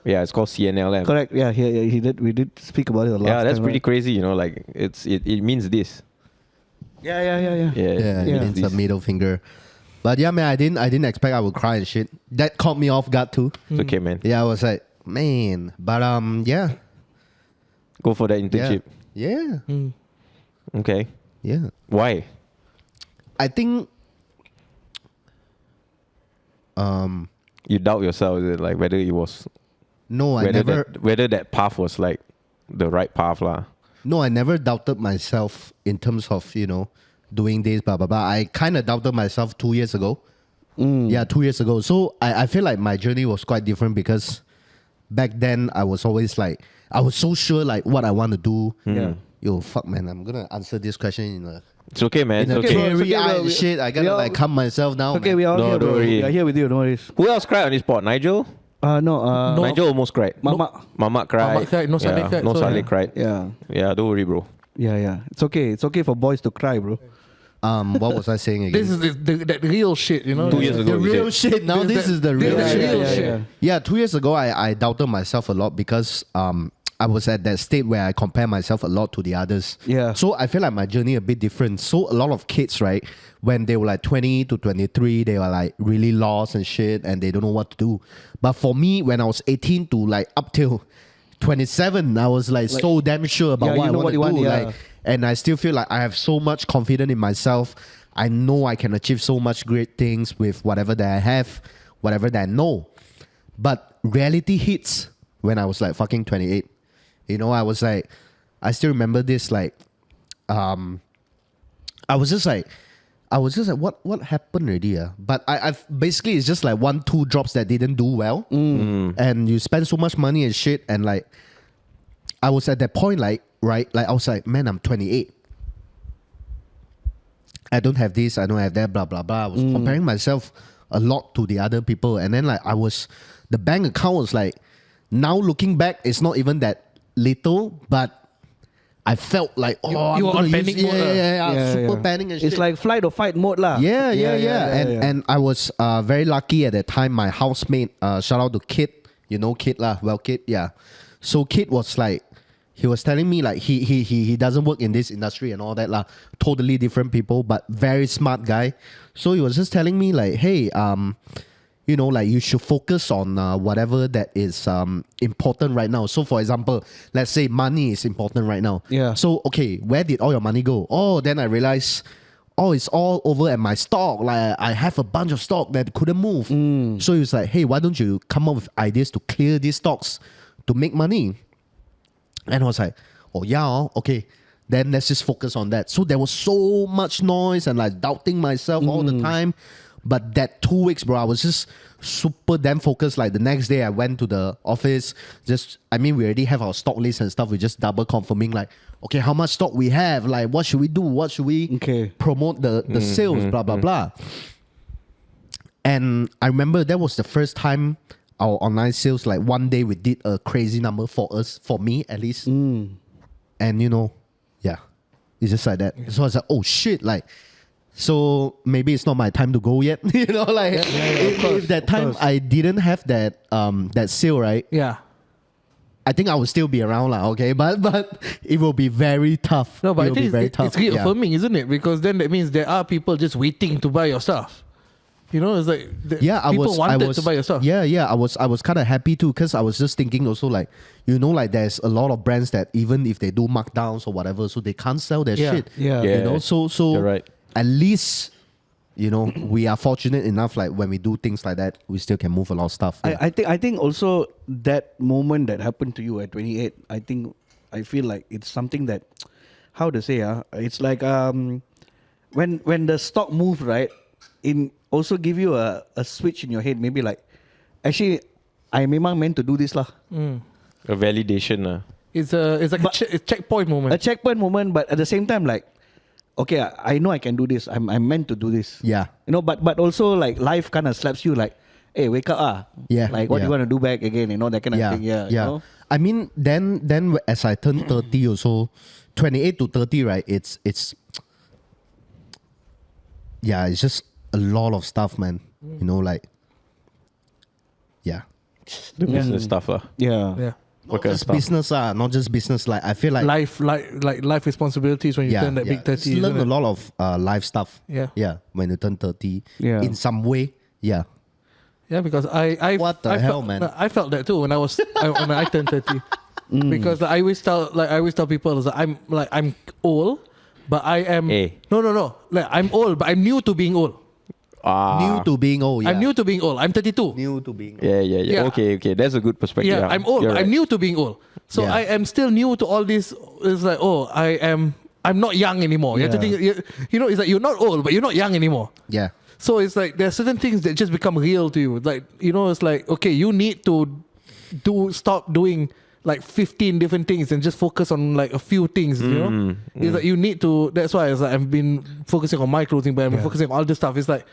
Yeah, it's called CNLM. Correct. Yeah, he did. We did speak about it a lot. Yeah, that's pretty crazy, you know, like it means this. Yeah. Yeah, Yeah, it means it's a this. middle finger. But yeah, man, I didn't expect I would cry and shit. That caught me off guard too. It's okay, man. Yeah, I was like, man. But yeah. Go for that Yeah. internship. Yeah. Okay. Yeah. Why? I think You doubt yourself, is it, like whether it was no, I never whether that path was like the right path, lah. No, I never doubted myself in terms of, you know, doing this, blah, blah, blah. I kind of doubted myself 2 years ago. Yeah, 2 years ago. So I feel like my journey was quite different because back then I was always like, I was so sure like what I want to do. Yeah. Yo, fuck, man, I'm going to answer this question in a It's okay, man. in It's a okay. bro. It's okay, teary-eyed bro. shit. I We gotta all- like calm myself down. Okay, man. we are all No, here, don't bro. worry. We are here with you. No worries. Who else cried on this spot? Nigel? No. Nigel almost cried. Mama. Mama cried. Mama cried, no Saleh yeah. cried, No so Saleh yeah. cried. Yeah. Yeah, don't worry, bro. Yeah. It's okay. It's okay for boys to cry, bro. What was I saying again? This is that real shit, you know? 2 years ago, the you real said. shit. Now this is the real This is shit. real shit. Yeah, 2 years ago, I doubted myself a lot because I was at that state where I compare myself a lot to the others. Yeah. So I feel like my journey a bit different. So a lot of kids, right, when they were like 20 to 23, they were like really lost and shit and they don't know what to do. But for me, when I was 18 to like up till 27, I was like so damn sure about yeah, what you I know want what to you want, do. yeah. Like, and I still feel like I have so much confidence in myself. I know I can achieve so much great things with whatever that I have, whatever that I know. But reality hits when I was like fucking 28. You know, I was like, I still remember this, like, I was just like, what happened already? But I've basically, it's just like 1-2 drops that didn't do well. And you spend so much money and shit. And like, I was at that point, like, right? Like, I was like, man, I'm 28. I don't have this, I don't have that, blah, blah, blah. I was comparing myself a lot to the other people. And then like, the bank account was like, now looking back, it's not even that little, but I felt like, oh, I'm you were gonna on panic use, mode, yeah, super panic and shit. It's like flight or fight mode, lah. Yeah. And I was very lucky at that time. My housemate, shout out to Kid, you know Kid lah, well Kid, yeah. So Kid was like, he was telling me like he doesn't work in this industry and all that lah. Totally different people, but very smart guy. So he was just telling me like, hey, you know, like you should focus on whatever that is important right now. So for example, let's say money is important right now. Yeah. So okay, where did all your money go? Oh, then I realized, oh, it's all over at my stock. Like I have a bunch of stock that couldn't move. So he was like, hey, why don't you come up with ideas to clear these stocks to make money? And I was like, oh yeah, okay. Then let's just focus on that. So there was so much noise and like doubting myself all the time. But that 2 weeks, bro, I was just super damn focused. Like the next day I went to the office. We already have our stock list and stuff. We just double confirming like, okay, how much stock we have? Like what should we do? What should we promote the sales? Blah, blah, blah. And I remember that was the first time our online sales, like one day we did a crazy number for us, for me at least. And you know, yeah, it's just like that. So I was like, oh shit, like, so maybe it's not my time to go yet. You know, like if that time I didn't have that that sale, right? Yeah. I think I will still be around lah. Okay, but it will be very tough. No, but it will I be think very it's tough. reaffirming, isn't it? Because then that means there are people just waiting to buy your stuff. You know, it's like people wanted to buy your stuff. Yeah. I was kind of happy too because I was just thinking also like, you know, like there's a lot of brands that even if they do markdowns or whatever, so they can't sell their shit. Yeah. You know, so You're right. at least, you know, we are fortunate enough like when we do things like that, we still can move a lot of stuff. Yeah. I think also that moment that happened to you at 28, I feel like it's something that, how to say, it's like when the stock moved, right, in also give you a switch in your head, maybe like, actually, I memang meant to do this lah. A validation. It's like a checkpoint moment. A checkpoint moment, but at the same time, like, okay, I know I can do this. I'm meant to do this. Yeah. You know, but also like life kind of slaps you like, hey, wake up, Yeah. Like, what yeah. you want to do back again? You know, that kind of thing. Yeah. You know? I mean, then as I turned 30 also, 28 to 30, right? It's just a lot of stuff, man. You know, like, yeah. The business stuff. Yeah. What kind of Just stuff? business, not just business. Like, I feel like life responsibilities when you turn that big 30. Just learn a lot of life stuff. Yeah. Yeah. When you turn 30. Yeah. In some way. Yeah. Yeah, because I What the hell, man? I felt that too when I was when I turned 30. Because I always tell people that I'm old, but I am no. Like I'm old, but I'm new to being old. New to being old. Yeah. I'm new to being old. I'm 32. New to being old. Yeah. Okay. That's a good perspective. Yeah, I'm old, You're but right. I'm new to being old. So Yeah. I am still new to all this. It's like, I'm not young anymore. You have to think, you know, it's like you're not old, but you're not young anymore. Yeah. So it's like there are certain things that just become real to you. Like, you know, it's like, okay, you need to stop doing like 15 different things and just focus on like a few things, you know? It's like you need to, that's why it's like I've been focusing on my clothing brand, I've been focusing on all this stuff. It's like,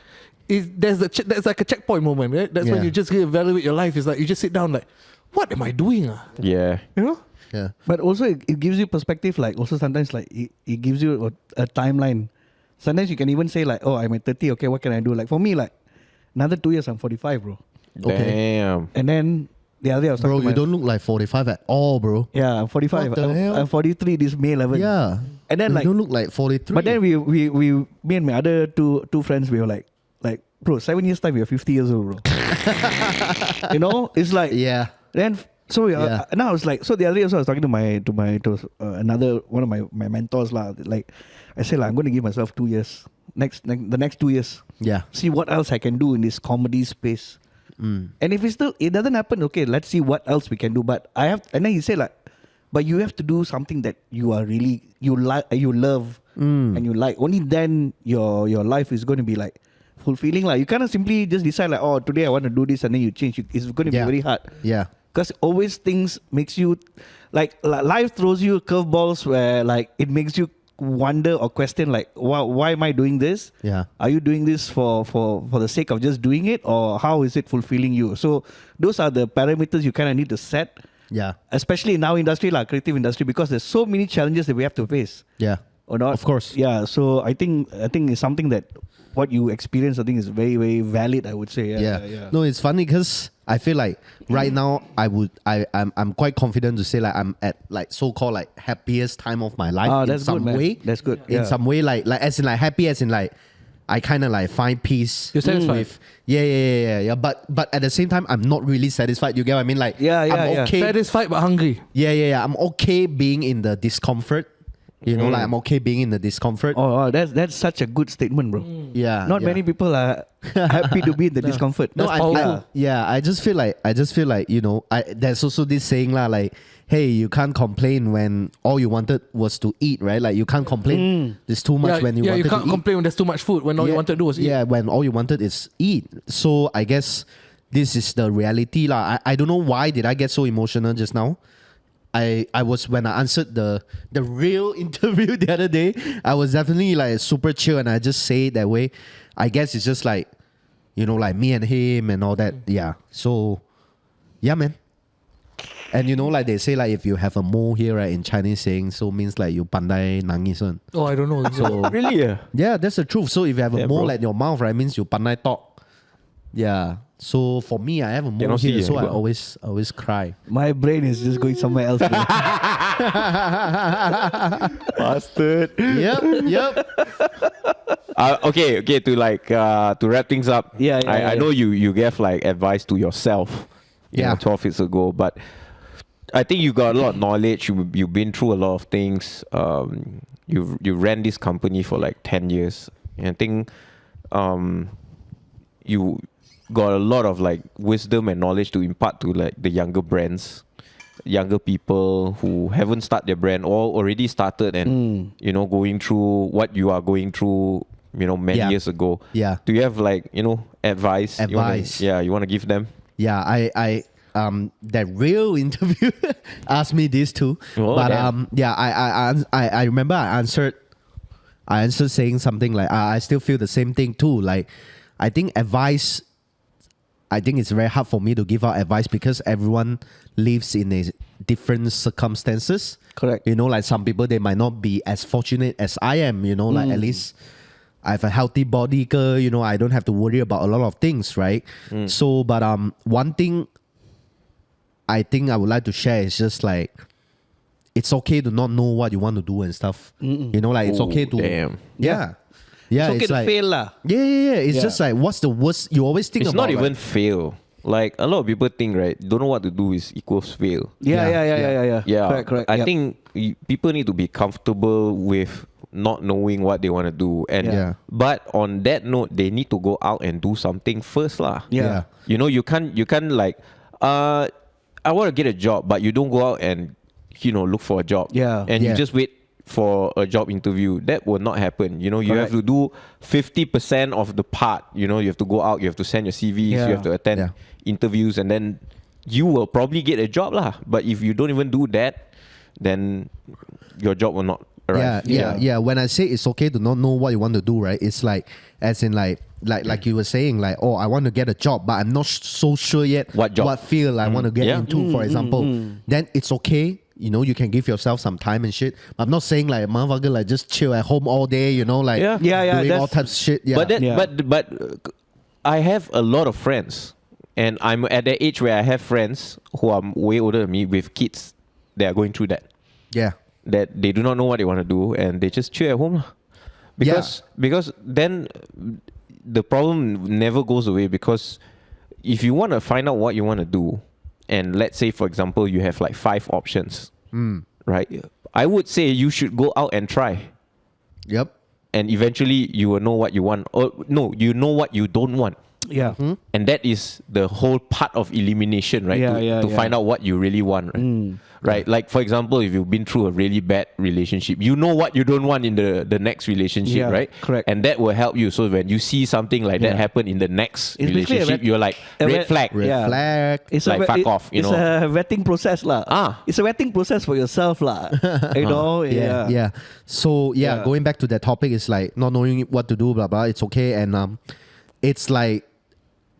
there's like a checkpoint moment, right? That's when you just reevaluate your life. It's like you just sit down like, what am I doing? Yeah. You know? Yeah. But also it gives you perspective. Like also sometimes like it gives you a timeline. Sometimes you can even say like, oh, I'm at 30. Okay, what can I do? Like for me, like another 2 years, I'm 45, bro. Okay. Damn. And then the other day I was Bro, talking to you my- don't look like 45 at all, bro. Yeah, I'm 45. What the hell? I'm 43 this May 11. Yeah. And then you like, don't look like 43. but then we me and my other two friends, we were like, bro, 7 years time we are 50 years old, bro. You know, it's like Yeah. Then so Yeah. now I was like, so the other day also I was talking to another one of my mentors lah. Like I said, like, I'm going to give myself 2 years. The next 2 years, Yeah. see what else I can do in this comedy space. And if it doesn't happen, okay, let's see what else we can do. But and then he said like, but you have to do something that you are really you love and you like. Only then your life is going to be like fulfilling. Like you cannot simply just decide like, oh, today I want to do this and then you change. It's going to be very hard. Yeah. Because always things makes you like life throws you curveballs where like it makes you wonder or question like why am I doing this? Yeah. Are you doing this for the sake of just doing it, or how is it fulfilling you? So those are the parameters you kind of need to set. Yeah. Especially in our industry, like creative industry, because there's so many challenges that we have to face. Yeah. Or not? Of course. Yeah. So I think it's something that what you experience, I think, is very, very valid, I would say. Yeah. No, it's funny because I feel like right now I'm quite confident to say like I'm at like so-called like happiest time of my life in That's some good, man. way. That's good. In Yeah. some way, like as in like happy as in like I kind of like find peace. You're satisfied. With, yeah. But at the same time, I'm not really satisfied. You get what I mean? Like I'm okay. Satisfied but hungry. Yeah. I'm okay being in the discomfort. You know, like I'm okay being in the discomfort. Oh, that's such a good statement, bro. Yeah. Not yeah. many people are happy to be in the discomfort. No, That's powerful. I just feel like you know, there's also this saying lah, like, hey, you can't complain when all you wanted was to eat, right? Like you can't complain. There's too much when you wanted you can't to eat. complain when there's too much food when all you wanted to do was eat. Yeah, when all you wanted is eat. So I guess this is the reality lah. I don't know why did I get so emotional just now. I was when I answered the real interview the other day, I was definitely like super chill and I just say it that way. I guess it's just like, you know, like me and him and all that. Yeah. So yeah, man. And you know, like they say, like if you have a mole here, right, in Chinese saying, so means like you pandai nangis one. Oh, I don't know. So Really? yeah, that's the truth. So if you have a Yeah, mole bro. at your mouth, right, means you pandai talk. Yeah. So for me, I have a mole Cannot see here, so I but- always cry. My brain is just going somewhere else. bro. Bastard. Yep. Okay. To wrap things up. Yeah, I know you gave like advice to yourself. Yeah. 12 years ago, but I think you got a lot of knowledge. You've been through a lot of things. You ran this company for like 10 years. And I think you got a lot of like wisdom and knowledge to impart to like the younger brands, younger people who haven't started their brand or already started and going through what you are going through many years ago. Yeah. Do you have like advice? Advice. You want to give them? Yeah, I that real interview asked me this too. Oh, but damn. I remember I answered saying something like I still feel the same thing too. Like I think it's very hard for me to give out advice because everyone lives in a different circumstances. Correct. Like some people they might not be as fortunate as I am, like at least I have a healthy body, I don't have to worry about a lot of things, right? So, but one thing I think I would like to share is just like, it's okay to not know what you want to do and stuff. Like it's okay to... Damn. Yeah. It's okay to like, fail lah. Yeah. It's just like, what's the worst? You always think It's about not even like, fail. Like a lot of people think, right? Don't know what to do is equals fail. Yeah. Yeah, Correct. I Yep. think people need to be comfortable with not knowing what they want to do, and Yeah. but on that note, they need to go out and do something first, lah. Yeah. You can't like, I want to get a job, but you don't go out and look for a job. Yeah. and Yeah. you just wait for a job interview. That will not happen. You have Correct. to do 50% of the part. You have to go out. You have to send your CVs. Yeah. You have to attend Yeah. interviews, and then you will probably get a job lah. But if you don't even do that, then your job will not arrive. Yeah. When I say it's okay to not know what you want to do, right? It's like, as in like you were saying, like, oh, I want to get a job, but I'm not so sure yet What job? what field I want to get Yeah. into, for example. Then it's okay. You can give yourself some time and shit. I'm not saying like motherfucker like just chill at home all day, like Yeah. Yeah, doing all that's- types of shit. Yeah. But Yeah. but I have a lot of friends, and I'm at that age where I have friends who are way older than me with kids that are going through that. yeah. That they do not know what they want to do, and they just chill at home lah. Because then the problem never goes away, because if you want to find out what you want to do, and let's say for example you have like 5 options, right? I would say you should go out and try, Yep. and eventually you will know what you want, or no, you know what you don't want. Yeah. And that is the whole part of elimination, right? to find out what you really want, right? Right? Like, for example, if you've been through a really bad relationship, you know what you don't want in the next relationship, Yeah, right? correct. And that will help you. So when you see something like that Yeah. happen in the next It's basically a relationship, you're like, a red flag. Yeah. Flag. It's Like, fuck off, It's a vetting process lah. It's a vetting process for yourself lah. Yeah. So Yeah. going back to that topic, it's like not knowing what to do, blah blah. It's okay, and it's like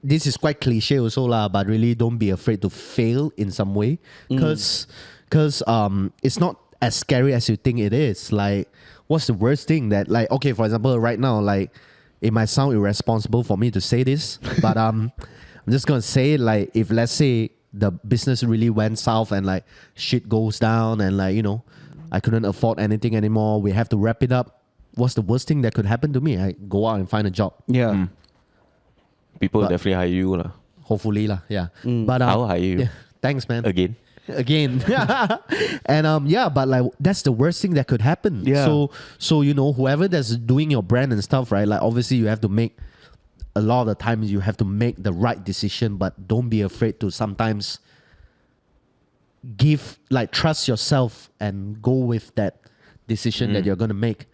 this is quite cliche also lah, but really don't be afraid to fail in some way, because it's not as scary as you think it is. Like, what's the worst thing that, like, okay, for example, right now, like, it might sound irresponsible for me to say this, but I'm just gonna say, like, if let's say the business really went south and like shit goes down and like I couldn't afford anything anymore, we have to wrap it up. What's the worst thing that could happen to me? I go out and find a job. Yeah. People will But- definitely hire you lah. Hopefully lah. Yeah. But I'll hire you. yeah, thanks, man. Again. And but like that's the worst thing that could happen. Yeah. So whoever that's doing your brand and stuff, right? Like obviously you have to make, a lot of the times you have to make the right decision, but don't be afraid to sometimes trust yourself and go with that decision that you're gonna make.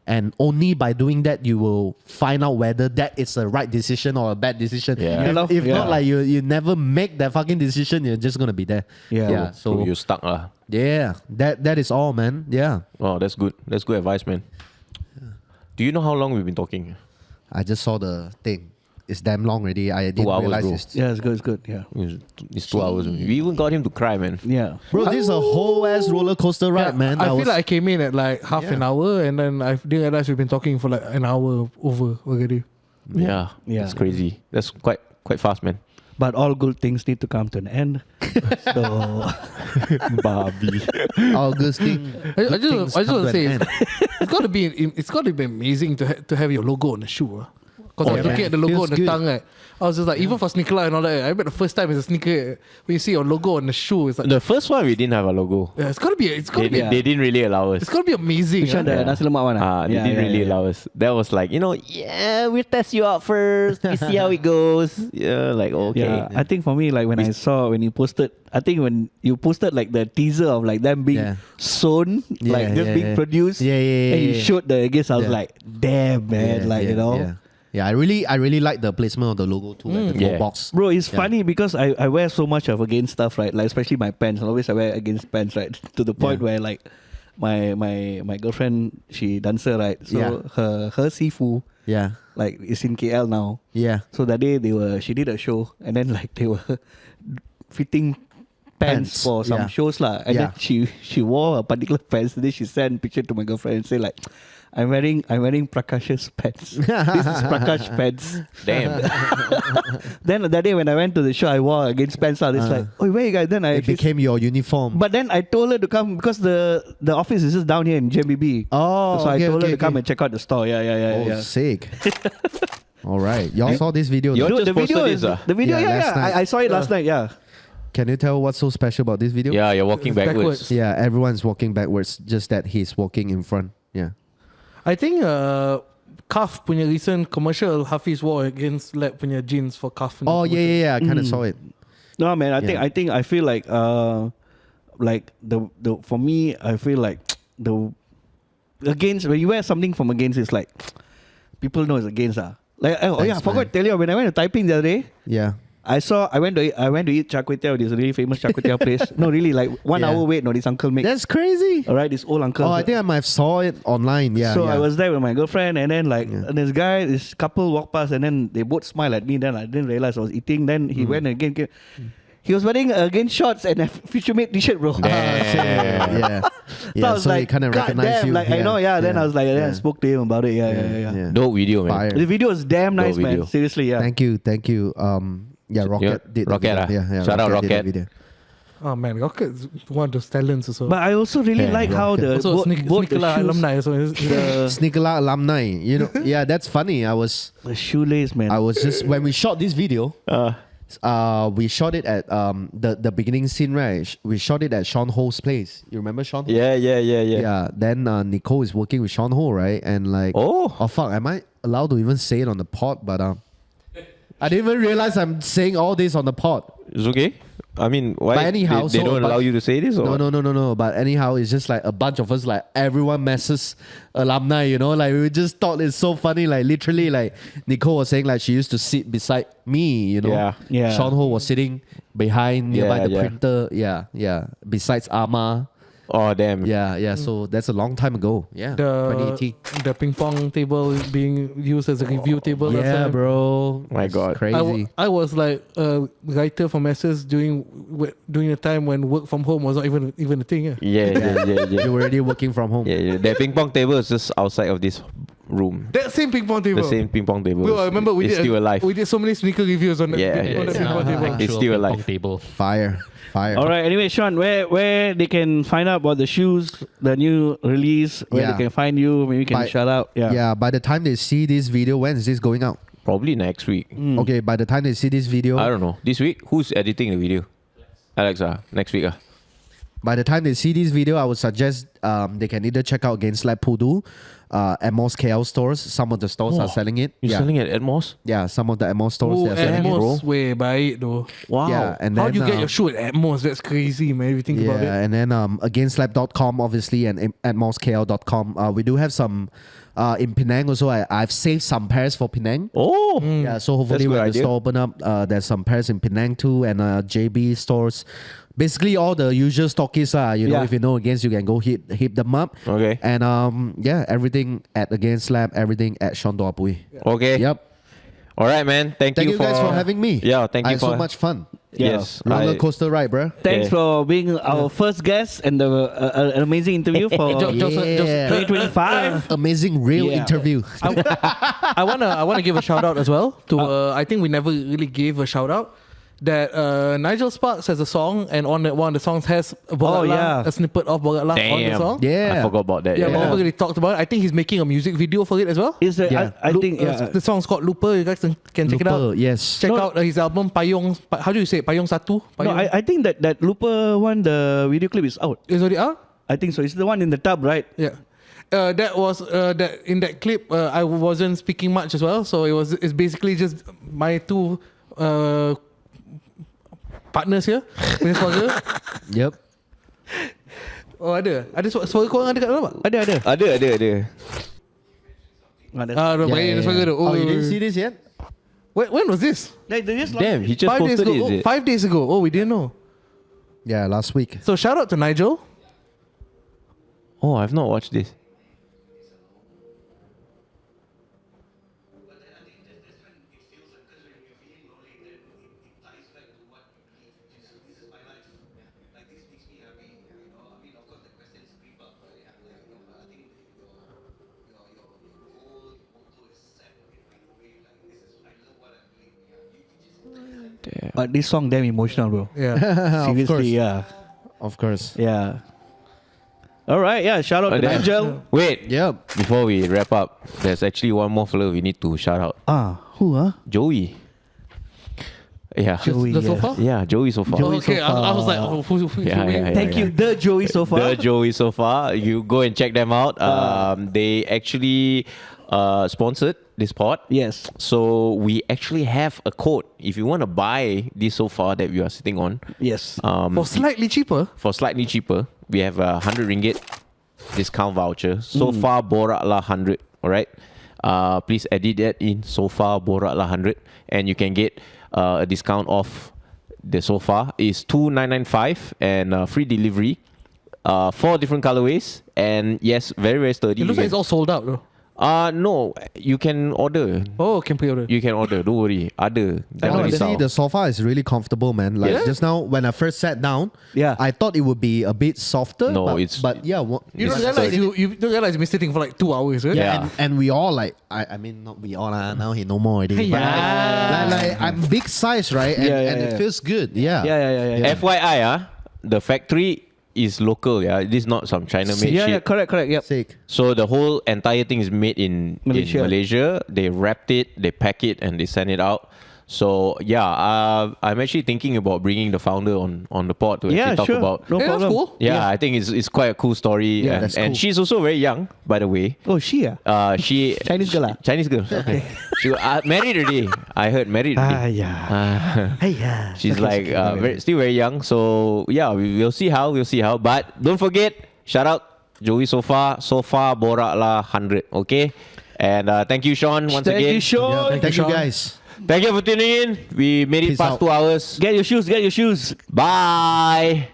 And only by doing that you will find out whether that is a right decision or a bad decision. Yeah. If Yeah. not, like you never make that fucking decision, you're just gonna be there. Yeah. So you're stuck lah. yeah, that is all, man. Yeah. Oh, that's good. That's good advice, man. Do you know how long we've been talking? I just saw the thing. It's damn long already. I didn't hours, realize bro. it's... Yeah, it's good. Yeah. It's 2 hours. We even got him to cry, man. Yeah. Bro, this is a whole ass roller coaster ride, man. I That feel was- like I came in at like half an hour, and then I didn't realize we've been talking for like an hour over already. Yeah. Yeah. It's crazy. That's quite fast, man. but all good things need to come to an end. So, Barbie. Augustine. I just want to say end. it's got to be amazing to have your logo on the shoe. Because I was looking at the logo Feels on the good. tongue, right? I was just like, even for SneakerLAH and all that, I bet the first time it's a sneaker, when you see your logo on the shoe, it's like, The first one we didn't have a logo. yeah, it's gotta be They didn't really allow us. it's gotta be amazing. which one, the nasi lemak one? They didn't really allow us. That was like, yeah, we'll test you out first. We see how it goes. Yeah, like okay. Yeah, I think for me, like when you posted, I think when you posted like the teaser of like them being sewn, like just being produced, Yeah, and you showed the against, I was Yeah. like, damn man, like you know. Yeah. Yeah, I really like the placement of the logo too, like the Yeah. box. Bro, it's Yeah. funny because I wear so much of Against stuff, right? Like especially my pants. Always I wear Against pants, right? To the point where like my girlfriend, she dancer, right? So Yeah. her sifu Yeah, like is in KL now. yeah. So that day she did a show and then like they were fitting pants for some yeah. shows lah. And then she wore a particular pants. Then she sent picture to my girlfriend and say like, I'm wearing Prakash's pants. This is Prakash pants. Damn. Then that day when I went to the show, I wore Against pants out. It's like, oh where you guys? Then I It became your uniform. but then I told her to come because the office is just down here in JBB. Oh, so I okay, told her okay, to come okay. and check out the store. Yeah. Sick. All right, y'all saw this video. You though? just the video posted is this, the video. Yeah, Yeah, last night. I saw it last night. Yeah. Can you tell what's so special about this video? Yeah, you're walking backwards. Yeah, everyone's walking backwards, just that he's walking in front. Yeah. I think Cuff punya recent commercial Hafiz wore AgainstLAB punya jeans for Cuff. Oh yeah. I kind of saw it. No man, Yeah. I feel like the for me I feel like the Against, when you wear something from Against, it's like people know it's Against Like I Thanks, forgot man. to tell you when I went to Taiping the other day. Yeah. I went to eat char kway teow. This really famous char kway teow place. No, really, like 1 Yeah. hour wait. No, this uncle makes. That's crazy. All right, this old uncle. Oh, I think I might have saw it online. Yeah. So yeah. I was there with my girlfriend, and then like Yeah. and this couple walked past, and then they both smiled at me. Then I didn't realize I was eating. Then he went again. He was wearing Against shorts and a Future Mate t-shirt, bro. yeah. So I was so like, he kind of God recognized damn, you. like I know, yeah. Then I was like, then I yeah. spoke to him about it. Yeah. Dope video, man. Fire. The video was damn nice, Dope man. video. Seriously, yeah. Thank you. Yeah, Rocket did the Rocket video. ah. Yeah. Shout out did the Rocket. video. Oh man, Rocket's one of those talents also. But I also really Yeah, like how the also both the SneakerLAH shoes, alumni. So SneakerLAH alumni. You know, yeah, that's funny. the shoelace, man. I was just when we shot this video. We shot it at the beginning scene, right? We shot it at Shawn Ho's place. You remember Shawn Ho? Yeah. Yeah. Then Nicole is working with Shawn Ho, right? And like, Oh. fuck, am I allowed to even say it on the pod? But I didn't even realize I'm saying all this on the pod. It's okay. I mean, why? But anyhow, they so- don't but- allow you to say this, or No. But anyhow, it's just like a bunch of us, like everyone messes alumni, you know? Like we just thought it's so funny. Like literally, like Nicole was saying, like she used to sit beside me, you know? Yeah. Shawn Ho was sitting behind nearby Yeah, the yeah. printer. Yeah. Besides Ama. Oh damn. Yeah. So that's a long time ago. Yeah. 2018. the ping pong table is being used as a review table. last Yeah, time. bro. My It's God. Crazy. I was like a writer for Masses during a time when work from home was not even a thing. Yeah. Yeah. You were already working from home. Yeah. The ping pong table is just outside of this room. That same ping pong table. The same ping pong table. Bro, I remember we it's did still alive. We did so many sneaker reviews on that, Yeah, on yeah, that yeah. ping pong table. It's still alive. Table. Fire. All right. Anyway, Shawn, where they can find out about the shoes, the new release, where Yeah. they can find you, maybe you can shout out. Yeah. By the time they see this video, when is this going out? Probably next week. Okay, by the time they see this video, I don't know. This week, who's editing the video? Alexa. Next week. by the time they see this video, I would suggest they can either check out AgainstLAB Pudu, Atmos KL stores. Some of the stores are selling it. You're selling it at Atmos? Yeah, some of the Atmos stores they Oh, are selling it. Atmos way baik though. Wow. Yeah, and then How do you get your shoe at Atmos? That's crazy, man. If you think about it. and then AgainstLAB.com obviously and AtmosKL.com. We do have some in Penang also. I've saved some pairs for Penang. Oh. Yeah, so hopefully That's a good when the idea. store open up, there's some pairs in Penang too and JB stores. Basically all the usual stockists, you know, Yeah. if you know Against, you can go hit them up. Okay. And everything at AgainstLAB, everything at ShawnDuabui. Okay. Yep. All right, man. Thank Thank you you guys for having me. Yeah, thank I you had for so much fun. Yes. Roller I- coaster ride, bro. Thanks Yeah. for being our first guest and an amazing interview for Yeah. 2025. Amazing real Yeah. interview. I wanna give a shout out as well to I think we never really gave a shout out that Nigel Sparks has a song, and on that one of the songs has BorakLAH, a snippet of BorakLAH on the song. I forgot about that. Yeah, but never really talked about it. I think he's making a music video for it as well. Is that I think the song's called Looper. You guys can check it out. Yes. Check out his album Payung. How do you say it? Payung Satu? No, I think that Looper one, the video clip is out. Is already out? I think so. It's the one in the tub, right? Yeah. That was that in that clip. I wasn't speaking much as well, so it's basically just my two partners here. Yep. Oh ada suara korang ada kat dalam tak? Ada. Suara tu. Oh, you didn't see this yet? When was this? Damn, he just 5 days posted ago. it. Is it? 5 days ago. Oh, we didn't know. Yeah, last week. So shout out to Nigel. Oh, I've not watched this. But this song damn emotional, bro. Yeah. Seriously, yeah. Of course. Yeah. All right, yeah. Shout out to damn. Nigel. Wait. Yep. Before we wrap up, there's actually one more fellow we need to shout out. Who? Joey. Yeah. Joey, The yeah. sofa? Yeah, Joey so far. Joey Okay, Sofa. I was like, who Yeah. Thank you, the Joey so far. The Joey so far. You go and check them out. They actually sponsored this pod. Yes. So we actually have a code. If you want to buy this sofa that we are sitting on, Yes. For slightly cheaper. for slightly cheaper, we have a 100 ringgit discount voucher. Sofa BorakLAH 100. All right. Please edit that in sofa BorakLAH 100, and you can get a discount off the sofa. Is 2,995 and free delivery. 4 different colorways, and yes, very very sturdy. It looks You like it's all sold out though. no, you can order. Oh, can pre-order. You can order. Don't worry. Ada. Jangan Honestly, risau. the sofa is really comfortable, man. Like Yeah? just now, when I first sat down, Yeah. I thought it would be a bit softer. No, but, it's- but yeah, You don't It's realize sturdy. you don't realize you've been sitting for like 2 hours, right? Yeah. and we all like I mean not we all now he no more already. Hey, But yeah. like I'm big size, right? And, Yeah, yeah, and yeah. it feels good. Yeah. Yeah. FYI, the factory is local. Yeah, this is not some China-made Yeah, shit. correct. Yep. Sick. So the whole entire thing is made in Malaysia. They wrapped it, they pack it, and they send it out. So yeah, I'm actually thinking about bringing the founder on the pod to actually talk about. No Yeah, that's problem. cool. Yeah, I think it's quite a cool story. Yeah, and, that's and cool. she's also very young, by the way. Oh, she. She Chinese girl, ah? Chinese girl. Okay. She married already. I heard married already. Yeah. She's like still very young. So yeah, we'll see how. But don't forget, shout out Joey Sofa BorakLAH 100. Okay, and thank you, Shawn, once Thank again. you, Shawn. Thank you guys. Thank you for tuning in. We made it Peace past out. 2 hours. Get your shoes. Bye.